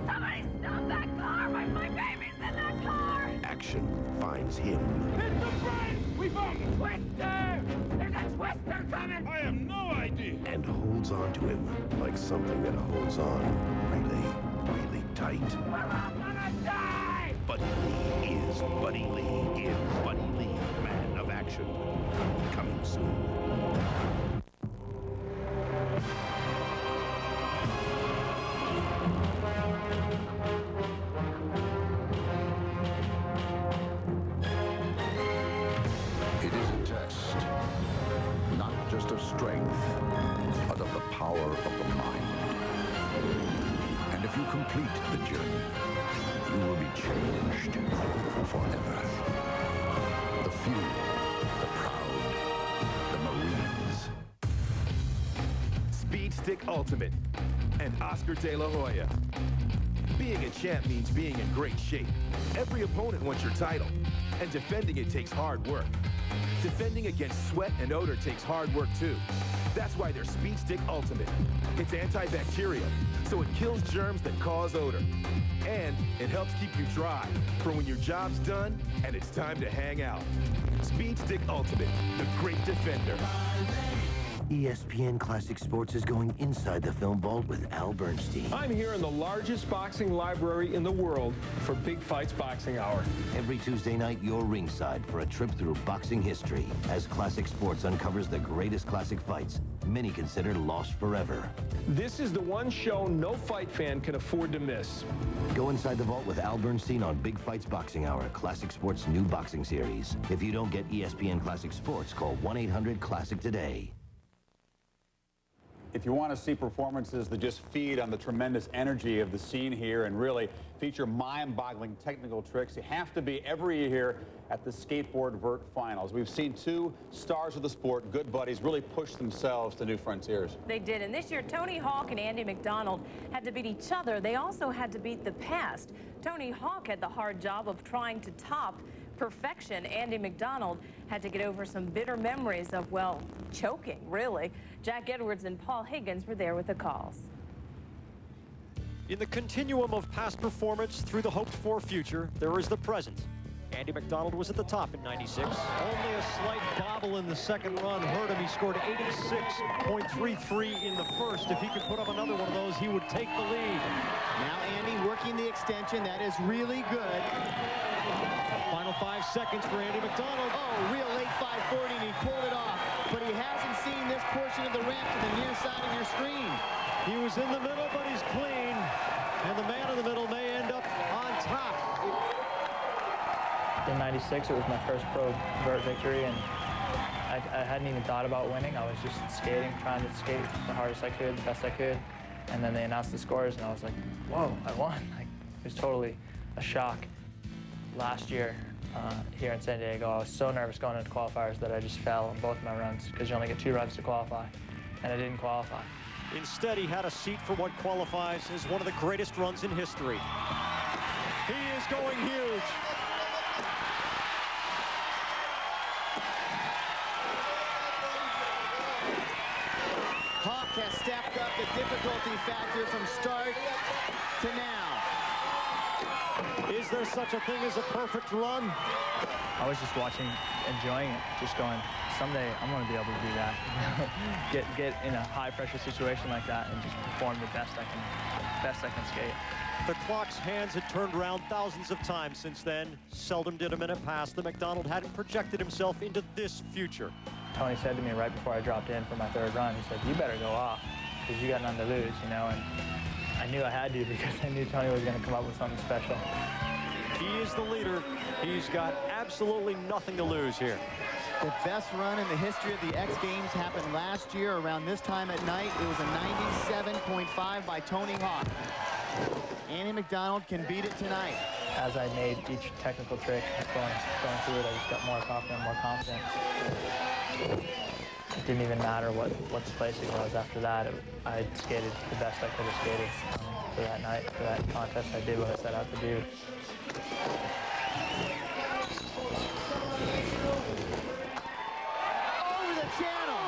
Somebody stop that car! My baby's in that car! Action finds him. Hit the brakes! We found a twister! There's a twister coming! I have no idea! And holds on to him like something that holds on really, really tight. We're all gonna die! Buddy Lee is Buddy Lee in Buddy Lee, Man of Action. Coming soon. It is a test, not just of strength, but of the power of the mind. And if you complete the journey, you will be changed forever. The few, the proud, the Marines. Speed Stick Ultimate and Oscar De La Hoya. Being a champ means being in great shape. Every opponent wants your title, and defending it takes hard work. Defending against sweat and odor takes hard work too. That's why they're Speed Stick Ultimate. It's antibacterial, so it kills germs that cause odor. And it helps keep you dry for when your job's done and it's time to hang out. Speed Stick Ultimate, the great defender. ESPN Classic Sports is going inside the film vault with Al Bernstein. I'm here in the largest boxing library in the world for Big Fights Boxing Hour. Every Tuesday night, you're ringside for a trip through boxing history as Classic Sports uncovers the greatest classic fights, many considered lost forever. This is the one show no fight fan can afford to miss. Go inside the vault with Al Bernstein on Big Fights Boxing Hour, Classic Sports' new boxing series. If you don't get ESPN Classic Sports, call 1-800-CLASSIC today. If you want to see performances that just feed on the tremendous energy of the scene here and really feature mind-boggling technical tricks, you have to be every year here at the Skateboard Vert Finals. We've seen two stars of the sport, good buddies, really push themselves to new frontiers. They did, and this year Tony Hawk and Andy McDonald had to beat each other. They also had to beat the past. Tony Hawk had the hard job of trying to top perfection. Andy McDonald had to get over some bitter memories of, well, choking, really. Jack Edwards and Paul Higgins were there with the calls. In the continuum of past performance through the hoped-for future, there is the present. Andy McDonald was at the top in '96. Only a slight bobble in the second run hurt him. He scored 86.33 in the first. If he could put up another one of those, he would take the lead. Now Andy working the extension. That is really good. Final 5 seconds for Andy McDonald. Oh, real late 540, and he pulled it off. But he hasn't seen this portion of the ramp to the near side of your screen. He was in the middle, but he's clean. And the man in the middle may end up on top. In '96, it was my first pro vert victory, and I hadn't even thought about winning. I was just skating, trying to skate the hardest I could, the best I could. And then they announced the scores, and I was like, whoa, I won. Like, it was totally a shock. Last year, here in San Diego, I was so nervous going into qualifiers that I just fell on both my runs because you only get 2 runs to qualify, and I didn't qualify. Instead, he had a seat for what qualifies as one of the greatest runs in history. He is going huge. Hawk has stepped up the difficulty factor from start to now. Is there such a thing as a perfect run? I was just watching, enjoying it, just going, someday I'm going to be able to do that. get in a high-pressure situation like that and just perform the best I can skate. The clock's hands had turned around thousands of times since then. Seldom did a minute pass that McDonald hadn't projected himself into this future. Tony said to me right before I dropped in for my 3rd run, he said, you better go off because you got nothing to lose, you know, and I knew I had to because I knew Tony was going to come up with something special. He is the leader. He's got absolutely nothing to lose here. The best run in the history of the X Games happened last year around this time at night. It was a 97.5 by Tony Hawk. Andy McDonald can beat it tonight. As I made each technical trick, going through it, I just got more confident, more confident. It didn't even matter what placing was after that. I skated the best I could have skated for that night, for that contest. I did what I set out to do. Over the channel!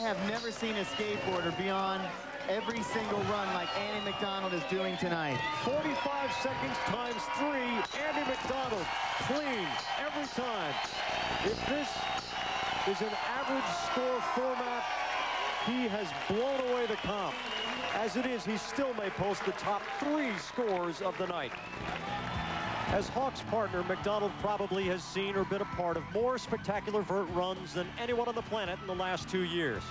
have never seen a skateboarder be on every single run like Andy McDonald is doing tonight. 45 seconds times 3. Andy McDonald, clean every time. If this is an average score format, he has blown away the comp. As it is, he still may post the top 3 scores of the night. As Hawk's partner, McDonald probably has seen or been a part of more spectacular vert runs than anyone on the planet in the last 2 years.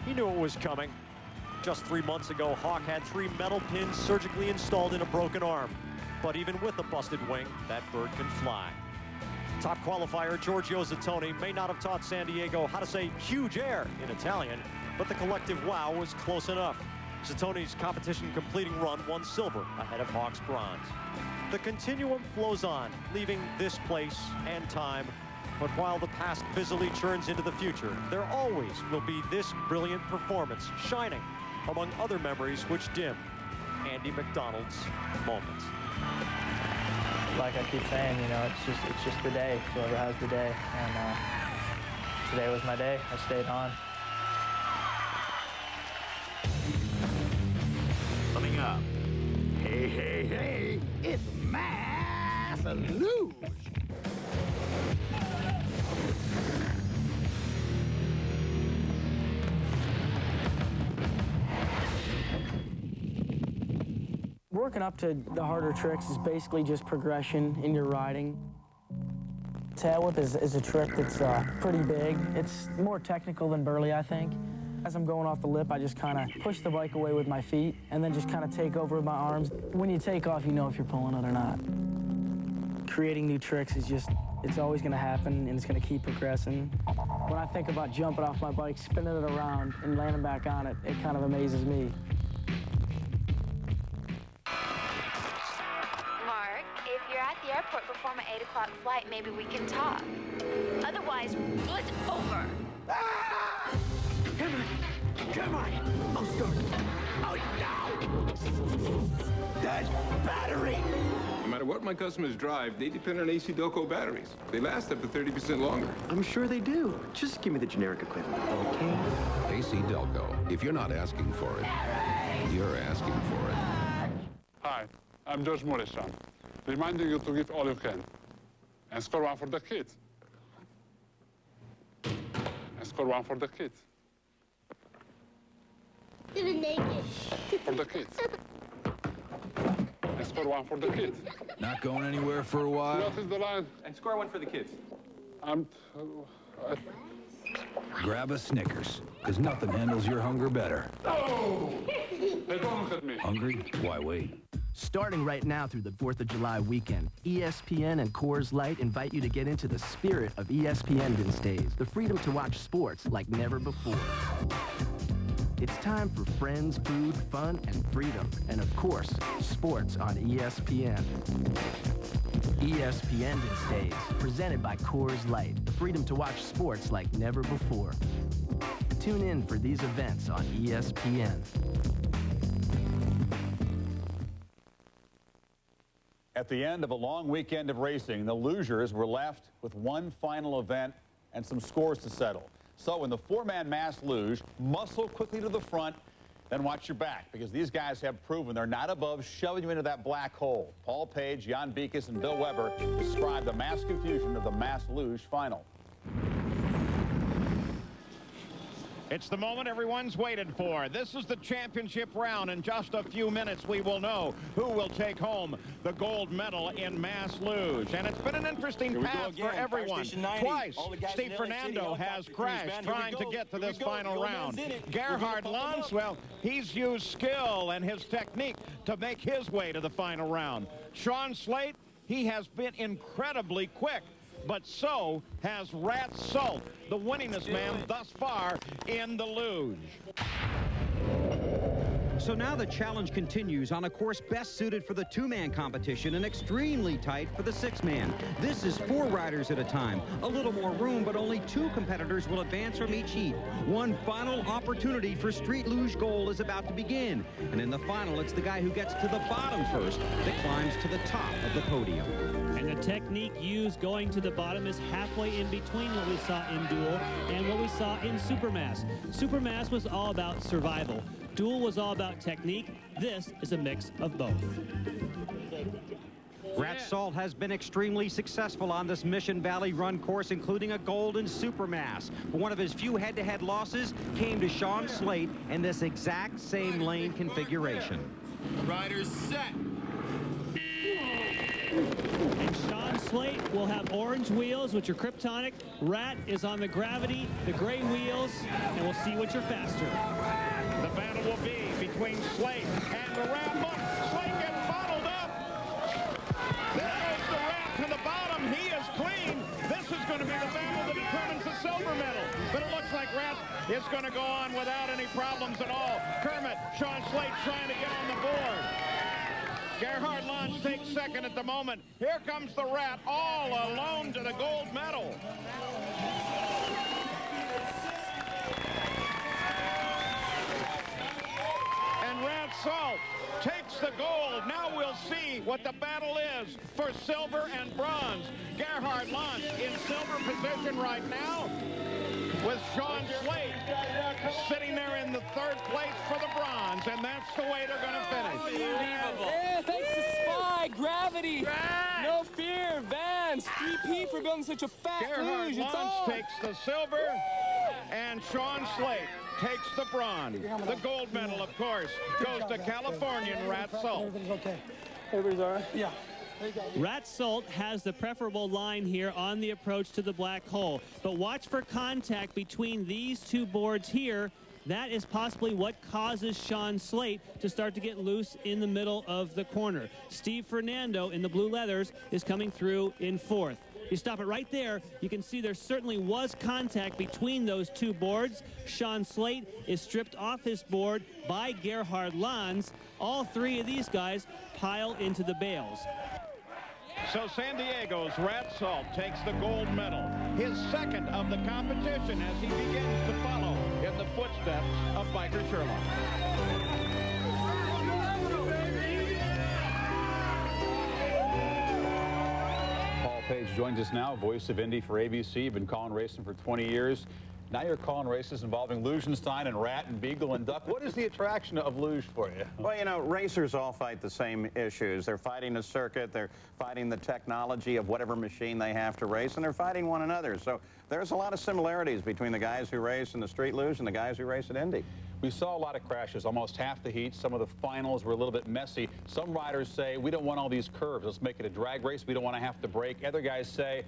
He knew it was coming. Just 3 months ago, Hawk had 3 metal pins surgically installed in a broken arm. But even with a busted wing, that bird can fly. Top qualifier Giorgio Zattoni may not have taught San Diego how to say huge air in Italian, but the collective wow was close enough. Zattoni's competition completing run won silver ahead of Hawk's bronze. The continuum flows on, leaving this place and time. But while the past busily churns into the future, there always will be this brilliant performance shining among other memories which dim Andy McDonald's moments. Like I keep saying, you know, it's just the day, whoever has the day. And today was my day. I stayed on. Coming up, hey, it's Mass Luge. Working up to the harder tricks is basically just progression in your riding. Tail whip is a trick that's pretty big. It's more technical than burly, I think. As I'm going off the lip, I just kind of push the bike away with my feet and then just kind of take over with my arms. When you take off, you know if you're pulling it or not. Creating new tricks is just, it's always going to happen and it's going to keep progressing. When I think about jumping off my bike, spinning it around and landing back on it, it kind of amazes me. Mark, if you're at the airport before my 8 o'clock flight, maybe we can talk. Otherwise, it's over. Ah! Come on! Oh, start. Oh, no! That battery! No matter what my customers drive, they depend on AC Delco batteries. They last up to 30% longer. I'm sure they do. Just give me the generic equivalent, okay? AC Delco. If you're not asking for it, you're asking for it. Hi, I'm George Morrison, reminding you to give all you can. And score one for the kids. And score one for the kids. Even naked. For the kids. And score one for the kids. Not going anywhere for a while? What is the line? And score one for the kids. Grab a Snickers, because nothing handles your hunger better. Oh! They don't look at me. Hungry? Why wait? Starting right now through the 4th of July weekend, ESPN and Coors Light invite you to get into the spirit of ESPN Days, the freedom to watch sports like never before. It's time for friends, food, fun, and freedom. And of course, sports on ESPN. ESPN Days, presented by Coors Light, the freedom to watch sports like never before. Tune in for these events on ESPN. At the end of a long weekend of racing, the lugers were left with one final event and some scores to settle. So in the 4-man mass luge, muscle quickly to the front, then watch your back, because these guys have proven they're not above shoving you into that black hole. Paul Page, Jan Beekes, and Bill Weber describe the mass confusion of the mass luge final. It's the moment everyone's waited for. This is the championship round. In just a few minutes, we will know who will take home the gold medal in mass luge. And it's been an interesting path for everyone. Twice, Steve Fernando has crashed trying to get to this final round. Gerhard Lanz, well, he's used skill and his technique to make his way to the final round. Sean Slate, he has been incredibly quick. But so has Rat Salt, the winningest man thus far in the luge. So now the challenge continues on a course best suited for the 2-man competition and extremely tight for the 6-man. This is 4 riders at a time. A little more room, but only 2 competitors will advance from each heat. One final opportunity for street luge gold is about to begin. And in the final, it's the guy who gets to the bottom first that climbs to the top of the podium. And the technique used going to the bottom is halfway in between what we saw in Duel and what we saw in Supermass. Supermass was all about survival. Duel was all about technique. This is a mix of both. Rat Salt has been extremely successful on this Mission Valley Run course, including a gold in Supermass. But one of his few head-to-head losses came to Sean Slate in this exact same lane configuration. Riders set. And Sean Slate will have orange wheels, which are kryptonic. Rat is on the gravity, the gray wheels, and we'll see which are faster. The battle will be between Slate and the Rat. Look, Slate gets bottled up. There goes the Rat to the bottom. He is clean. This is going to be the battle that determines the silver medal. But it looks like Rat is going to go on without any problems at all. Kermit, Sean Slate trying to get on the board. Gerhard Lange takes second at the moment. Here comes the Rat all alone to the gold medal. And Rat Salt takes the gold. Now we'll see what the battle is for silver and bronze. Gerhard Lange in silver position right now, with Sean Slate sitting there in the third place for the bronze, and that's the way they're going to finish. Yeah, thanks to Spy, Gravity, No Fear, Vans, 3P for building such a fat Gerhard luge. Lange takes the silver, and Sean Slate takes the bronze. The gold medal, of course, goes to Californian Rat Salt. Everything's okay. Everybody's all right? Yeah. Rat Salt has the preferable line here on the approach to the black hole. But watch for contact between these two boards here. That is possibly what causes Sean Slate to start to get loose in the middle of the corner. Steve Fernando in the blue leathers is coming through in fourth. You stop it right there, you can see there certainly was contact between those two boards. Sean Slate is stripped off his board by Gerhard Lange. All three of these guys pile into the bales. So San Diego's Rat Salt takes the gold medal, his second of the competition, as he begins to follow in the footsteps of Biker Sherlock. Paul Page joins us now, voice of Indy for ABC. You've been calling racing for 20 years. Now you're calling races involving Lugenstein and Rat and Beagle and Duck. What is the attraction of luge for you? Well, you know, racers all fight the same issues. They're fighting the circuit, they're fighting the technology of whatever machine they have to race, and they're fighting one another. So there's a lot of similarities between the guys who race in the street luge and the guys who race at Indy. We saw a lot of crashes, almost half the heats. Some of the finals were a little bit messy. Some riders say, we don't want all these curves. Let's make it a drag race. We don't want to have to brake. Other guys say,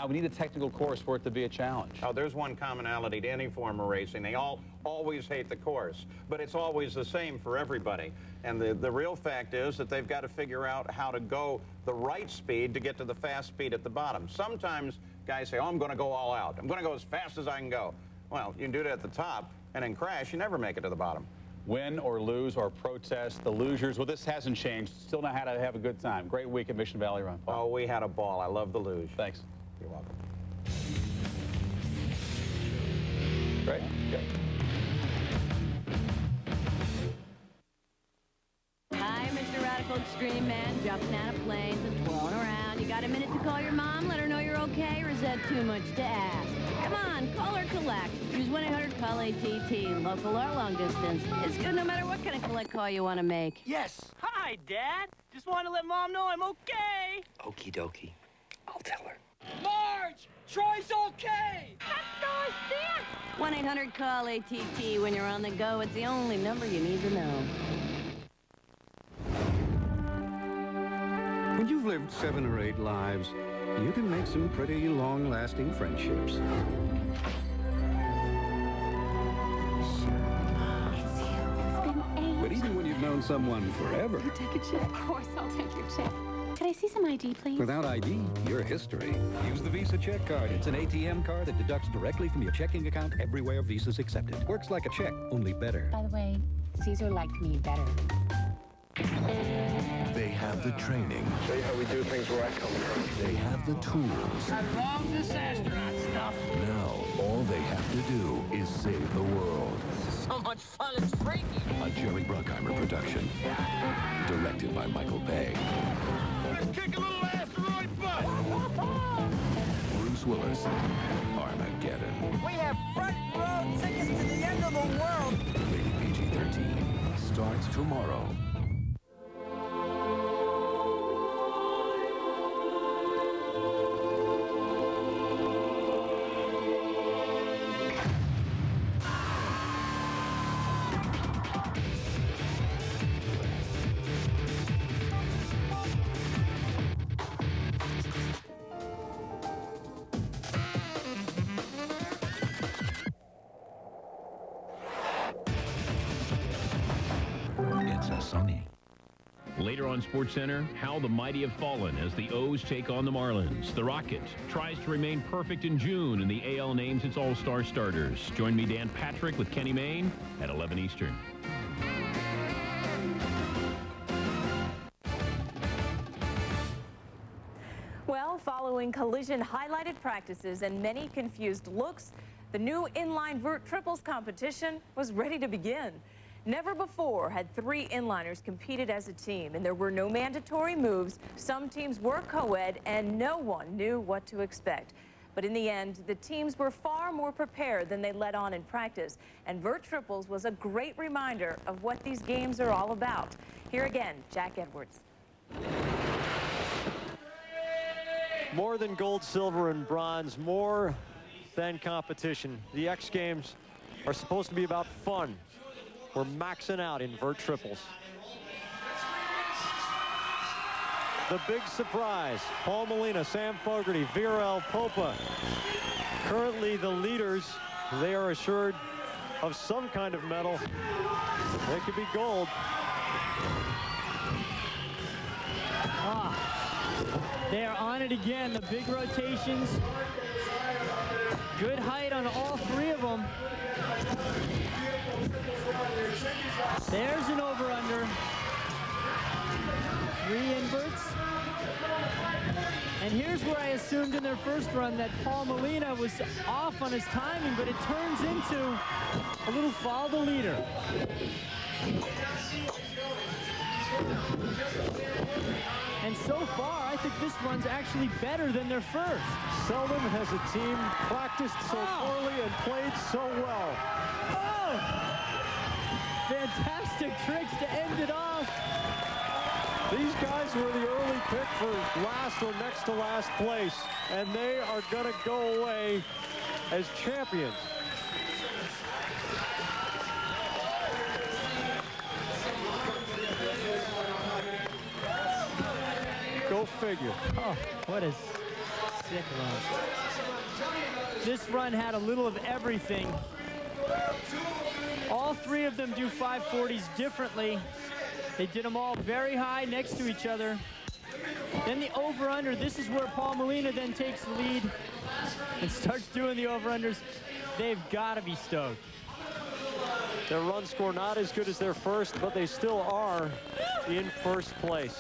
we need a technical course for it to be a challenge. Oh, there's one commonality to any form of racing. They all always hate the course, but it's always the same for everybody. And the real fact is that they've got to figure out how to go the right speed to get to the fast speed at the bottom. Sometimes guys say, oh, I'm going to go all out. I'm going to go as fast as I can go. Well, you can do that at the top, and in crash, you never make it to the bottom. Win or lose or protest, the losers, well, this hasn't changed. Still know how to have a good time. Great week at Mission Valley Run. Oh, we had a ball. I love the luge. Thanks. You're welcome. Great. Good. Hi, Mr. Radical Extreme Man, jumping out of planes and twirling around. You got a minute to call your mom, let her know you're okay, or is that too much to ask? Come on, call or collect. Use 1-800-CALL-ATT, local or long distance. It's good no matter what kind of collect call you want to make. Yes. Hi, Dad. Just want to let Mom know I'm okay. Okie dokie. I'll tell her. Marge! Troy's okay! 1-800-CALL-ATT. When you're on the go, it's the only number you need to know. When you've lived 7 or 8 lives, you can make some pretty long-lasting friendships. But even when you've known someone forever, You take a check. Of course, I'll take your check. Could I see some ID, please? without ID, you're history. Use the Visa check card. It's an ATM card that deducts directly from your checking account everywhere Visa's accepted. Works like a check, only better. By the way, Caesar liked me better. They have the training. Show you how we do things where I come from. They have the tools. I love this astronaut stuff. Now, all they have to do is save the world. So much fun, it's freaky. A Jerry Bruckheimer production. Directed by Michael Bay. Let's kick a little asteroid butt. Bruce Willis, Armageddon. We have front row tickets to the end of the world. Rated PG-13. Starts tomorrow. Later on SportsCenter, how the mighty have fallen as the O's take on the Marlins. The Rocket tries to remain perfect in June, and the AL names its all-star starters. Join me, Dan Patrick, with Kenny Mayne at 11 Eastern. Well, following collision-highlighted practices and many confused looks, the new inline vert triples competition was ready to begin. Never before had 3 inliners competed as a team, and there were no mandatory moves. Some teams were co-ed, and no one knew what to expect. But in the end, the teams were far more prepared than they let on in practice, and vert triples was a great reminder of what these games are all about. Here again, Jack Edwards. More than gold, silver, and bronze, more than competition. The X Games are supposed to be about fun. We're maxing out in vert triples. The big surprise, Paul Molina, Sam Fogarty, Viral Popa. Currently the leaders. They are assured of some kind of medal. They could be gold. They are on it again. The big rotations. Good height on all 3 of them. There's an over-under. 3 inverts. And here's where I assumed in their first run that Paul Molina was off on his timing, but it turns into a little follow the leader. And so far, I think this one's actually better than their first. Seldom has a team practiced so poorly and played so well. Fantastic tricks to end it off. These guys were the early pick for last or next to last place, and they are going to go away as champions. Go figure. Oh, what a sick run. This run had a little of everything. All 3 of them do 540s differently. They did them all very high next to each other. Then the over-under. This is where Paul Molina then takes the lead and starts doing the over-unders. They've got to be stoked. Their run score not as good as their first, but they still are in first place.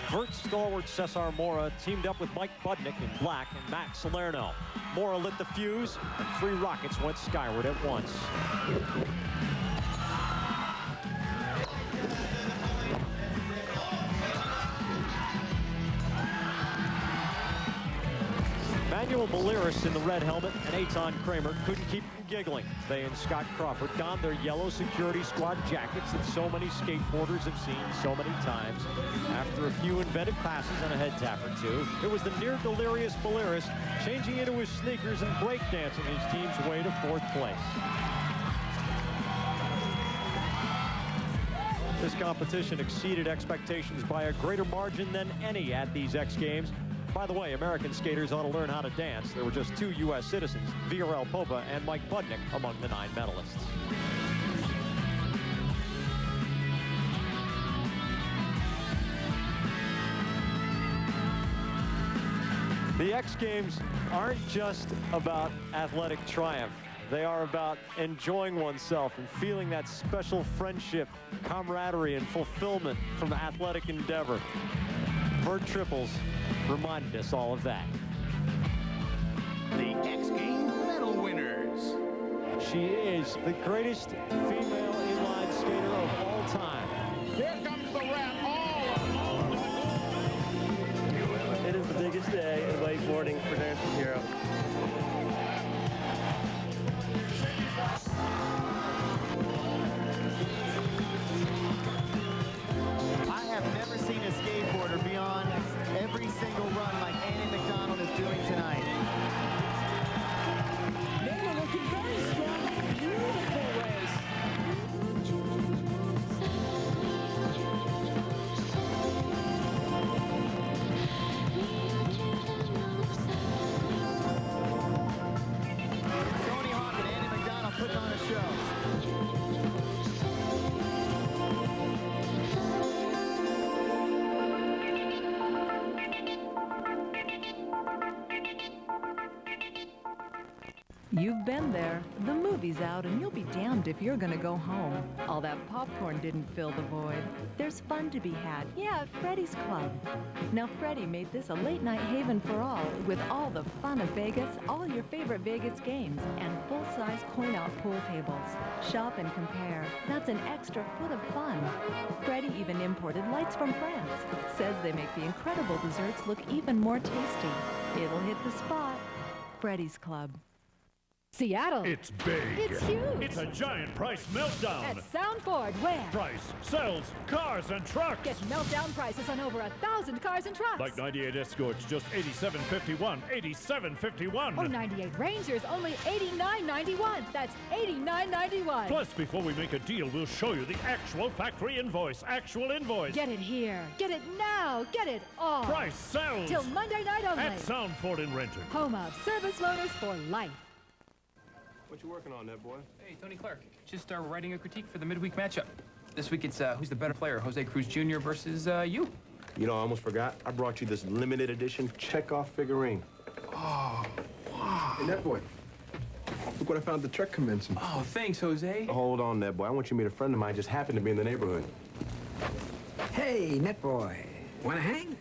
Vert stalwart Cesar Mora teamed up with Mike Budnick in black and Matt Salerno. Mora lit the fuse, and 3 rockets went skyward at once. Manuel Balearis in the red helmet and Eitan Kramer couldn't keep from giggling. They and Scott Crawford donned their yellow security squad jackets that so many skateboarders have seen so many times. After a few inventive passes and a head tap or 2, it was the near delirious Balearis changing into his sneakers and breakdancing his team's way to 4th place. This competition exceeded expectations by a greater margin than any at these X Games. By the way, American skaters ought to learn how to dance. There were just 2 U.S. citizens, Viral Popa and Mike Budnick, among the 9 medalists. The X Games aren't just about athletic triumph. They are about enjoying oneself and feeling that special friendship, camaraderie, and fulfillment from athletic endeavor. Vert triples reminded us all of that. The X Games medal winners. She is the greatest female inline skater of all time. Here comes the rat all alone. It is the biggest day in wakeboarding for Dancing Hero. I have never seen a skateboarder be on every single run like Annie McDonald is doing tonight. They were looking very strong. Beautiful race. Tony Hawk and Annie McDonald putting on a show. You've been there. The movie's out, and you'll be damned if you're gonna go home. All that popcorn didn't fill the void. There's fun to be had, yeah, at Freddy's Club. Now, Freddy made this a late-night haven for all, with all the fun of Vegas, all your favorite Vegas games, and full-size coin-out pool tables. Shop and compare. That's an extra foot of fun. Freddy even imported lights from France. Says they make the incredible desserts look even more tasty. It'll hit the spot. Freddy's Club. Seattle. It's big. It's huge. It's a giant price meltdown. At Soundboard, where? Price sells cars and trucks. Get meltdown prices on over 1,000 cars and trucks. Like 98 Escorts, just $87.51. $87.51. Or 98 Rangers, only $89.91. That's $89.91. Plus, before we make a deal, we'll show you the actual factory invoice. Actual invoice. Get it here. Get it now. Get it all. Price sells. Till Monday night only. At Soundboard in Renton. Home of service loaners for life. What you working on there, boy? Hey, Tony Clark. Just writing a critique for the midweek matchup. This week it's who's the better player, Jose Cruz Jr. versus you. You know, I almost forgot. I brought you this limited edition Chekhov figurine. Oh, wow. Hey, that boy. Look what I found at the Trek convention. Oh, thanks, Jose. Hold on, that boy. I want you to meet a friend of mine just happened to be in the neighborhood. Hey, net boy. Wanna hang?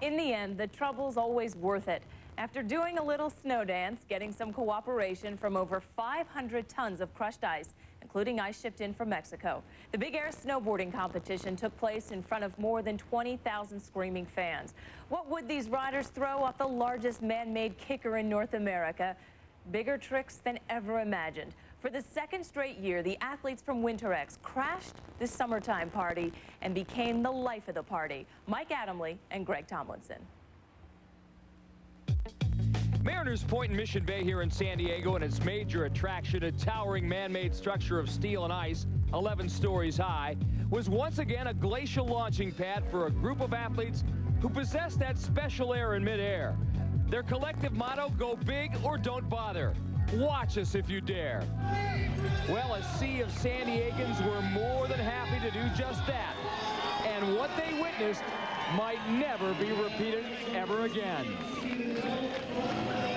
In the end, the trouble's always worth it. After doing a little snow dance, getting some cooperation from over 500 tons of crushed ice, including ice shipped in from Mexico, the Big Air snowboarding competition took place in front of more than 20,000 screaming fans. What would these riders throw off the largest man-made kicker in North America? Bigger tricks than ever imagined. For the second straight year, the athletes from WinterX crashed the summertime party and became the life of the party. Mike Adamley and Greg Tomlinson. Mariners Point in Mission Bay here in San Diego, and its major attraction, a towering man-made structure of steel and ice, 11 stories high, was once again a glacial launching pad for a group of athletes who possess that special air in midair. Their collective motto, go big or don't bother. Watch us if you dare. Well, a sea of San Diegans were more than happy to do just that. And what they witnessed might never be repeated ever again.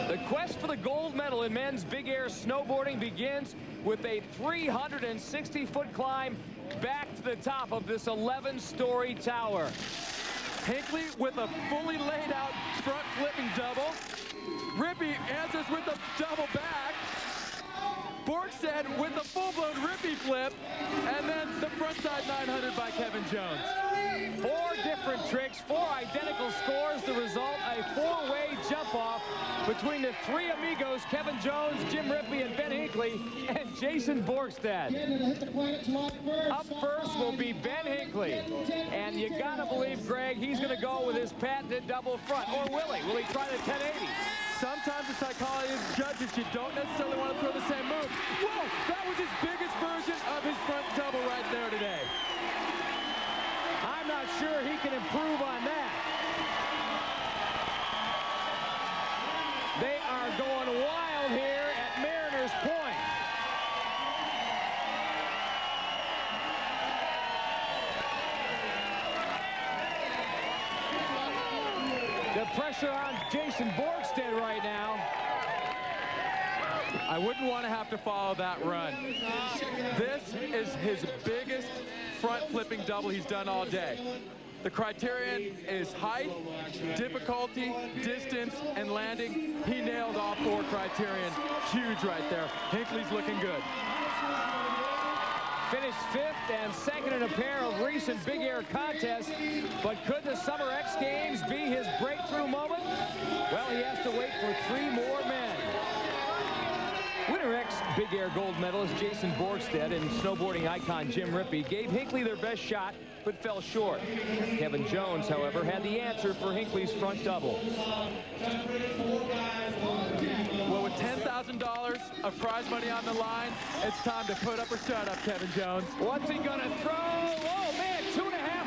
The quest for the gold medal in men's big air snowboarding begins with a 360-foot climb back to the top of this 11-story tower. Hinckley with a fully laid out front flipping double. Rippy answers with a double back. Borgstead with a full-blown Rippy flip. And then the frontside 900 by Kevin Jones. 4 different tricks, 4 identical scores. The result, a 4-way jump-off between the 3 amigos, Kevin Jones, Jim Rippy, and Ben Hinckley, and Jason Borgstead. Up first will be Ben Hinckley. And you gotta believe, Greg, he's gonna go with his patented double front. Or will he? Will he try the 1080? Sometimes the psychology judges you don't necessarily want to throw the same move. Whoa, that was his biggest version of his front double right there today. I'm not sure he can improve on that. They are going wild here at Mariners Point. The pressure on Jason Borgstead right now. I wouldn't want to have to follow that run. This is his biggest front flipping double he's done all day. The criterion is height, difficulty, distance, and landing. He nailed all 4 criterion. Huge right there. Hinckley's looking good. Finished 5th and 2nd in a pair of recent big air contests. But could the Summer X Games be his breakthrough moment? Well, he has to wait for 3 more men. Winter X big air gold medalist Jason Borgstead and snowboarding icon Jim Rippey gave Hinckley their best shot, but fell short. Kevin Jones, however, had the answer for Hinckley's front double. Well, with $10,000 of prize money on the line, it's time to put up or shut up, Kevin Jones. What's he gonna throw? Oh man, 2.5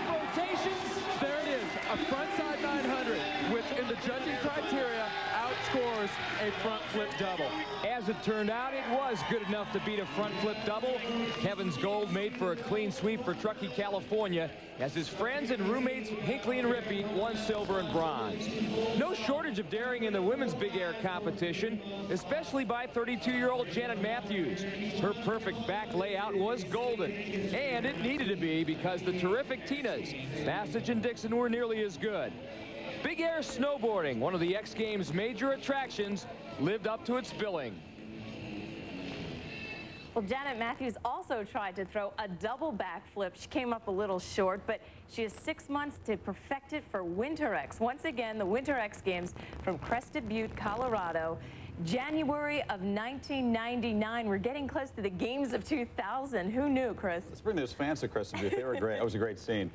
rotations. There it is, a frontside 900, which in the judging criteria outscores a front flip double. As it turned out, it was good enough to beat a front flip double. Kevin's gold made for a clean sweep for Truckee, California, as his friends and roommates Hinckley and Rippey won silver and bronze. No shortage of daring in the women's big air competition, especially by 32-year-old Janet Matthews. Her perfect back layout was golden, and it needed to be because the terrific Tinas, Bassage and Dixon, were nearly as good. Big air snowboarding, one of the X Games' major attractions, lived up to its billing. Well, Janet Matthews also tried to throw a double backflip. She came up a little short, but she has 6 months to perfect it for Winter X. Once again, the Winter X Games from Crested Butte, Colorado. January of 1999. We're getting close to the Games of 2000. Who knew, Chris? Let's bring those fans to Crested Butte. They were great. That was a great scene.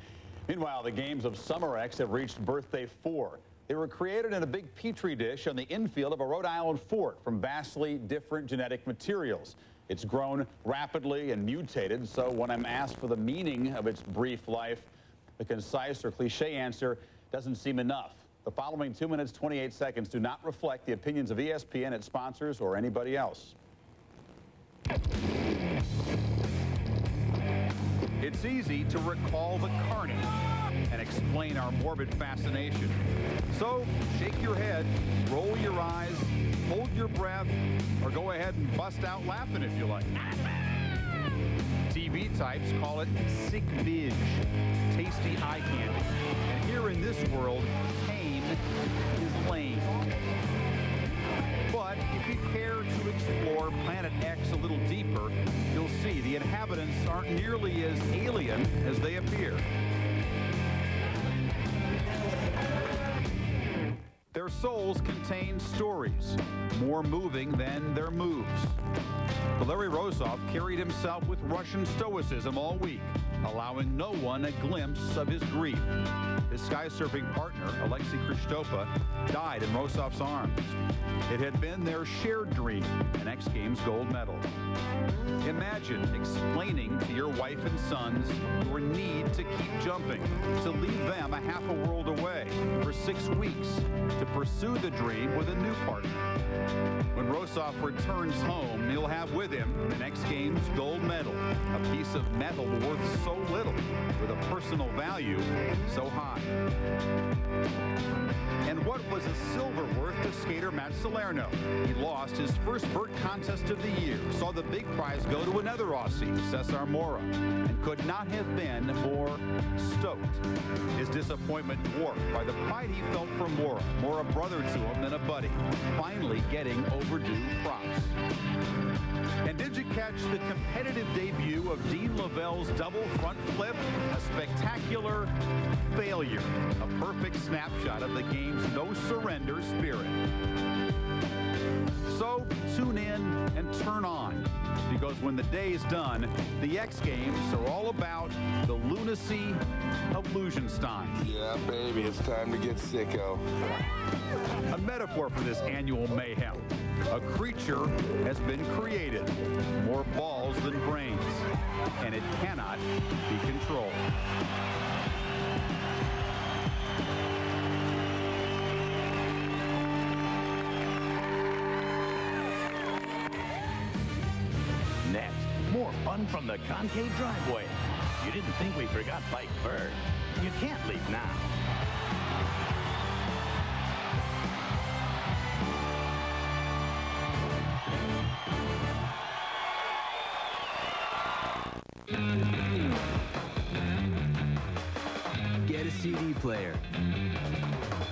Meanwhile, the Games of Summer X have reached birthday 4. They were created in a big petri dish on the infield of a Rhode Island fort from vastly different genetic materials. It's grown rapidly and mutated, so when I'm asked for the meaning of its brief life, the concise or cliche answer doesn't seem enough. The following 2 minutes, 28 seconds do not reflect the opinions of ESPN, its sponsors, or anybody else. It's easy to recall the carnage and explain our morbid fascination. So shake your head, roll your eyes, hold your breath, or go ahead and bust out laughing if you like. TV types call it sick vig, tasty eye candy. And here in this world, tame is lame. But if you care to explore Planet X a little deeper, you'll see the inhabitants aren't nearly as alien as they appear. Their souls contain stories, more moving than their moves. Valery Rozov carried himself with Russian stoicism all week, allowing no one a glimpse of his grief. His sky-surfing partner, Alexei Kristopa, died in Rozov's arms. It had been their shared dream, an X Games gold medal. Imagine explaining to your wife and sons your need to keep jumping, to leave them a half a world away for 6 weeks, to pursue the dream with a new partner. When Rozov returns home, he'll have with him an X Games gold medal, a piece of metal worth so little, with a personal value so high. And what was a silver worth to skater Matt Salerno? He lost his first vert contest of the year, saw the big prize go to another Aussie, Cesar Mora, and could not have been more stoked. His disappointment dwarfed by the pride he felt for Mora, more a brother to him than a buddy, finally getting overdue props. And did you catch the competitive debut of Dean Lavelle's double front flip? A spectacular failure, a perfect snapshot of the game's no-surrender spirit. So tune in and turn on, because when the day's done, the X Games are all about the lunacy of Lugenstein. Yeah, baby, it's time to get sicko. A metaphor for this annual mayhem. A creature has been created, more balls than brains, and it cannot be controlled. Next, more fun from the concave driveway. You didn't think we forgot Bike Vert? You can't leave now. Get to see player.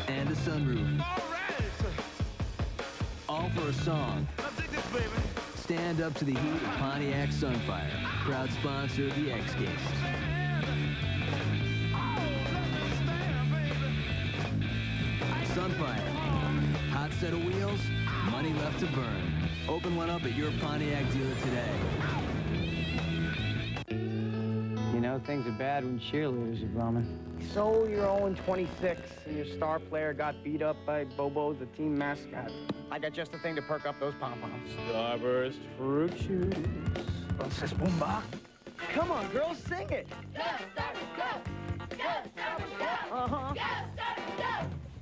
And a sunroof. All for a song. Stand up to the heat of Pontiac Sunfire, proud sponsor of the X Games. Sunfire, hot set of wheels, money left to burn. Open one up at your Pontiac dealer today. You know, things are bad when cheerleaders are bumming. So you're 0-26, and your star player got beat up by Bobo, the team mascot. I got just the thing to perk up those pom-poms. Starburst fruit juice. Entonces, Boomba. Come on, girls, sing it. Go, Starburst, go. Go, Starburst, go. Uh-huh. Go, Starburst, go.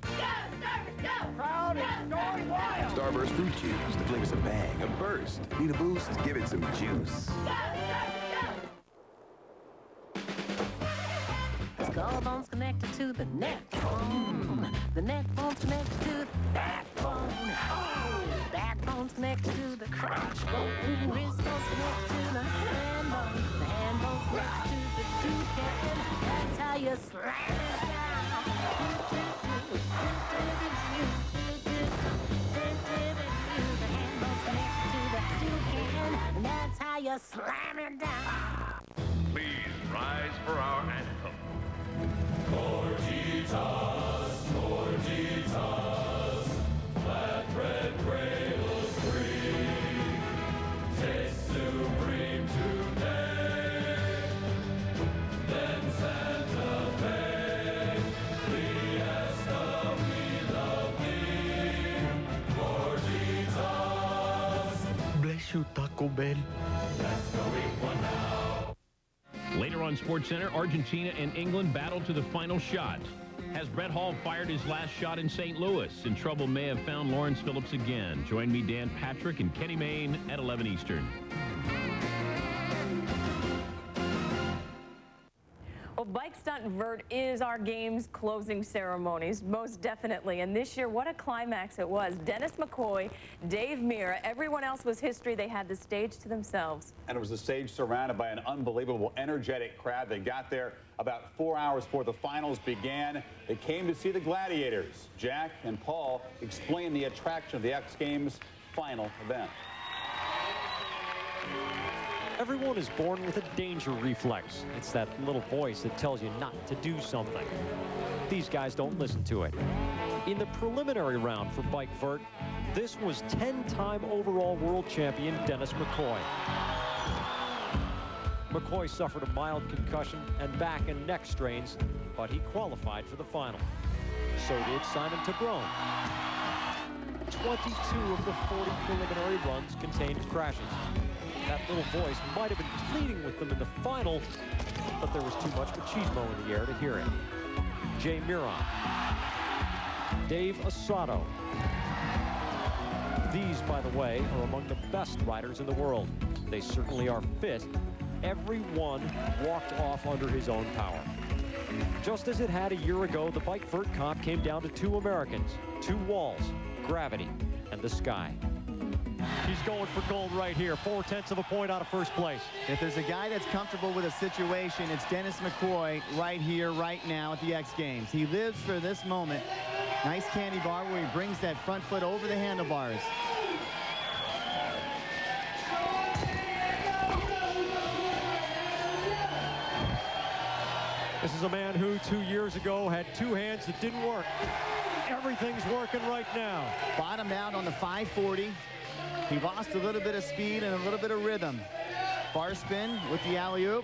Go, Starburst, go. Crowd is going wild. Starburst fruit juice. The flavor's a bang, a burst. Need a boost? Give it some juice. Go, Starburst, go. Collarbone's connected to the neck bone. The neck bone's connected to the backbone. Oh, backbone's connected to the crotch bone. Wrist bone's connected to the hand bone. The hand bone's connected to the toucan. That's how you slam it down. The hand bone's connected to the toucan. And that's how you slam it down. Please rise for our anthem. Gorditas, gorditas, flatbread cradles free. Taste supreme today. Then Santa Fe, Fiesta, we love thee. Gorditas. Bless you, Taco Bell. Let's go eat one now. Later on SportsCenter, Argentina and England battle to the final shot. Has Brett Hall fired his last shot in St. Louis? And trouble may have found Lawrence Phillips again. Join me, Dan Patrick, and Kenny Mayne at 11 Eastern. Well, Bike Stunt Vert is our game's closing ceremonies, most definitely. And this year, what a climax it was. Dennis McCoy, Dave Mira, everyone else was history. They had the stage to themselves. And it was a stage surrounded by an unbelievable, energetic crowd. They got there about 4 hours before the finals began. They came to see the gladiators. Jack and Paul explain the attraction of the X Games final event. Everyone is born with a danger reflex. It's that little voice that tells you not to do something. These guys don't listen to it. In the preliminary round for Bike Vert, this was 10-time overall world champion Dennis McCoy. McCoy suffered a mild concussion and back and neck strains, but he qualified for the final. So did Simon Tabrone. 22 of the 40 preliminary runs contained crashes. That little voice might have been pleading with them in the final, but there was too much machismo in the air to hear it. Jay Miron. Dave Assato. These, by the way, are among the best riders in the world. They certainly are fit. Every one walked off under his own power. Just as it had a year ago, the Bike Vert comp came down to two Americans, two walls, gravity, and the sky. He's going for gold right here. 4/10 of a point out of first place. If there's a guy that's comfortable with a situation, it's Dennis McCoy right here, right now at the X Games. He lives for this moment. Nice candy bar where he brings that front foot over the handlebars. This is a man who 2 years ago had two hands that didn't work. Everything's working right now. Bottomed out on the 540. He lost a little bit of speed and a little bit of rhythm. Bar spin with the alley-oop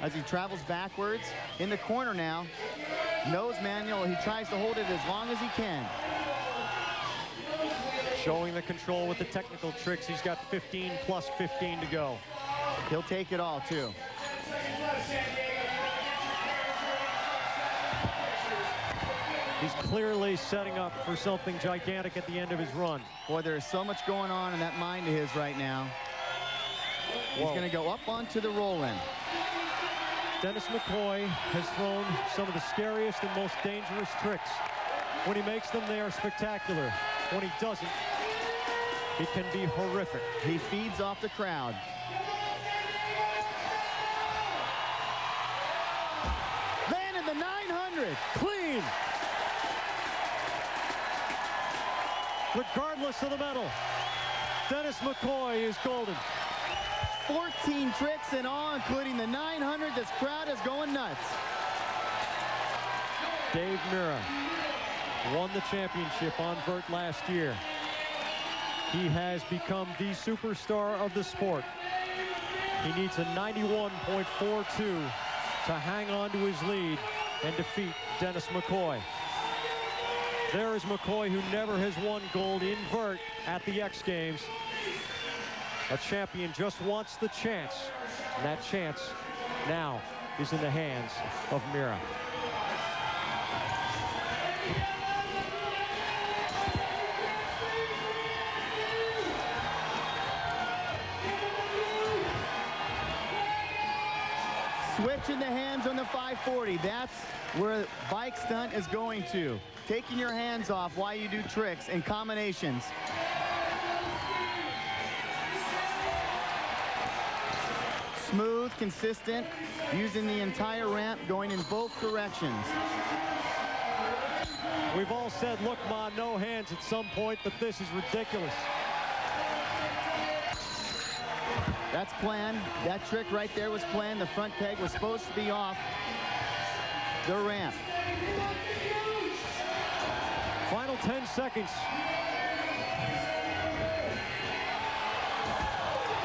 as he travels backwards. In the corner now. Nose manual. He tries to hold it as long as he can. Showing the control with the technical tricks. He's got 15 plus 15 to go. He'll take it all, too. He's clearly setting up for something gigantic at the end of his run. Boy, there's so much going on in that mind of his right now. He's going to go up onto the roll-in. Dennis McCoy has thrown some of the scariest and most dangerous tricks. When he makes them, they are spectacular. When he doesn't, it can be horrific. He feeds off the crowd. Landed the 900. Clean. Regardless of the medal, Dennis McCoy is golden. 14 tricks in all, including the 900. This crowd is going nuts. Dave Mira won the championship on vert last year. He has become the superstar of the sport. He needs a 91.42 to hang on to his lead and defeat Dennis McCoy. There is McCoy, who never has won gold in vert at the X Games. A champion just wants the chance, and that chance now is in the hands of Mira. Switching the hands on the 540. That's where bike stunt is going to. Taking your hands off while you do tricks and combinations. Smooth, consistent, using the entire ramp, going in both directions. We've all said, look, Ma, no hands at some point, but this is ridiculous. That's planned. That trick right there was planned. The front peg was supposed to be off the ramp. Final 10 seconds.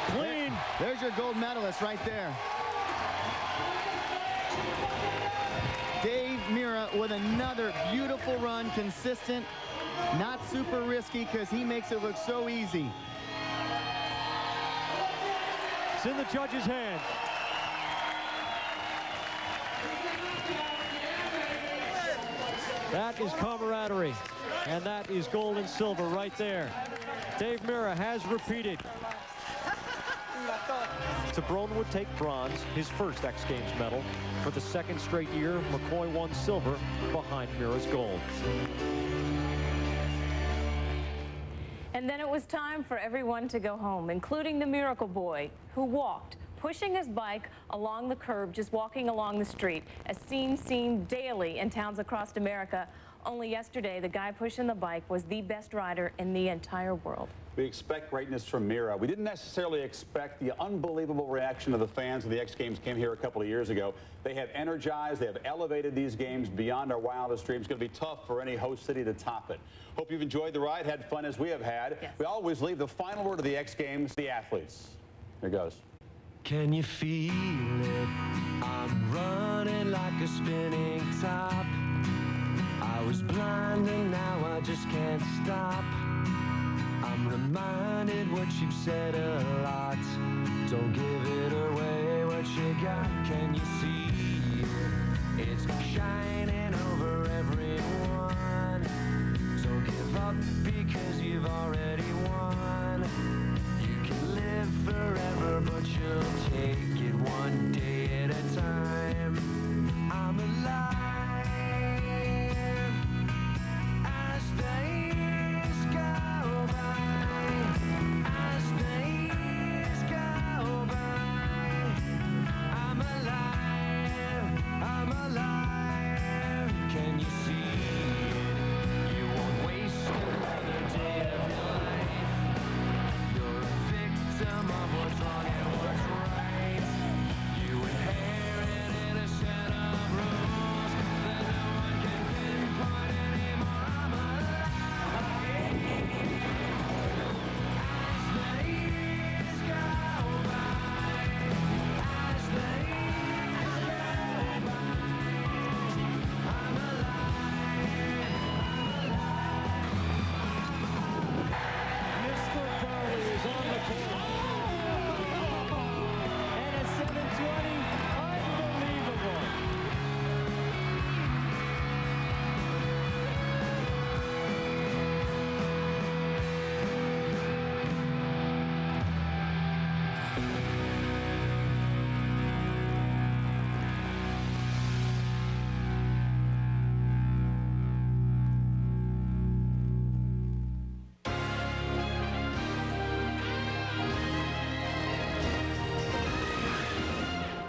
Clean. There's your gold medalist right there. Dave Mira with another beautiful run, consistent, not super risky because he makes it look so easy. It's in the judge's hand. That is camaraderie, and that is gold and silver right there. Dave Mira has repeated. Sabrone would take bronze, his first X Games medal. For the second straight year, McCoy won silver behind Mira's gold. And then it was time for everyone to go home, including the Miracle Boy, who walked, pushing his bike along the curb, just walking along the street, a scene seen daily in towns across America. Only yesterday, the guy pushing the bike was the best rider in the entire world. We expect greatness from Mira. We didn't necessarily expect the unbelievable reaction of the fans when the X Games came here a couple of years ago. They have energized, they have elevated these games beyond our wildest dreams. It's going to be tough for any host city to top it. Hope you've enjoyed the ride, had fun as we have had. Yes. We always leave the final word of the X Games, the athletes. Here goes. Can you feel it? I'm running like a spinning top. I was blind and now I just can't stop. I'm reminded what you've said a lot. Don't give it away what you got. Can you see it? It's shining.